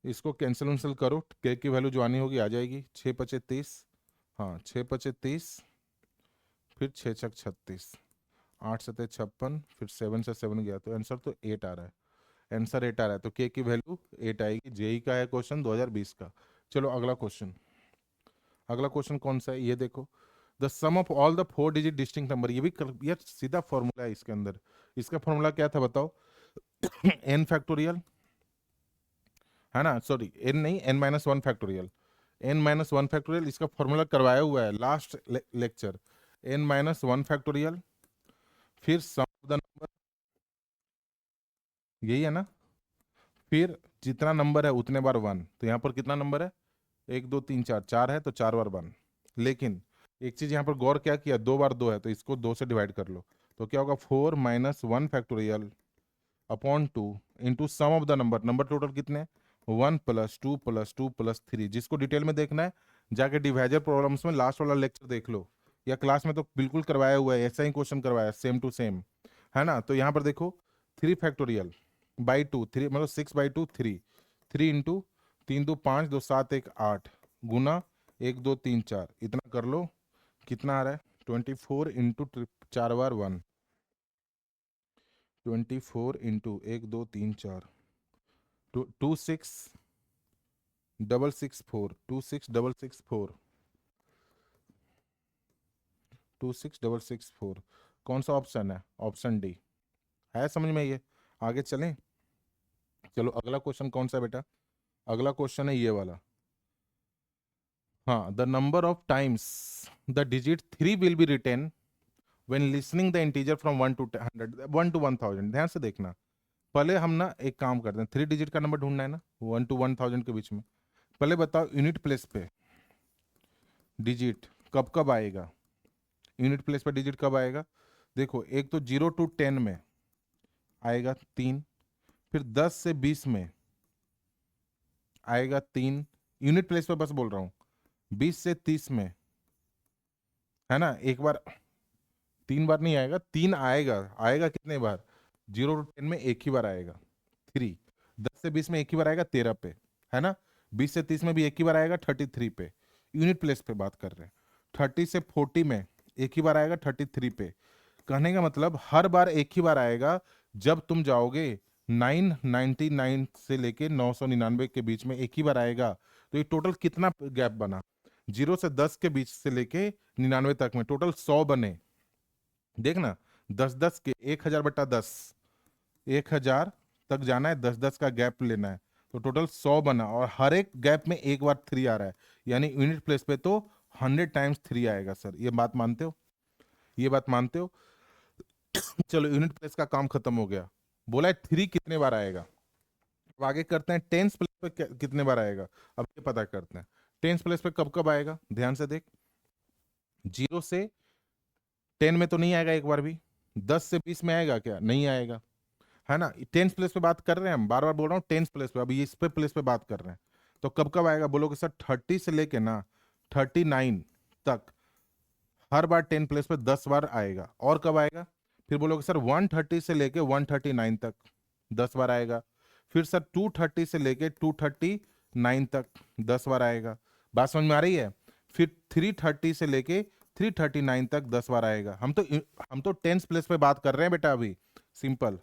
इसको कैंसिल वंसल करो, के की वैल्यू जो आनी होगी आ जाएगी। 6 × 5 = 30, हाँ 6 × 5 = 30, फिर 6 × 6 = 36, 8 × 7 = 56, फिर 7 से 7 गया तो आंसर तो 8 आ रहा है। आंसर 8 आ रहा है तो के की वैल्यू 8 आएगी। जेई का है क्वेश्चन 2020 का। चलो अगला क्वेश्चन, अगला क्वेश्चन कौन सा है ये देखो। The sum of all the 4 digit distinct number, ये भी यार सीधा फॉर्मूला है इसके अंदर। इसका फॉर्मूला क्या था बताओ? n फैक्टोरियल है ना, सॉरी n नहीं, n-1 फैक्टोरियल, n-1 फैक्टोरियल इसका फॉर्मूला करवाया हुआ है लास्ट लेक्चर। n-1 फैक्टोरियल, फिर सम ऑफ द नंबर, यही है ना, फिर जितना नंबर है उतने बार 1। तो यहाँ पर कितना नंबर है? 1 2 3 4, 4 है तो 4 बार 1। लेकिन एक चीज यहाँ पर गौर क्या किया, 2 बार 2 है तो इसको 2 से डिवाइड कर लो, तो क्या होगा 4 - 1 factorial upon 2 into sum of the number. Number total कितने हैं? 1 + 2 + 2 + 3। जिसको डिटेल में देखना है जाके डिवाइजर प्रॉब्लम्स में लास्ट वाला लेक्चर देख लो, या क्लास में तो बिल्कुल करवाया हुआ है, ऐसा ही क्वेश्चन करवाया सेम टू सेम, है ना। तो यहाँ पर देखो 3 फैक्टोरियल बाई 2, 3 मतलब 6/2 3, 3 इंटू 3 2 5 2 7 1 8 गुना 1 2 3 4, इतना कर लो। कितना आ रहा है? 24 इंटू 4 बार 1, 24 इंटू 1 2 3 4, 2664, 2664, 2664। कौन सा ऑप्शन है? ऑप्शन डी है। समझ में ये? आगे चलें। चलो अगला क्वेश्चन कौन सा है बेटा? अगला क्वेश्चन है ये वाला। हाँ, the number of times the digit 3 will be written when listening the integer from 1 to 100, 1 to 1000। ध्यान से देखना। पहले हम ना एक काम करते हैं, 3 डिजिट का नंबर ढूंढना है ना, 1 to 1000 के बीच में। पहले बताओ यूनिट प्लेस पे डिजिट कब कब आएगा? यूनिट प्लेस पे डिजिट कब आएगा? देखो एक तो 0 to 10 में आएगा 3, फिर 10 से 20 में आएगा 3, यूनिट प्लेस पे बस बोल रहा हूँ। 20 से 30 में, है ना, एक बार 3 बार नहीं आएगा, 3 आएगा। आएगा कितने बार? 0 to 10 में एक ही बार आएगा 3, 10 से 20 में एक ही बार आएगा 13 पे, है ना। 20 से 30 में भी एक ही बार आएगा 33 पे। यूनिट प्लेस पे बात कर रहे हैं। 30 से 40 में एक ही बार आएगा 33 पे। कहने का मतलब हर बार एक ही बार आएगा। जब तुम जाओगे 999 से लेके 999 के बीच में एक ही बार आएगा। तो ये टोटल कितना गैप बना? 0 से 10 के बीच से लेके 99 तक में टोटल 100 बने। देखना 10 10 के 1000/10, 1000 तक जाना है, 10 10 का गैप लेना है, तो टोटल 100 बना। और हर एक गैप में एक बार 3 आ रहा है, यानी यूनिट प्लेस पे तो 100 टाइम्स 3 आएगा। सर ये बात मानते हो? ये बात मानते हो? चलो यूनिट प्लेस का काम खत्म हो गया। बोला है 3 कितने बार आएगा। अब आगे करते हैं टेंस प्लेस पे कितने बार आएगा। अब ये पता करते हैं टेंस प्लेस पे कब कब आएगा। ध्यान से देख, 0 से 10 में तो नहीं आएगा एक बार भी। 10 से 20 में आएगा क्या? नहीं आएगा, है ना। टेंस प्लेस पे बात कर रहे हैं हम, बार बार बोल रहा हूँ टेंस प्लेस पे, अभी इस पे प्लेस पे बात कर रहे हैं। तो कब कब आएगा बोलोगे सर? 30 से लेके ना 39 तक हर बार 10 प्लेस पे 10 बार आएगा। और कब आएगा? फिर बोलोगे सर 130 से लेके 139 तक 10 बार आएगा। फिर सर 230 से लेके 239 तक 10 बार आएगा। बात समझ में आ रही है? फिर 330 से लेके 339 तक 10 बार आएगा। हम तो टेंस प्लेस पे बात कर रहे हैं बेटा अभी, सिंपल।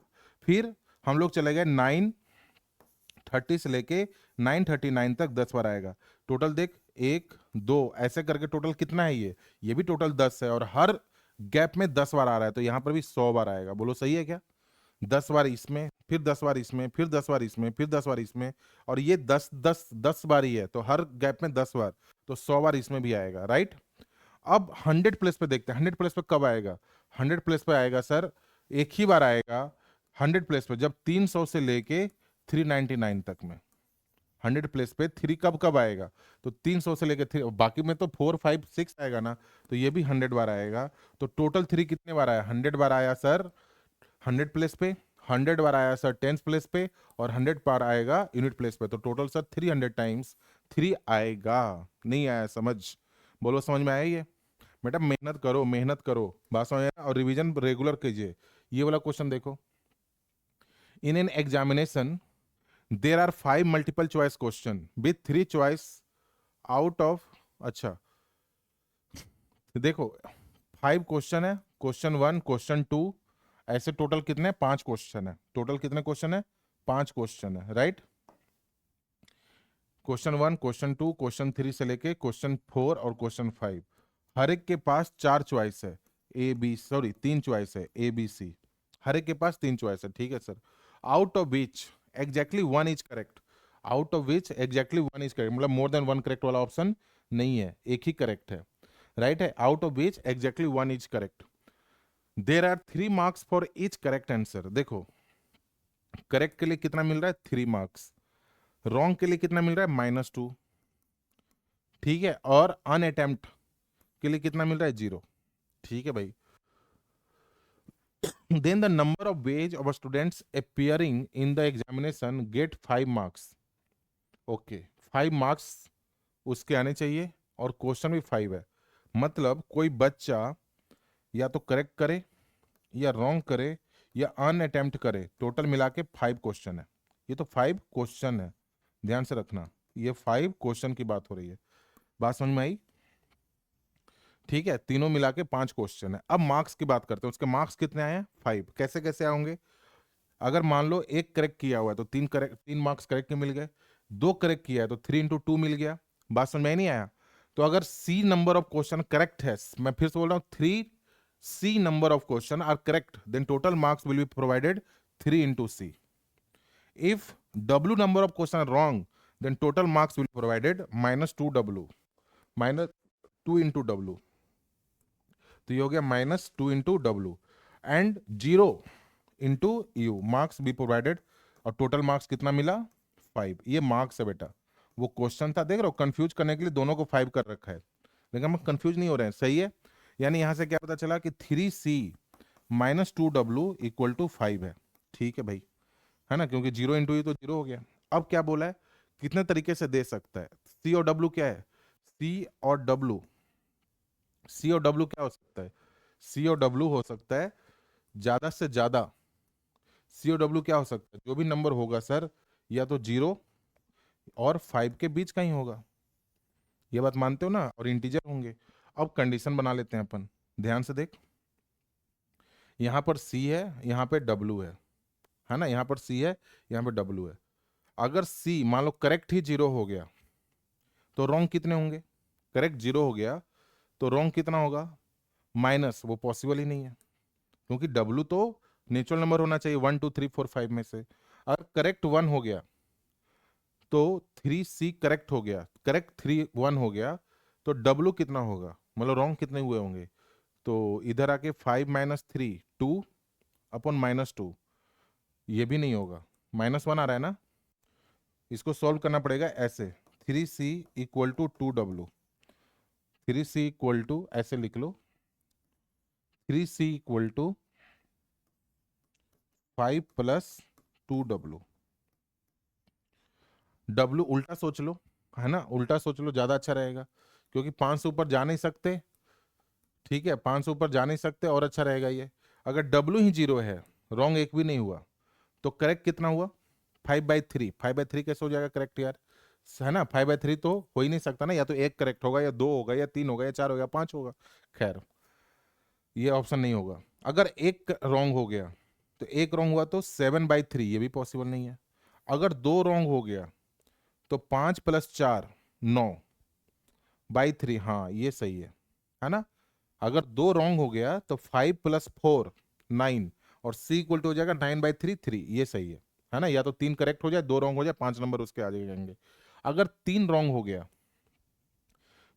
फिर हम लोग चले गए 930 से लेके 939 तक 10 बार आएगा। टोटल देख 1 2 ऐसे करके टोटल कितना है? ये भी टोटल 10 है, और हर गैप में 10 बार आ रहा है, तो यहाँ पर भी 100 बार आएगा। बोलो सही है क्या? 10 बार इसमें, फिर 10 बार इसमें, फिर 10 बार इसमें, फिर 10 बार इसमें, और ये 10 बार ही है, तो हर गैप में 10 बार, तो 100 बार इसमें भी आएगा, राइट। अब 100 प्लेस पे देखते हैं, 100 प्लेस पे कब आएगा। 100 प्लेस पे आएगा सर एक ही बार आएगा 100 प्लेस पे, जब 300 से लेके 399 तक में। 100 प्लेस पे 3 कब कब आएगा? तो 300 से लेके 3, बाकी में तो 4 5 6 आएगा ना, तो ये भी 100 बार आएगा। तो टोटल 3 कितने बार आया? 100 बार आया सर 100 प्लेस पे, 100 बार आया सर टेंस प्लेस पे, और 100 बार आएगा यूनिट प्लेस पे। तो टोटल सर 300 टाइम्स 3 आएगा। नहीं आया समझ? बोलो समझ में आया ये? बेटा मेहनत करो, मेहनत करो, बात समझ आया? और रिवीजन रेगुलर कीजिए। ये वाला क्वेश्चन देखो, in an examination there are 5 multiple choice question with 3 choice out of, अच्छा देखो 5 क्वेश्चन है, क्वेश्चन 1 क्वेश्चन 2, ऐसे टोटल कितने, 5 क्वेश्चन है। टोटल कितने क्वेश्चन है, 5 क्वेश्चन है, राइट। क्वेश्चन 1 क्वेश्चन 2 क्वेश्चन 3 से लेके क्वेश्चन 4 और क्वेश्चन 5, हर एक के पास 4 चॉइस है, ए बी, सॉरी 3 चॉइस है, ए बी सी, हर एक के पास 3 चॉइस है, ठीक है sir. Out of which exactly 1 is correct, out of which exactly 1 is correct, मतलब मोर देन 1 करेक्ट वाला ऑप्शन नहीं है, एक ही करेक्ट है, राइट है। Out of which exactly 1 is correct, there are 3 marks for each correct answer. देखो correct के लिए कितना मिल रहा है, 3 मार्क्स, रॉन्ग के लिए कितना मिल रहा है, -2, ठीक है, और अन अटेम्प्ट के लिए कितना मिल रहा है, 0, ठीक है भाई। Then the number of ways of students appearing in the examination get 5 marks, okay 5 marks उसके आने चाहिए, और क्वेश्चन भी 5 है, मतलब कोई बच्चा या तो करेक्ट करे या रॉन्ग करे या अन अटेम्प्ट करे, टोटल मिला के 5 क्वेश्चन है। ये तो 5 क्वेश्चन है, ध्यान से रखना, ये 5 क्वेश्चन की बात हो रही है, बात समझ में आई, ठीक है। तीनों मिला के 5 क्वेश्चन है। अब मार्क्स की बात करते हैं, उसके मार्क्स कितने आए हैं, 5। कैसे कैसे आएंगे, अगर मान लो एक करेक्ट किया हुआ है तो 3 मार्क्स करेक्ट के मिल गए, 2 करेक्ट किया है तो 3 इंटू 2 मिल गया, बात समझ में नहीं आया। तो अगर C number of question correct है, मैं फिर से बोल रहा हूँ, 3 C number of question are correct, then total marks will be provided 3 into C. If W number of question are wrong, then total marks will be provided -2W, -2 into W, तो ये हो गया -2 into W, and 0 into U, marks be provided, और total marks कितना मिला, 5। ये marks है बेटा, वो क्वेश्चन था, देख रहे हो, कंफ्यूज करने के लिए दोनों को 5 कर रखा है, लेकिन हम कंफ्यूज नहीं हो रहे हैं, सही है। यानी यहां से क्या पता चला कि 3C -2W इक्वल टू 5 है, ठीक है भाई, है ना, क्योंकि 0 इंटू ई तो 0 हो गया। अब क्या बोला है, कितने तरीके से दे सकता है, सी और डब्ल्यू क्या है, सी और डब्ल्यू, सी और डब्ल्यू क्या हो सकता है, सी और डब्ल्यू हो सकता है ज्यादा से ज्यादा, सी और डब्ल्यू क्या हो सकता है, जो भी नंबर होगा सर, या तो 0 और 5 के बीच का ही होगा, ये बात मानते हो ना, और इंटीजर होंगे। अब कंडीशन बना लेते हैं अपन, ध्यान से देख, यहाँ पर सी है, यहाँ पे डब्ल्यू है ना, यहाँ पर सी है, यहाँ पे डब्ल्यू है। अगर सी मान लो करेक्ट ही 0 हो गया तो रॉन्ग कितने होंगे, करेक्ट 0 हो गया तो रॉन्ग कितना होगा, माइनस, वो पॉसिबल ही नहीं है, क्योंकि डब्ल्यू तो नेचुरल नंबर होना चाहिए 1 2 3 4 5 में से। अगर करेक्ट 1 हो गया तो 3C करेक्ट हो गया, करेक्ट 1 हो गया तो डब्ल्यू कितना होगा, मतलब रॉन्ग कितने हुए होंगे, तो इधर आके 5 - 3 2 अपॉन -2, ये भी नहीं होगा, -1 आ रहा है ना, इसको सॉल्व करना पड़ेगा ऐसे, 3C equal to 2W, 3C equal to ऐसे लिख लो, 3C equal to 5 + 2W, W उल्टा सोच लो, है ना, उल्टा सोच लो, ज्यादा अच्छा रहेगा, क्योंकि 5 से ऊपर जा नहीं सकते, ठीक है, 5 से ऊपर जा नहीं सकते, और अच्छा रहेगा ये। अगर W ही 0 है, रॉन्ग एक भी नहीं हुआ, तो करेक्ट कितना हुआ, 5/3, 5/3 कैसे हो जाएगा करेक्ट यार, है ना, 5/3 तो हो ही नहीं सकता ना, या तो एक करेक्ट होगा, या 2 होगा, या 3 होगा, या 4 होगा, 5 होगा, खैर ये ऑप्शन नहीं होगा। अगर एक रॉन्ग हो गया, तो एक रॉन्ग हुआ तो 7/3, ये भी पॉसिबल नहीं है। अगर 2 रॉन्ग हो गया तो 5 + 4 9/3, हाँ ये सही है ना। अगर 2 रॉन्ग हो गया तो 5 + 4 9, और C इक्वल टू हो जाएगा 9/3 3, ये सही है ना, या तो 3 करेक्ट हो जाए, 2 रॉन्ग हो जाए, 5 नंबर उसके आ जाएंगे। अगर 3 रॉन्ग हो गया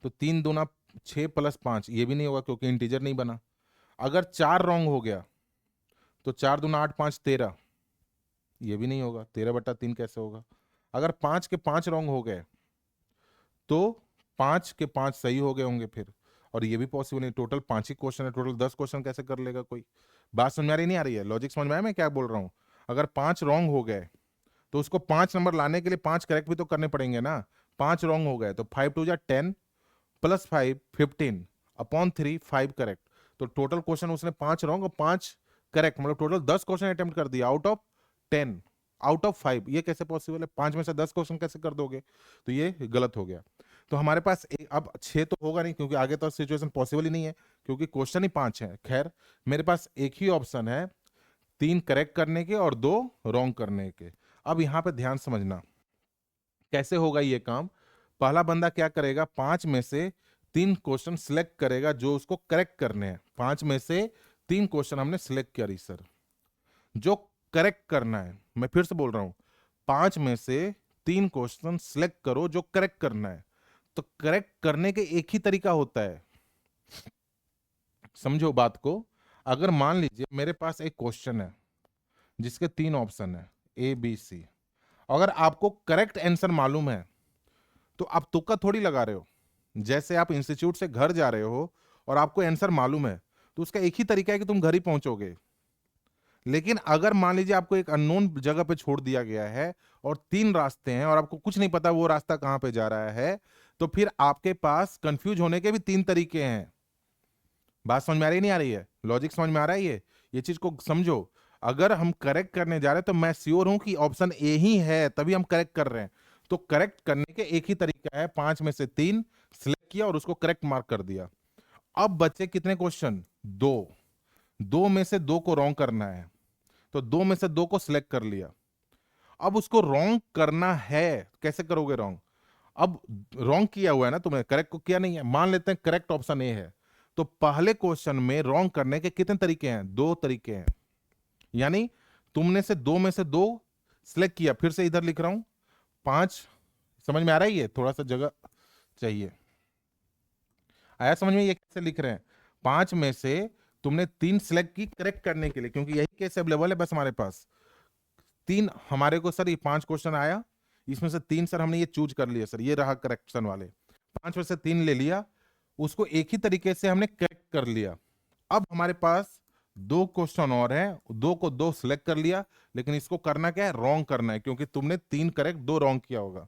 तो 3 दूना 6 + 5, ये भी नहीं होगा, क्योंकि इंटीजर नहीं बना। अगर 4 रॉन्ग हो गया तो 4 दूना 8 5 13, ये भी नहीं होगा, 13/3 कैसे होगा। अगर 5 के 5 रॉन्ग हो गए तो 5 के 5 सही हो गए होंगे फिर, और ये भी पॉसिबल नहीं, टोटल 5 ही क्वेश्चन है, टोटल 10 क्वेश्चन कैसे कर लेगा कोई, बात समझ में आ रही नहीं आ रही है, लॉजिक समझ में आया मैं क्या बोल रहा हूँ। अगर 5 रॉन्ग हो गए तो उसको 5 नंबर लाने के लिए 5 करेक्ट भी तो करने पड़ेंगे ना, 5 रॉन्ग हो गए तो 5 × 2 = 10 + 5 15, अपॉन 3, 5 करेक्ट। तो टोटल क्वेश्चन उसने 5 रॉन्ग और 5 करेक्ट, मतलब टोटल 10 क्वेश्चन अटेम्प्ट कर दिया आउट ऑफ 10, आउट ऑफ 5। ये कैसे पॉसिबल है? 5 में से 10 क्वेश्चन कैसे कर दोगे? तो ये गलत हो गया। तो हमारे पास अब 6 तो होगा नहीं, क्योंकि आगे तो सिचुएशन पॉसिबल ही नहीं है, क्योंकि क्वेश्चन ही 5 है। खैर, मेरे पास एक ही ऑप्शन है, 3 करेक्ट करने के और 2 रॉन्ग करने के। अब यहां पे ध्यान समझना कैसे होगा ये काम। पहला बंदा क्या करेगा, 5 में से 3 क्वेश्चन सिलेक्ट करेगा जो उसको करेक्ट करने हैं। 5 में से 3 क्वेश्चन हमने सिलेक्ट किया सर, जो करेक्ट करना है। मैं फिर से बोल रहा हूं, 5 में से 3 क्वेश्चन सिलेक्ट करो जो करेक्ट करना है। तो करेक्ट करने के एक ही तरीका होता है, समझो बात को। अगर मान लीजिए मेरे पास एक क्वेश्चन है जिसके 3 ऑप्शन है, ए बी सी। अगर आपको करेक्ट आंसर मालूम है तो आप तुक्का थोड़ी लगा रहे हो। जैसे आप इंस्टीट्यूट से घर जा रहे हो और आपको आंसर मालूम है, तो उसका एक ही तरीका है कि तुम घर ही पहुंचोगे। लेकिन अगर मान लीजिए आपको एक अननोन जगह पे छोड़ दिया गया है और 3 रास्ते हैं और आपको कुछ नहीं पता वो रास्ता कहां पे जा रहा है, तो फिर आपके पास कंफ्यूज होने के भी 3 तरीके हैं। बात समझ में आ रही नहीं आ रही है? लॉजिक समझ में आ रहा है? ये चीज को समझो। अगर हम करेक्ट करने जा रहे हैं तो मैं श्योर हूं कि ऑप्शन ए ही है, तभी हम करेक्ट कर रहे हैं। तो करेक्ट करने के एक ही तरीका है, 5 में से 3 सिलेक्ट किया और उसको करेक्ट मार्क कर दिया। अब बचे कितने क्वेश्चन? 2। 2 में से 2 को रॉन्ग करना है, तो 2 में से 2 को सिलेक्ट कर लिया। अब उसको रॉन्ग करना है, कैसे करोगे रॉन्ग? अब रॉन्ग किया हुआ है ना तुमने, करेक्ट को किया नहीं है। मान लेते हैं करेक्ट ऑप्शन ए है, तो पहले क्वेश्चन में रॉन्ग करने के कितने तरीके हैं? 2 तरीके हैं। यानी तुमने से 2 में से 2 सिलेक्ट किया। फिर से इधर लिख रहा हूं 5। समझ में आ रहा है? ये थोड़ा सा जगह चाहिए। आया समझ में? ये कैसे लिख रहे हैं? 5 में से तुमने 3 सिलेक्ट की करेक्ट करने के लिए, क्योंकि यही केस अवेलेबल है बस हमारे पास। 3 हमारे को सर, ये 5 क्वेश्चन आया, इसमें से 3 सर हमने ये चूज कर लिया सर, ये रहा करेक्शन वाले। 5 में से 3 ले लिया, उसको एक ही तरीके से हमने करेक्ट कर लिया। अब हमारे पास 2 क्वेश्चन और हैं, 2 को 2 सिलेक्ट कर लिया, लेकिन इसको करना क्या है? रॉन्ग करना है, क्योंकि तुमने 3 करेक्ट 2 रॉन्ग किया होगा।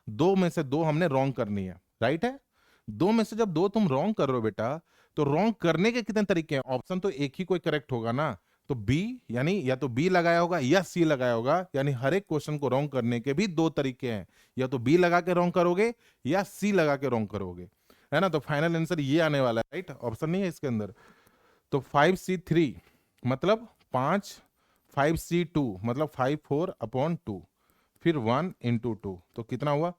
2 में से 2 हमने रॉन्ग करनी है, राइट है? 2 में से जब 2 तुम रॉन्ग कर रहे हो बेटा, तो रॉन्ग करने के कितने तरीके हैं? ऑप्शन तो एक ही कोई करेक्ट होगा ना। तो बी, यानी या तो बी लगाया होगा या सी लगाया होगा। यानी हर एक क्वेश्चन को रॉन्ग करने के भी 2 तरीके हैं, या तो बी लगा के रॉन्ग करोगे या सी लगा के रॉन्ग करोगे, है ना? तो फाइनल आंसर ये आने वाला है, राइट? ऑप्शन नहीं है इसके अंदर। तो 5C3 मतलब 5, 5C2 मतलब 5/4/2, फिर 1/2। तो कितना हुआ?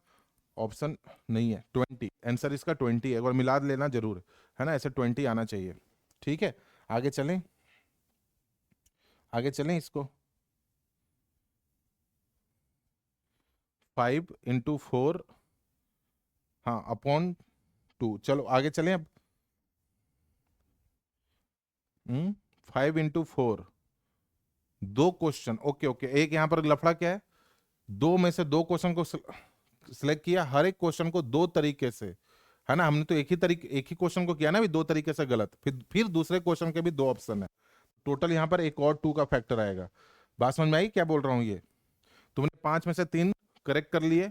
ऑप्शन नहीं है, 20। आंसर इसका 20 है। एक बार मिला लेना जरूर, है ना? ऐसे 20 आना चाहिए। ठीक है, आगे चलें, आगे चलें इसको। 5/4, हाँ, अपॉन 2। चलो आगे चलें अब। 5/4, 2 क्वेश्चन। ओके ओके, एक यहां पर लफड़ा क्या है? 2 में से 2 क्वेश्चन को सिलेक्ट किया, हर एक क्वेश्चन को 2 तरीके से, है ना? हमने तो एक ही क्वेश्चन को किया ना भी 2 तरीके से गलत, फिर दूसरे क्वेश्चन के भी 2 ऑप्शन है। टोटल यहाँ पर एक और 2 का फैक्टर आएगा। बात समझ में आई क्या बोल रहा हूँ? ये तुमने 5 में से 3 करेक्ट कर लिए,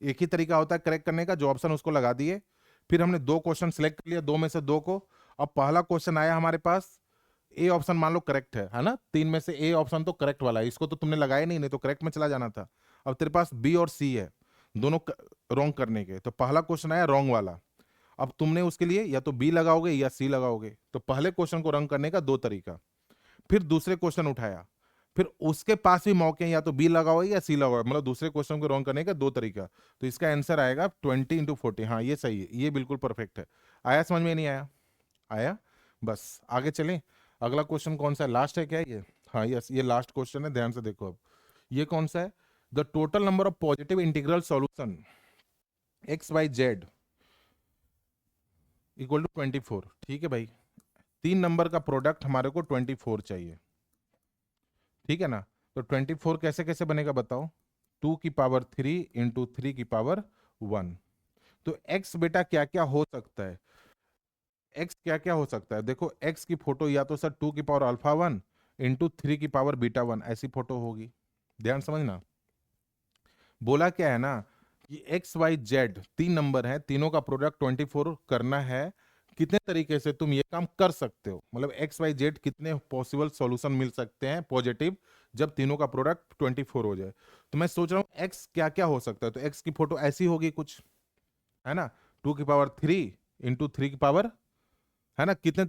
एक ही तरीका होता है करेक्ट करने का, जो ऑप्शन उसको लगा दिए। फिर हमने 2 क्वेश्चन सिलेक्ट कर लिया, 2 में से 2 को। अब पहला क्वेश्चन आया हमारे पास, ए ऑप्शन मान लो करेक्ट है ना? 3 में से ए ऑप्शन तो करेक्ट वाला है, इसको तो तुमने लगाया नहीं तो करेक्ट में चला जाना था। अब तेरे पास बी और सी है, दोनों रॉन्ग करने के। तो पहला क्वेश्चन आया रॉन्ग वाला, अब तुमने उसके लिए या तो बी लगाओगे या सी लगाओगे। तो पहले क्वेश्चन को रॉन्ग करने का 2 तरीका। फिर दूसरे क्वेश्चन उठाया, फिर उसके पास भी मौके हैं, या तो बी लगाओगे या सी लगाओगे, मतलब दूसरे क्वेश्चन को रॉन्ग करने का 2 तरीका। तो इसका आंसर आएगा 20/40। हाँ, ये सही है, ये बिल्कुल परफेक्ट है। आया समझ में? नहीं आया? आया। बस आगे चलें। अगला क्वेश्चन कौन सा है? लास्ट है क्या ये? हाँ यस, ये लास्ट क्वेश्चन है, ध्यान से देखो। अब ये कौन सा है? The total number of positive integral solution x/z equal to 24। ठीक है भाई, 3 नंबर का प्रोडक्ट हमारे को 24 चाहिए, ठीक है ना? तो 24 कैसे कैसे बनेगा बताओ? 2⁻³ इंटू 3⁻1। तो x बेटा क्या क्या हो सकता है? x क्या क्या हो सकता है? देखो, x की फोटो या तो सर 2⁻α1 इंटू 3⁻β1, ऐसी फोटो होगी। ध्यान समझना, बोला क्या है ना कि एक्स वाई जेड 3 नंबर है, तीनों का प्रोडक्ट 24 करना है कितने तरीके से तुम ये काम कर सकते हो, मतलब एक्स वाई जेड कितने पॉसिबल सॉल्यूशन मिल सकते हैं पॉजिटिव, जब तीनों का प्रोडक्ट 24 हो जाए। तो मैं सोच रहा हूँ एक्स क्या क्या हो सकता है। तो एक्स की फोटो ऐसी होगी कुछ, है ना, 2 की पावर 3 इंटू 3 की पावर, है ना, कितने